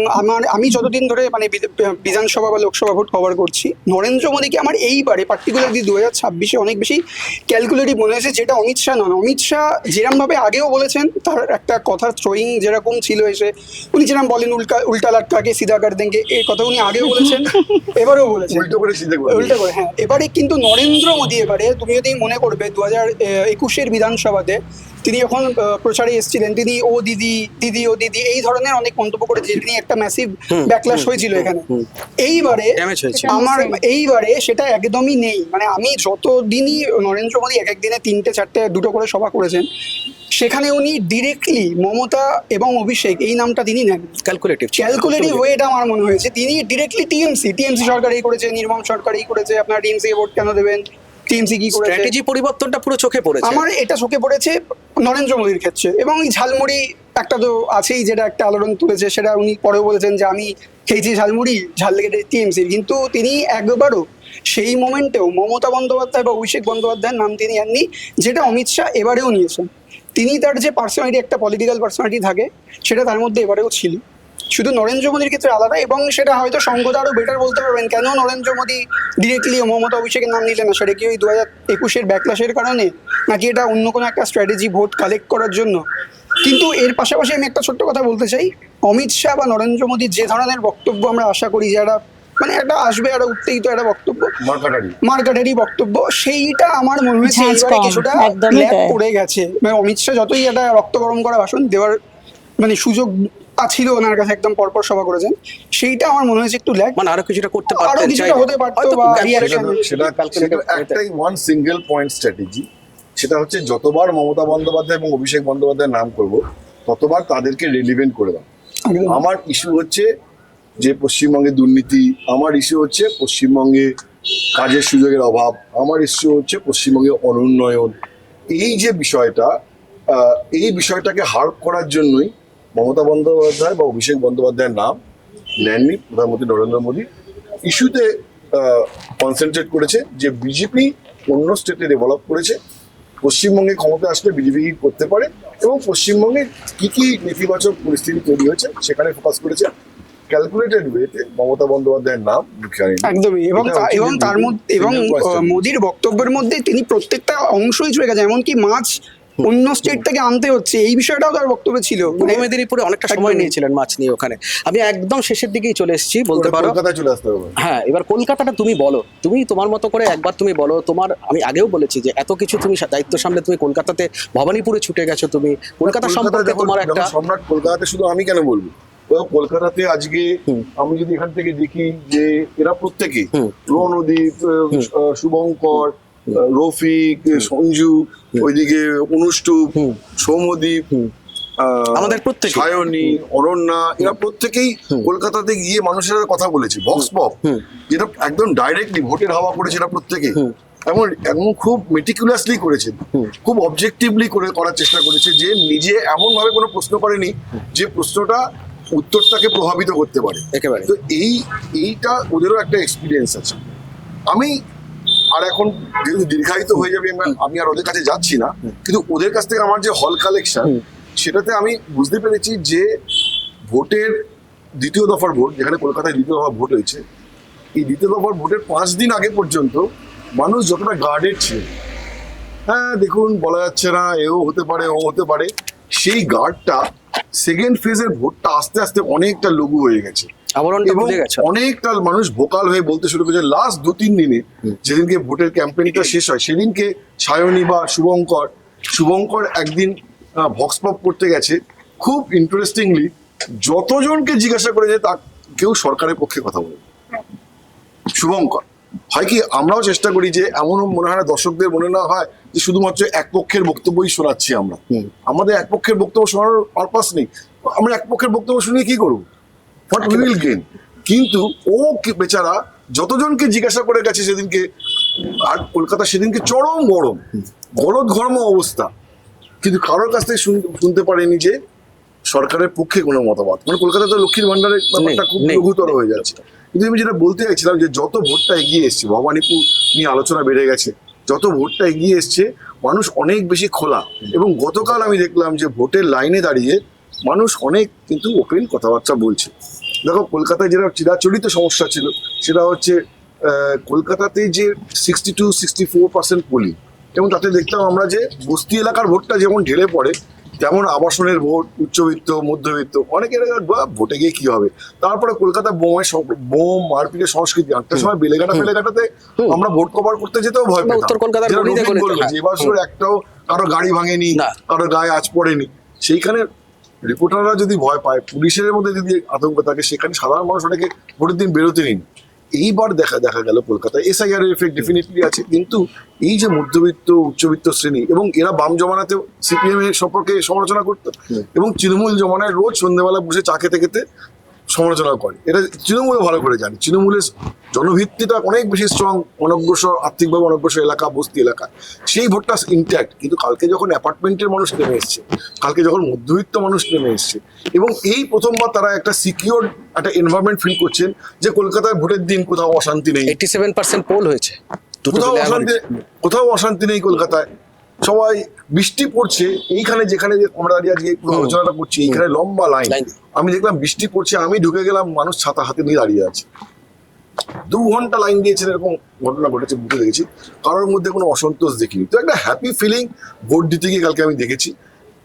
O: আমি যতদিন ধরে মানে বিধানসভা বা লোকসভা ভোট কভার করছি, নরেন্দ্র মোদীকে আমার এইবারে পার্টিকুলারলি 2026-এ অনেক বেশি ক্যালকুলেটিভ মনে হয়েছে, যেটা অমিত শাহ নন। অমিত শাহ যেরমভাবে আগেও বলেছেন, তার একটা কথার থ্রোয়িং যেরকম ছিল, এসে উনি যেরকম বলেন উল্টা লাটকাকে সিধা কর দেঙ্গে, এই কথা উনি আগেও বলেছেন, এবারেও বলেছেন উল্টো করে। হ্যাঁ, এবারে কিন্তু নরেন্দ্র মোদী, এবারে তুমি যদি মনে করবে 2021-এর বিধানসভাতে তিনি যখন প্রচারে এসেছিলেন, তিনি ও দিদি দিদি ও দিদি এই ধরনের অনেক মন্তব্য করে, তিনি একটা ম্যাসিভ ব্যাকল্যাশ হয়েছিল এখানে। এইবারে সেটা একদমই নেই। মানে আমি যতদিনই নরেন্দ্র মোদী এক একদিনে 3টে 4টে 2টো করে সভা করেছেন, সেখানে উনি ডিরেক্টলি মমতা এবং অভিষেক এই নামটা তিনি নেন। ক্যালকুলেটিভ হয়ে এটা আমার মনে হয়েছে। তিনি ডিরেক্টলি টিএমসি সরকার এই করেছে, নির্মম সরকার এই করেছে, আপনারা টিএমসি ভোট কেন দেবেন, টিএমসি কি করেছে,
A: স্ট্র্যাটেজি পরিবর্তনটা পুরো চোখে পড়েছে
O: আমার। এটা চোখে পড়েছে নরেন্দ্র মোদীর ক্ষেত্রে। এবং এই ঝালমুড়ি একটা তো আছেই, যেটা একটা আলোড়ন তুলেছে, সেটা উনি পরেও বলেছেন যে আমি খেয়েছি ঝালমুড়ি, ঝাল লেগে টিএমসির। কিন্তু তিনি একবারও সেই মোমেন্টেও মমতা বন্দ্যোপাধ্যায় বা অভিষেক বন্দ্যোপাধ্যায়ের নাম তিনি আননি, যেটা অমিত শাহ এবারেও নিয়েছেন। তিনি তার যে পার্সোনালিটি, একটা পলিটিক্যাল পার্সোনালিটি থাকে, সেটা তার মধ্যে এবারেও ছিল। শুধু নরেন্দ্র মোদীর ক্ষেত্রে আলাদা, এবং সেটা হয়তো সঙ্গদা আরও বেটার বলতে পারবেন কেন নরেন্দ্র মোদী ডিরেক্টলি মমতা অভিষেকের নাম নিলেন না। সেটা কি ওই 2021-এর ব্যাকল্যাশের কারণে, নাকি এটা অন্য কোনো একটা স্ট্র্যাটেজি, ভোট কালেক্ট করার জন্য? কিন্তু এর পাশাপাশি আমি একটা ছোট্ট কথা বলতে চাই, অমিত শাহ বা নরেন্দ্র মোদীর যে ধরনের বক্তব্য আমরা আশা করি, যে একটা মানে একটা আসবে, একটা উত্তেজিত একটা বক্তব্য, মার্কাটারি বক্তব্য, সেইটা আমার মনে হয়েছে এইবারে কিছুটা ল্যাপ পড়ে গেছে। মানে অমিত শাহ যতই একটা রক্ত গরম করা ভাষণ দেওয়ার মানে সুযোগ ছিল ওনার কাছে, একদম পরপর সভা করেছেন, সেইটা আমার মনে হয়েছে একটু ল্যাক,
A: মানে আরো কিছুটা করতে পারতেন,
O: আরো কিছুটা হতে পারতো। বা
B: সেটা একটাই ওয়ান সিঙ্গেল পয়েন্ট স্ট্র্যাটেজি, সেটা হচ্ছে যতবার মমতা বন্দ্যোপাধ্যায় এবং অভিষেক বন্দ্যোপাধ্যায়ের নাম করব, ততবার তাদেরকে রেলিভেন্ট করে দাও। আমার ইস্যু হচ্ছে যে পশ্চিমবঙ্গে দুর্নীতি, আমার ইস্যু হচ্ছে পশ্চিমবঙ্গে কাজের সুযোগের অভাব, আমার ইস্যু হচ্ছে পশ্চিমবঙ্গে অনুন্নয়ন। এই যে বিষয়টা, এই বিষয়টাকে হার্প করার জন্যই মমতা বন্দ্যোপাধ্যায় বা অভিষেক বন্দ্যোপাধ্যায়ের নাম নেননি প্রধানমন্ত্রী নরেন্দ্র মোদী। ইস্যুতে কনসেন্ট্রেট করেছে যে বিজেপি অন্য স্টেটে ডেভেলপ করেছে, পশ্চিমবঙ্গে ক্ষমতা আসলে বিজেপি কি করতে পারে এবং পশ্চিমবঙ্গে কি কি নেতিবাচক পরিস্থিতি তৈরি হয়েছে সেখানে ফোকাস করেছে। ক্যালকুলেটেড ওয়েতে মমতা বন্দ্যোপাধ্যায়ের নাম মুখে আনেনি।
O: একদমই, এবং তার মধ্যে এবং মোদির বক্তব্যের মধ্যে তিনি প্রত্যেকটা অংশই ছুঁয়ে গেছে, এমনকি মাছ অন্য স্টেট থেকে আনতে হচ্ছে এই বিষয়টাও তার বক্তব্যে ছিল।
A: পূর্ব মেদিনীপুরে অনেকটা সময় নিয়েছিলেন মাছ নিয়ে ওখানে। আমি একদম শেষের দিকেই চলে এসেছি, বলতে পারো
B: কলকাতায় চলে আসতে হবে।
A: হ্যাঁ, এবার কলকাতাটা তুমি বলো, তুমি তোমার মতো করে একবার তুমি বলো। তোমার আমি আগেও বলেছি যে এত কিছু তুমি দায়িত্ব সামলে তুমি কলকাতাতে ভবানীপুরে ছুটে গেছো, তুমি কলকাতা সম্পর্কে তোমার একটা
B: সম্রাট। কলকাতাতে শুধু আমি কেন বলবো, কলকাতাতে আজকে আমি যদি এখান থেকে দেখি যে এরা প্রত্যেকে রণদীপ, শুভঙ্কর, রফিক, সঞ্জু, ওইদিকে অনুষ্টুপ, সৌমদীপ,
A: আমাদের প্রত্যেকে
B: সায়নী, অরণ্যা, এরা প্রত্যেকেই কলকাতাতে গিয়ে মানুষের সাথে কথা বলেছে। ভক্স পপ যেটা একদম ডাইরেক্টলি ভোটের হাওয়া করেছে এরা প্রত্যেকে, এমন খুব মেটিকুলাসলি করেছে, খুব অবজেক্টিভলি করার চেষ্টা করেছে, যে নিজে এমন ভাবে কোনো প্রশ্ন করেনি যে প্রশ্নটা উত্তরটাকে প্রভাবিত করতে পারে
A: একেবারে।
B: তো এইটা ওদেরও একটা এক্সপিরিয়েন্স আছে। আমি আর এখন যেহেতু দীর্ঘায়িত হয়ে যাবে, আমি আর ওদের কাছে যাচ্ছি না, কিন্তু ওদের কাছ থেকে আমার যে হল কালেকশন সেটাতে আমি বুঝতে পেরেছি যে ভোটের দ্বিতীয় দফার ভোট, যেখানে কলকাতায় দ্বিতীয় দফার ভোট হয়েছে, এই দ্বিতীয় দফার ভোটের 5 দিন আগে পর্যন্ত মানুষ যতটা গার্ডেড ছিল, হ্যাঁ দেখুন বলা যাচ্ছে না, এও হতে পারে ও হতে পারে, সেই গার্ডটা সেকেন্ড ফেজের ভোটটা আস্তে আস্তে অনেকটা লঘু হয়ে গেছে এবং অনেকটা মানুষ ভোকাল হয়ে বলতে শুরু করেছে। লাস্ট 2-3 দিনে যেদিনকে ভোটের ক্যাম্পেইনটা শেষ হয়, সেদিনকে সায়নী বা শুভঙ্কর একদিন ভক্স পপ করতে গেছে। খুব ইন্টারেস্টিংলি যতজনকে জিজ্ঞাসা করেছে তা কেউ সরকারের পক্ষে কথা বলে। শুভঙ্কর হয় কি, আমরাও চেষ্টা করি যে এমন মনে হয় না, দর্শকদের মনে না হয় যে শুধুমাত্র এক পক্ষের বক্তব্যই শোনাচ্ছি আমরা, আমাদের এক পক্ষের বক্তব্য শোনানোর পারপাস নেই। আমরা এক পক্ষের বক্তব্য শুনে কি করবো, হোয়াট উই উইল গেইন। কিন্তু ও বেচারা যতজনকে জিজ্ঞাসা করে গেছে সেদিনকে, আর কলকাতা সেদিনকে চরম গরম, গলদঘর্ম অবস্থা, কিন্তু কারোর কাছ থেকে শুনতে পারেনি যে সরকারের পক্ষে কোনো মতামত। মানে কলকাতাতে লক্ষ্মীর ভান্ডারের ব্যাপারটা খুব লঘুতর হয়ে যাচ্ছে। কিন্তু আমি যেটা বলতে চাইছিলাম যে যত ভোটটা এগিয়ে এসছে, ভবানীপুর নিয়ে আলোচনা বেড়ে গেছে, যত ভোটটা এগিয়ে এসছে মানুষ অনেক বেশি খোলা। এবং গতকাল আমি দেখলাম যে ভোটের লাইনে দাঁড়িয়ে মানুষ অনেক কিন্তু ওপেন কথাবার্তা বলছে। দেখো কলকাতায় যেটা চিরাচরিত সমস্যা ছিল সেটা হচ্ছে কলকাতাতে যে 62-64% পোলিং, এবং তাতে দেখতাম আমরা যে বস্তি এলাকার ভোটটা যেমন ঢেলে পড়ে, তেমন আবাসনের ভোট, উচ্চবিত্ত, মধ্যবিত্ত, অনেকের ভোটে গিয়ে কি হবে। তারপরে কলকাতা বোম মারপিটের সংস্কৃতি, একটা সময় বেলেঘাটাতে আমরা ভোট কভার করতে যেতেও ভয় পেতাম। এবার একটাও কারো গাড়ি ভাঙেনি, কারো গায়ে আঁচ পড়েনি। সেইখানে রিপোর্টাররা যদি ভয় পায়, পুলিশের মধ্যে যদি আতঙ্ক থাকে, সেখানে সাধারণ মানুষ অনেকে ভোটের দিন বেরোতে নিন। এইবার দেখা গেল কলকাতায় এসআইআর এর এফেক্ট ডেফিনেটলি আছে, কিন্তু এই যে মধ্যবিত্ত উচ্চবিত্ত শ্রেণী, এবং এরা বাম জমানাতে সিপিএম এর সম্পর্কে সমালোচনা করতো, এবং তৃণমূল জমানায় রোজ সন্ধ্যেবেলা বসে চা খেতে খেতে সমালোচনা করে। এটা তৃণমূলও ভালো করে জানে, তৃণমূলের জনভিত্তিটা অনেক বেশি স্ট্রং, অনগ্রসর, আর্থিকভাবে অনগ্রসর এলাকা, বস্তি এলাকা, সেই ভোটটা ইনট্যাক্ট। কিন্তু কালকে যখন অ্যাপার্টমেন্টের মানুষ নেমে এসছে, কালকে যখন মধ্যবিত্ত মানুষ নেমে এসছে, এবং এই প্রথমবার তারা একটা সিকিউর একটা এনভায়রনমেন্ট ফিল করছেন যে কলকাতায় ভোটের দিন কোথাও অশান্তি নেই।
A: 87% পোল হয়েছে,
B: কোথাও অশান্তি নেই কলকাতায়। সবাই, বৃষ্টি পড়ছে এইখানে, যেখানে আমরা দাঁড়িয়ে আজকে আলোচনাটা করছি, এইখানে লম্বা লাইন। আমি দেখলাম বৃষ্টি পড়ছে, আমি ঢুকে গেলাম, মানুষ ছাতা হাতে নিয়ে দাঁড়িয়ে আছে, 2 ঘন্টা লাইন দিয়েছেন। এরকম ঘটনা ঘটেছে, বুঝে দেখেছি, কারোর মধ্যে কোনো অসন্তোষ দেখিনি। তো একটা হ্যাপি ফিলিং ভোট দিতে গিয়ে কালকে আমি দেখেছি,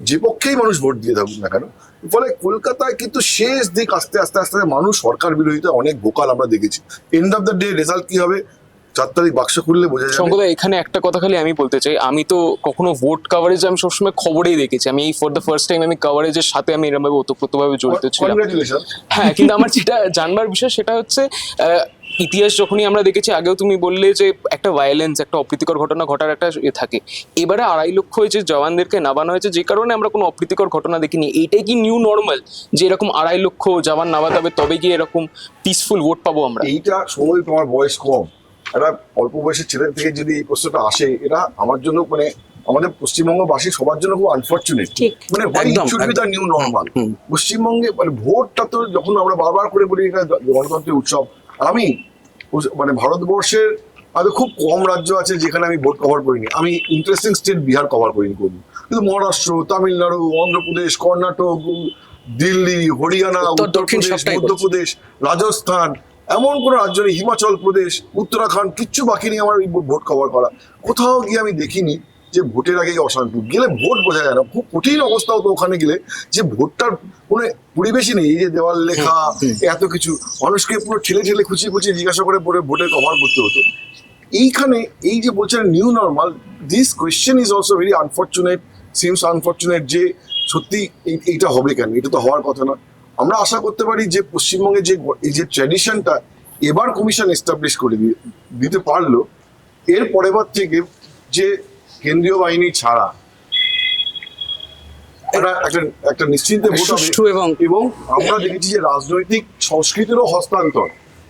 B: যে পক্ষেই মানুষ ভোট দিয়ে থাকুক না কেন। ফলে কলকাতায় কিন্তু শেষ দিক আস্তে আস্তে আস্তে মানুষ সরকার বিরোধিতা অনেক ভোকাল আমরা দেখেছি। End of the day result কি হবে 4 তারিখ বাক্স খুললে বোঝা যাবে।
P: শঙ্করদা, এখানে একটা কথা খালি আমি বলতে চাই, আমি তো কখনো ভোট কাভারেজ আমি সবসময় খবরেই দেখেছি, আমি এই ফর দ্য ফার্স্ট টাইম আমি কাভারেজের সাথে আমি এরকম ভাবে ওতপ্রোতভাবে জড়িত ছিলাম। হ্যাঁ, কিন্তু আমার যেটা জানবার বিষয় সেটা হচ্ছে ইতিহাস যখনই আমরা দেখেছি, আগেও তুমি বললে যে একটা ভায়োলেন্স, একটা অপ্রীতিকর ঘটনা ঘটার একটা থাকে, এবারে 2.5 লক্ষ হয়েছে জওয়ানদেরকে নামানো হয়েছে, যে কারণে আমরা কোনো অপ্রীতিকর ঘটনা দেখিনি। এইটাই কি নিউ নর্মাল, যে এরকম 2.5 লক্ষ জওয়ান নামাতে হবে তবে গিয়ে এরকম পিসফুল ভোট পাবো আমরা?
B: এইটা সময় তোমার বয়স কম, একটা অল্প বয়সের ছেলে থেকে যদি এই প্রশ্নটা আসে, এটা আমার জন্য মানে আমাদের পশ্চিমবঙ্গবাসী সবার জন্য খুব আনফর্চুনেট। মানে নিউ নর্মাল পশ্চিমবঙ্গে মানে ভোটটা তো যখন আমরা বারবার করে বলি এটা গণতন্ত্রের উৎসব, আমি মানে ভারতবর্ষের হয়তো খুব কম রাজ্য আছে যেখানে আমি ভোট কভার করিনি। আমি ইন্টারেস্টিং স্টেট বিহার কভার করিনি কোনদিন, কিন্তু মহারাষ্ট্র, তামিলনাড়ু, অন্ধ্রপ্রদেশ, কর্ণাটক, দিল্লি, হরিয়ানা, উত্তরপ্রদেশ, মধ্যপ্রদেশ, রাজস্থান, এমন কোনো রাজ্য নেই, হিমাচল প্রদেশ, উত্তরাখণ্ড, কিচ্ছু বাকি নেই আমার ভোট কভার করা। কোথাও গিয়ে আমি দেখিনি যে ভোটের আগেই অশান্তি। গেলে ভোট বোঝা যায় না, খুব কঠিন অবস্থা হতো ওখানে গেলে, যে ভোটটার কোনো পরিবেশই নেই। এই যে দেওয়াল লেখা, এত কিছু, মানুষকে পুরো ঠেলে ঠেলে খুঁচিয়ে খুঁচিয়ে জিজ্ঞাসা করে পরে ভোটের কভার করতে হতো। এইখানে এই যে বলছেন new normal, this question is also very unfortunate, seems unfortunate, যে সত্যি এইটা হবে কেন? এটা তো হওয়ার কথা না। আমরা আশা করতে পারি যে পশ্চিমবঙ্গে যে এই যে ট্র্যাডিশনটা এবার কমিশন এস্টাবলিশ করে দিতে পারলো, এর পরের বার থেকে যে কেন্দ্রীয় বাহিনী ছাড়া একটা নিশ্চিন্তে ভোট হবে। এবং আমরা দেখেছি যে রাজনৈতিক সংস্কৃতিরও হস্তান্তর।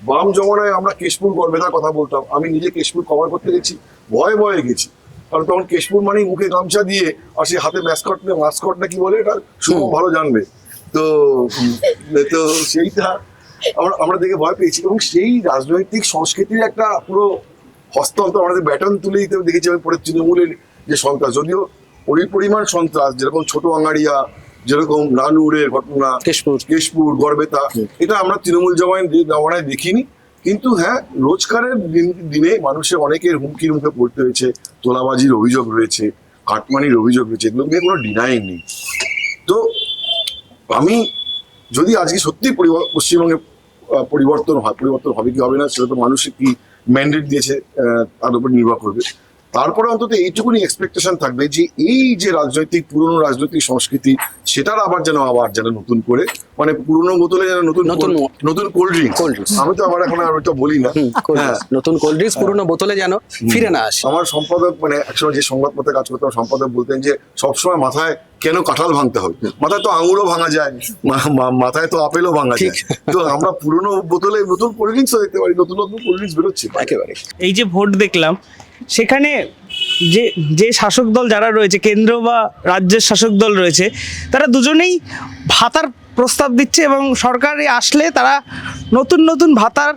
B: বাম জমানায় আমরা কেশপুর গড়বেতার কথা বলতাম, আমি নিজে কেশপুর কভার করতে গেছি, ভয়ে ভয়ে গেছি, কারণ তখন কেশপুর মানেই মুখে গামছা দিয়ে আর সে হাতে মাস্কট না কি বলে, এটা শুভ ভালো জানবে, তো তো সেইটা আমরা দেখে ভয় পেয়েছি। এবং সেই রাজনৈতিক সংস্কৃতির একটা পুরো হস্তান্তর, আমাদের ব্যাটন তুলে দিতে দেখেছি আমি পরে তৃণমূলের যে সন্ত্রাস, যদিও ওই পরিমাণ সন্ত্রাস যেরকম ছোট আঙ্গাড়িয়া, যেরকম নানুরের ঘটনা, কেশপুর গড়বেতা, এটা আমরা তৃণমূল জমানায় দেখিনি। কিন্তু হ্যাঁ, রোজগারের দিনে মানুষের অনেকের হুমকির মুখে পড়তে হয়েছে, তোলাবাজির অভিযোগ রয়েছে, কাটমানির অভিযোগ রয়েছে, এগুলো নিয়ে কোনো ডিনাই নেই। তো আমি যদি আজকে সত্যি পশ্চিমবঙ্গে পরিবর্তন হবে কি হবে না, সেটা তো মানুষের কি ম্যান্ডেট দিয়েছে তার উপর নির্ভর করবে। তারপরে অন্তত এইটুকুনি এক্সপেকটেশন থাকবে যে এই যে পুরনো রাজনৈতিক সংস্কৃতি, সেটার আবার যেন নতুন করে, মানে পুরনো বোতলে যেন নতুন কোল্ড ড্রিঙ্কস, আমি তো আবার এখন আর ওইটা বলি না,
A: নতুন কোল্ড ড্রিঙ্কস পুরনো বোতলে যেন ফিরে না আসে।
B: আমার সম্পাদক মানে একসময় যে সংবাদপত্রে কাজ করতাম, সম্পাদক বলতেন যে সবসময় মাথায় কেন কাঁঠাল ভাঙতে হবে, মাথায় তো আঙুরও ভাঙা যায়, মাথায় তো আপেলও ভাঙা যায়। তো আমরা পুরনো বোতলে নতুন কোল্ড ড্রিঙ্কসও দেখতে পারি, নতুন নতুন কোল্ড ড্রিঙ্কস বেরোচ্ছে একেবারে।
Q: এই যে ভোট দেখলাম, সেখানে যে শাসক দল যারা রয়েছে, কেন্দ্র বা রাজ্যের শাসক দল রয়েছে, তারা দুজনেই ভাতার প্রস্তাব দিচ্ছে এবং সরকারে আসলে তারা নতুন নতুন ভাতার,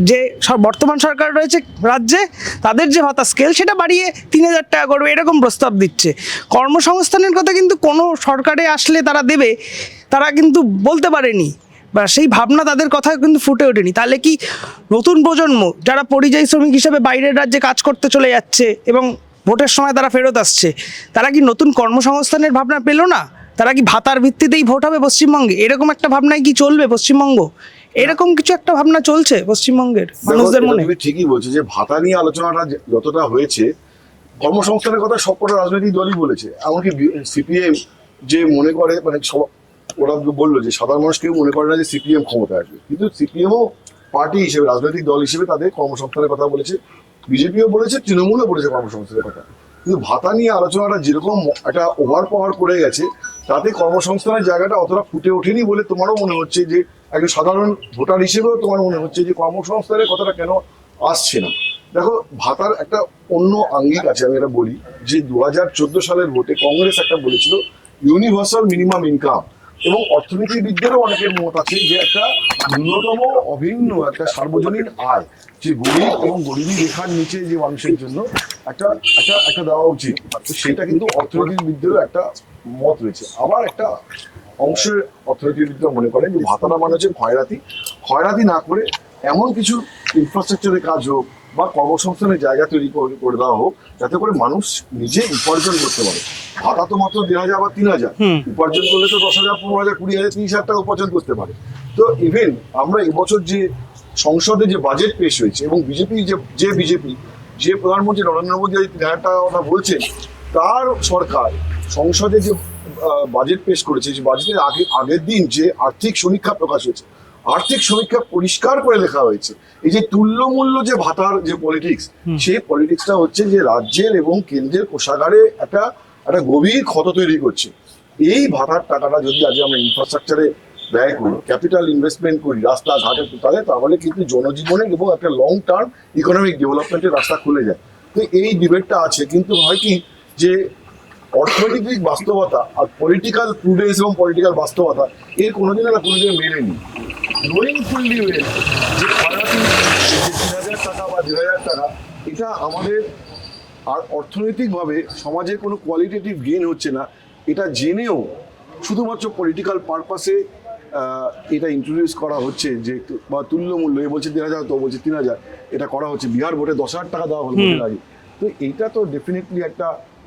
Q: যে বর্তমান সরকার রয়েছে রাজ্যে, তাদের যে ভাতা স্কেল সেটা বাড়িয়ে 3,000 টাকা করবে, এরকম প্রস্তাব দিচ্ছে। কর্মসংস্থানের কথা কিন্তু কোনো সরকারে আসলে তারা দেবে, তারা কিন্তু বলতে পারেনি, বা সেই ভাবনা তাদের কথায় কিন্তু ফুটে ওঠেনি। তাহলে কি নতুন প্রজন্ম যারা পরিযায়ী শ্রমিক হিসেবে বাইরের রাজ্যে কাজ করতে চলে যাচ্ছে এবং ভোটের সময় তারা ফেরত আসছে, তারা কি নতুন কর্মসংস্থানের ভাবনা পেল না? তারা কি ভাতার ভিত্তিতেই ভোট হবে পশ্চিমবঙ্গে, এরকম একটা ভাবনায় কি চলবে পশ্চিমবঙ্গ? এরকম কিছু একটা ভাবনা চলছে পশ্চিমবঙ্গের মানুষদের মনে।
B: ঠিকই বলছে যে ভাতা নিয়ে আলোচনাটা যতটা হয়েছে, কর্মসংস্থানের কথা সবকটা রাজনৈতিক দলই বলেছে। এমনকি সিপিএম যে মনে করে, মানে ওরা বললো যে সাধারণ মানুষ কেউ মনে করে না যে সিপিএম ক্ষমতায় আসবে, কিন্তু সিপিএমও পার্টি হিসেবে, রাজনৈতিক দল হিসেবে তাদের কর্মসংস্থানের কথা বলেছে, বিজেপিও বলেছে, তৃণমূলও বলেছে কর্মসংস্থানের কথা। কিন্তু ভাতা নিয়ে আলোচনাটা যেরকম একটা ওভার পাওয়ার করে গেছে, তাতে কর্মসংস্থানের জায়গাটা অতটা ফুটে ওঠেনি বলে তোমারও মনে হচ্ছে, যে একজন সাধারণ ভোটার হিসেবেও তোমার মনে হচ্ছে যে কর্মসংস্থানের কথাটা কেন আসছে না। দেখো, ভাতার একটা অন্য আঙ্গিক আছে, আমি এটা বলি যে 2014 সালের ভোটে কংগ্রেস একটা বলেছিল ইউনিভার্সাল মিনিমাম ইনকাম, এবং অর্থনীতিবিদদেরও অনেকের মত আছে যে একটা ন্যূনতম অভিন্ন একটা সার্বজনীন আয়, যে গরিব এবং গরিবী রেখার নিচে যে মানুষের জন্য একটা দেওয়া উচিত। তো সেটা কিন্তু অর্থনীতিবিদদেরও একটা মত রয়েছে। আবার একটা অংশের অর্থনীতিবিদরা মনে করেন যে ভাতাটা মানে হচ্ছে খয়রাতি না করে এমন কিছু ইনফ্রাস্ট্রাকচারের কাজ হোক বা কর্মসংস্থানের জায়গা তৈরি করে দেওয়া হোক, যাতে করে মানুষ নিজে উপার্জন করতে পারে। ভাতা তো মাত্র 1,000 বা 3,000, উপার্জন করলে তো 10,000, 15,000, 20,000, 30,000 টাকা উপার্জন করতে পারে। তো ইভেন আমরা এবছর যে সংসদে যে বাজেট পেশ হয়েছে, এবং বিজেপি যে প্রধানমন্ত্রী নরেন্দ্র মোদী 3,000 টাকা কথা বলছেন, তার সরকার সংসদে যে বাজেট পেশ করেছে, যে বাজেটের আগের দিন যে আর্থিক সমীক্ষা প্রকাশ হয়েছে, আর্থিক সমীক্ষা পরিষ্কার করে লেখা হয়েছে এই যে তুল্যমূল্য যে ভাতার যে পলিটিক্স, সেই পলিটিক্সটা হচ্ছে যে রাজ্যের এবং কেন্দ্রের কোষাগারে একটা গভীর ক্ষত তৈরি করছে। এই ভাতার টাকাটা যদি আজ আমরা ইনফ্রাস্ট্রাকচারে ব্যয় করি, ক্যাপিটাল ইনভেস্টমেন্ট করি, রাস্তাঘাটে, তাহলে কিন্তু জনজীবনে এবং একটা লং টার্ম ইকোনমিক ডেভেলপমেন্টের রাস্তা খুলে যায়। তো এই ডিবেটটা আছে, কিন্তু হয় কি যে অর্থনৈতিক বাস্তবতা আর পলিটিক্যাল প্রুডেন্স এবং পলিটিক্যাল বাস্তবতা এর কোনোদিন মেলেনি। নোয়িং ফুললি যে খরাটি ৩,০০০ টাকা বা ১,৫০০ টাকা, এটা আমাদের আর অর্থনৈতিকভাবে সমাজের কোনো কোয়ালিটেটিভ গেইন হচ্ছে না, এটা জেনেও শুধুমাত্র পলিটিক্যাল পারপাসে এটা ইন্ট্রোডিউস করা হচ্ছে যে বা তুল্যমূল্য, এ বলছে ১,৫০০, তো বলছে ৩,০০০, এটা করা হচ্ছে। বিহার ভোটে ১০,০০০ টাকা দেওয়া হলো ভোটের আগে। তো এইটা তো ডেফিনেটলি একটা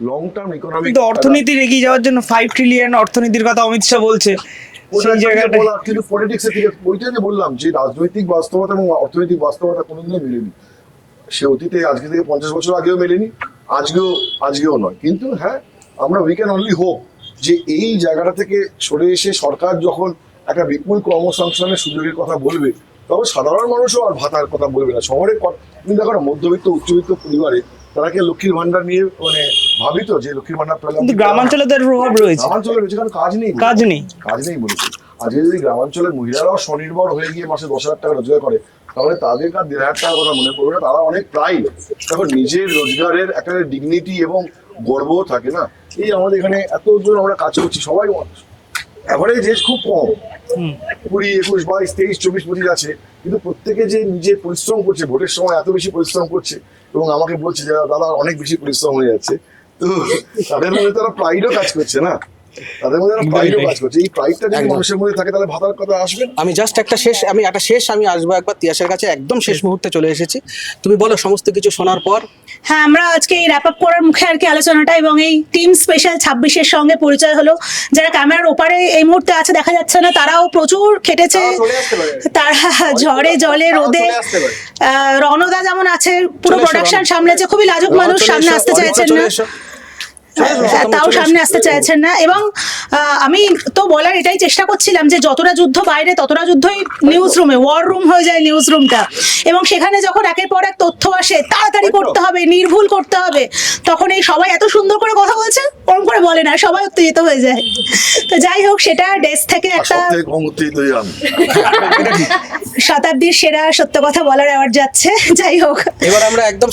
B: লং টার্ম ইকোনমিক,
Q: কিন্তু অর্থনীতির এগিয়ে যাওয়ার জন্য 5 ট্রিলিয়ন অর্থনীতির কথা অমিত শাহ বলছে, সেই জায়গাটা
B: কিন্তু পলিটিক্সের থেকে ওইটা যে বললাম যে রাজনৈতিক বাস্তবতা এবং অর্থনৈতিক বাস্তবতা কোনোদিনও মেলেনি। সে অতীতে আজকে থেকে 50 বছর আগেও মেলেনি, আজকেও নয়। কিন্তু হ্যাঁ, আমরা উই ক্যান অনলি হোপ যে এই জায়গাটা থেকে সরে এসে সরকার যখন একটা বিপুল কর্মসংস্থানের সুযোগের কথা বলবে, তবে সাধারণ মানুষও আর ভাতার কথা বলবে না। শহরে কিন্তু দেখো মধ্যবিত্ত উচ্চবিত্ত পরিবারে তারা কি লক্ষ্মীর ভান্ডার নিয়ে মানে ভাবিত যে লক্ষ্মীর ভান্ডার পেলাম?
Q: কিন্তু গ্রামাঞ্চলে তার প্রভাব রয়েছে,
B: গ্রামাঞ্চলে রয়েছে, কারণ কাজ নেই বলেছে। আজকে যদি গ্রামাঞ্চলের মহিলারাও স্বনির্ভর হয়ে গিয়ে মাসে 10,000 টাকা রোজগার করে, তাহলে তাদের কাছে 1,500 টাকার কথা মনে পড়বে না। তারা অনেক প্রাইড, তখন নিজের রোজগারের একটা ডিগনিটি এবং গর্বও থাকে না। এই আমাদের এখানে এতজন আমরা কাজ করছি, সবাই এভারেজ এজ খুব কম, 20, 21, 22, 23, 24, 25 আছে, কিন্তু প্রত্যেকে যে নিজে পরিশ্রম করছে, ভোটের সময় এত বেশি পরিশ্রম করছে এবং আমাকে বলছে যে দাদা অনেক বেশি পরিশ্রম হয়ে যাচ্ছে। তো তাদের মধ্যে তারা প্রাইডও কাজ করছে না, তাদের মধ্যে প্রাইডও কাজ করছে। এই প্রাইডটা যদি মানুষের মধ্যে থাকে তাহলে ভাতার কথা আসবে।
A: আমি জাস্ট একটা শেষ আমি আসবো একবার তিয়াসের কাছে, একদম শেষ মুহূর্তে চলে এসেছি। তুমি বলো সমস্ত কিছু শোনার পর।
G: হ্যাঁ, আমরা আজকে এই র্যাপ আপ করার মুখে আর কি আলোচনাটা এবং এই টিম স্পেশাল 26-এর সঙ্গে পরিচয় হলো। যারা ক্যামেরার ওপারে এই মুহূর্তে আছে দেখা যাচ্ছে না, তারাও প্রচুর খেটেছে, তারা ঝড়ে জলে রোদে। রণদা যেমন আছে, পুরো প্রোডাকশন সামলেছে, খুবই লাজুক মানুষ, সামনে আসতে চাইছেন না, তাও সামনে আসতে চাইছেন না। এবং আমি তো বলার এটাই চেষ্টা করছিলাম যে যতটা যুদ্ধ বাইরে, ততটা যুদ্ধই নিউজ রুমে, ওয়ার রুম হয়ে যায় নিউজ রুমটা। এবং সেখানে যখন একের পর এক তথ্য আসে, তাড়াতাড়ি করতে হবে, নির্ভুল করতে হবে, তখন এই সবাই এত সুন্দর করে কথা বলছে, ওরকম করে বলে না, সবাই উত্তেজিত হয়ে যায়। তো যাই হোক, সেটা ডেস্ক থেকে একটা শতাব্দীর সেরা সত্য কথা বলার অ্যাওয়ার্ড যাচ্ছে। যাই হোক,
A: এবার আমরা একদম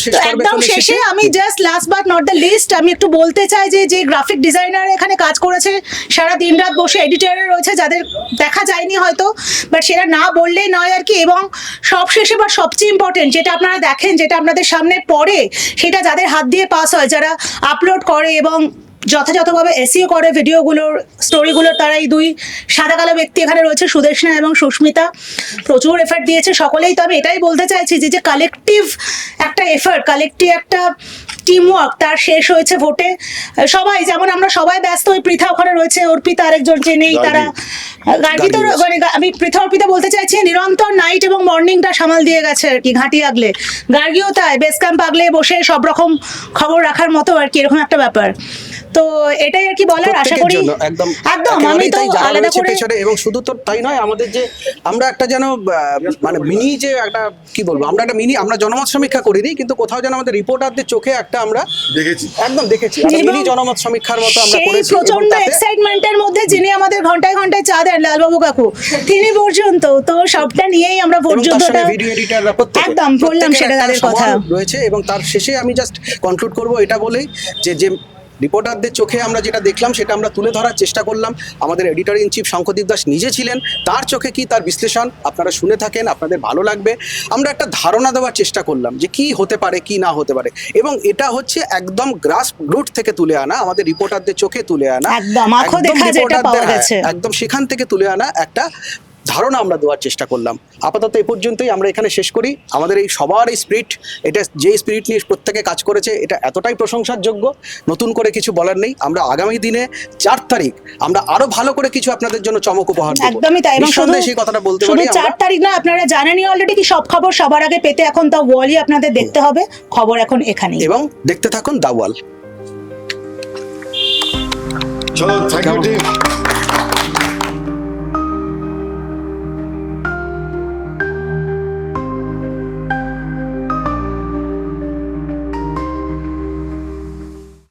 G: শেষে আমি just last but not the least আমি একটু বলতে চাই যে গ্রাফিক ডিজাইনার এখানে কাজ করেছে, সারা দিন রাত বসে এডিটরে রয়েছে, যাদের দেখা যায়নি হয়তো, বাট সেটা না বললেই নয় আর কি। এবং সবশেষে বা সবচেয়ে ইম্পর্টেন্ট যেটা আপনারা দেখেন, যেটা আপনাদের সামনে পড়ে, সেটা যাদের হাত দিয়ে পাস হয়, যারা আপলোড করে এবং যথাযথভাবে এসইও করে ভিডিওগুলোর, স্টোরিগুলোর, তারা এই দুই সাদা কালো ব্যক্তি এখানে রয়েছে, সুদেষ্ণা এবং সুস্মিতা, প্রচুর এফার্ট দিয়েছে সকলেই। তো আমি এটাই বলতে চাইছি যে কালেকটিভ একটা এফার্ট, কালেকটিভ একটা টিমওয়ার্ক, তার শেষ হয়েছে ভোটে। সবাই যেমন আমরা সবাই ব্যস্ত, ওই পৃথা ওখানে রয়েছে, অর্পিতা আরেকজন যে নেই, তারা গার্গী তো মানে আমি পৃথা অর্পিতা বলতে চাইছি নিরন্তর নাইট এবং মর্নিংটা সামাল দিয়ে গেছে আর কি, ঘাঁটি আগলে। গার্গীও তাই, বেস ক্যাম্প আগলে বসে সব রকম খবর রাখার মতো আর কি, এরকম একটা ব্যাপার। তো এটাই আর কি বলার, আশা করি একদম আমি তো আলাদা করে।
A: এবং শুধু তো তাই নয়, আমাদের যে আমরা একটা যেন মানে মিনি যে একটা কি বলবো, আমরা একটা মিনি, আমরা জনমত সমীক্ষা করিনি, কিন্তু কোথাও যেন আমাদের রিপোর্টারদের চোখে একটা আমরা দেখেছি মিনি জনমত সমীক্ষার মতো আমরা করেছি।
G: প্রচন্ড এক্সাইটমেন্টের মধ্যে যিনি আমাদের ঘন্টায় ঘন্টায় চা দেন, লালবাবু কাকু, তিনি পর্যন্ত, তো সবটা নিয়েই আমরা ভোট যুদ্ধটা
A: ভিডিও এডিটররা
G: একদম বললাম, সেটা তাদের কথা
A: রয়েছে। এবং তার শেষে আমি জাস্ট কনক্লুড করব এটা বলেই যে রিপোর্টারদের চোখে আমরা যেটা দেখলাম সেটা আমরা তুলে ধরার চেষ্টা করলাম। আমাদের এডিটর ইন চিফ শঙ্করদীপ দাস নিজে ছিলেন, তার চোখে কি, তার বিশ্লেষণ আপনারা শুনে থাকেন, আপনাদের ভালো লাগবে। আমরা একটা ধারণা দেওয়ার চেষ্টা করলাম যে কি হতে পারে, কি না হতে পারে, এবং এটা হচ্ছে একদম গ্রাস রুট থেকে তুলে আনা, আমাদের রিপোর্টারদের চোখে তুলে আনা, একদম সেখান থেকে তুলে আনা একটা ধারণা আমরা দেওয়ার চেষ্টা করলাম। আপাতত এই পর্যন্তই, আমরা এখানে শেষ করি। আমাদের এই সবার এই স্পিরিট, এটা যে স্পিরিট নিয়ে প্রত্যেকে কাজ করেছে, এটা এতটাই প্রশংসার যোগ্য, নতুন করে কিছু বলার নেই। আমরা আগামী দিনে 4 তারিখ আমরা আরো ভালো করে কিছু আপনাদের জন্য চমক উপহার দেব।
G: একদমই তাই। এবং শুধু
A: সেই কথাটা বলতে পারি,
G: 4 তারিখ না, আপনারা জানেনই অলরেডি কি সব খবর সবার আগে পেতে এখন দ্য ওয়ালই আপনাদের দেখতে হবে। খবর এখন এখানেই,
A: এবং দেখতে থাকুন দ্য ওয়াল।
B: চলো, থ্যাংক ইউ।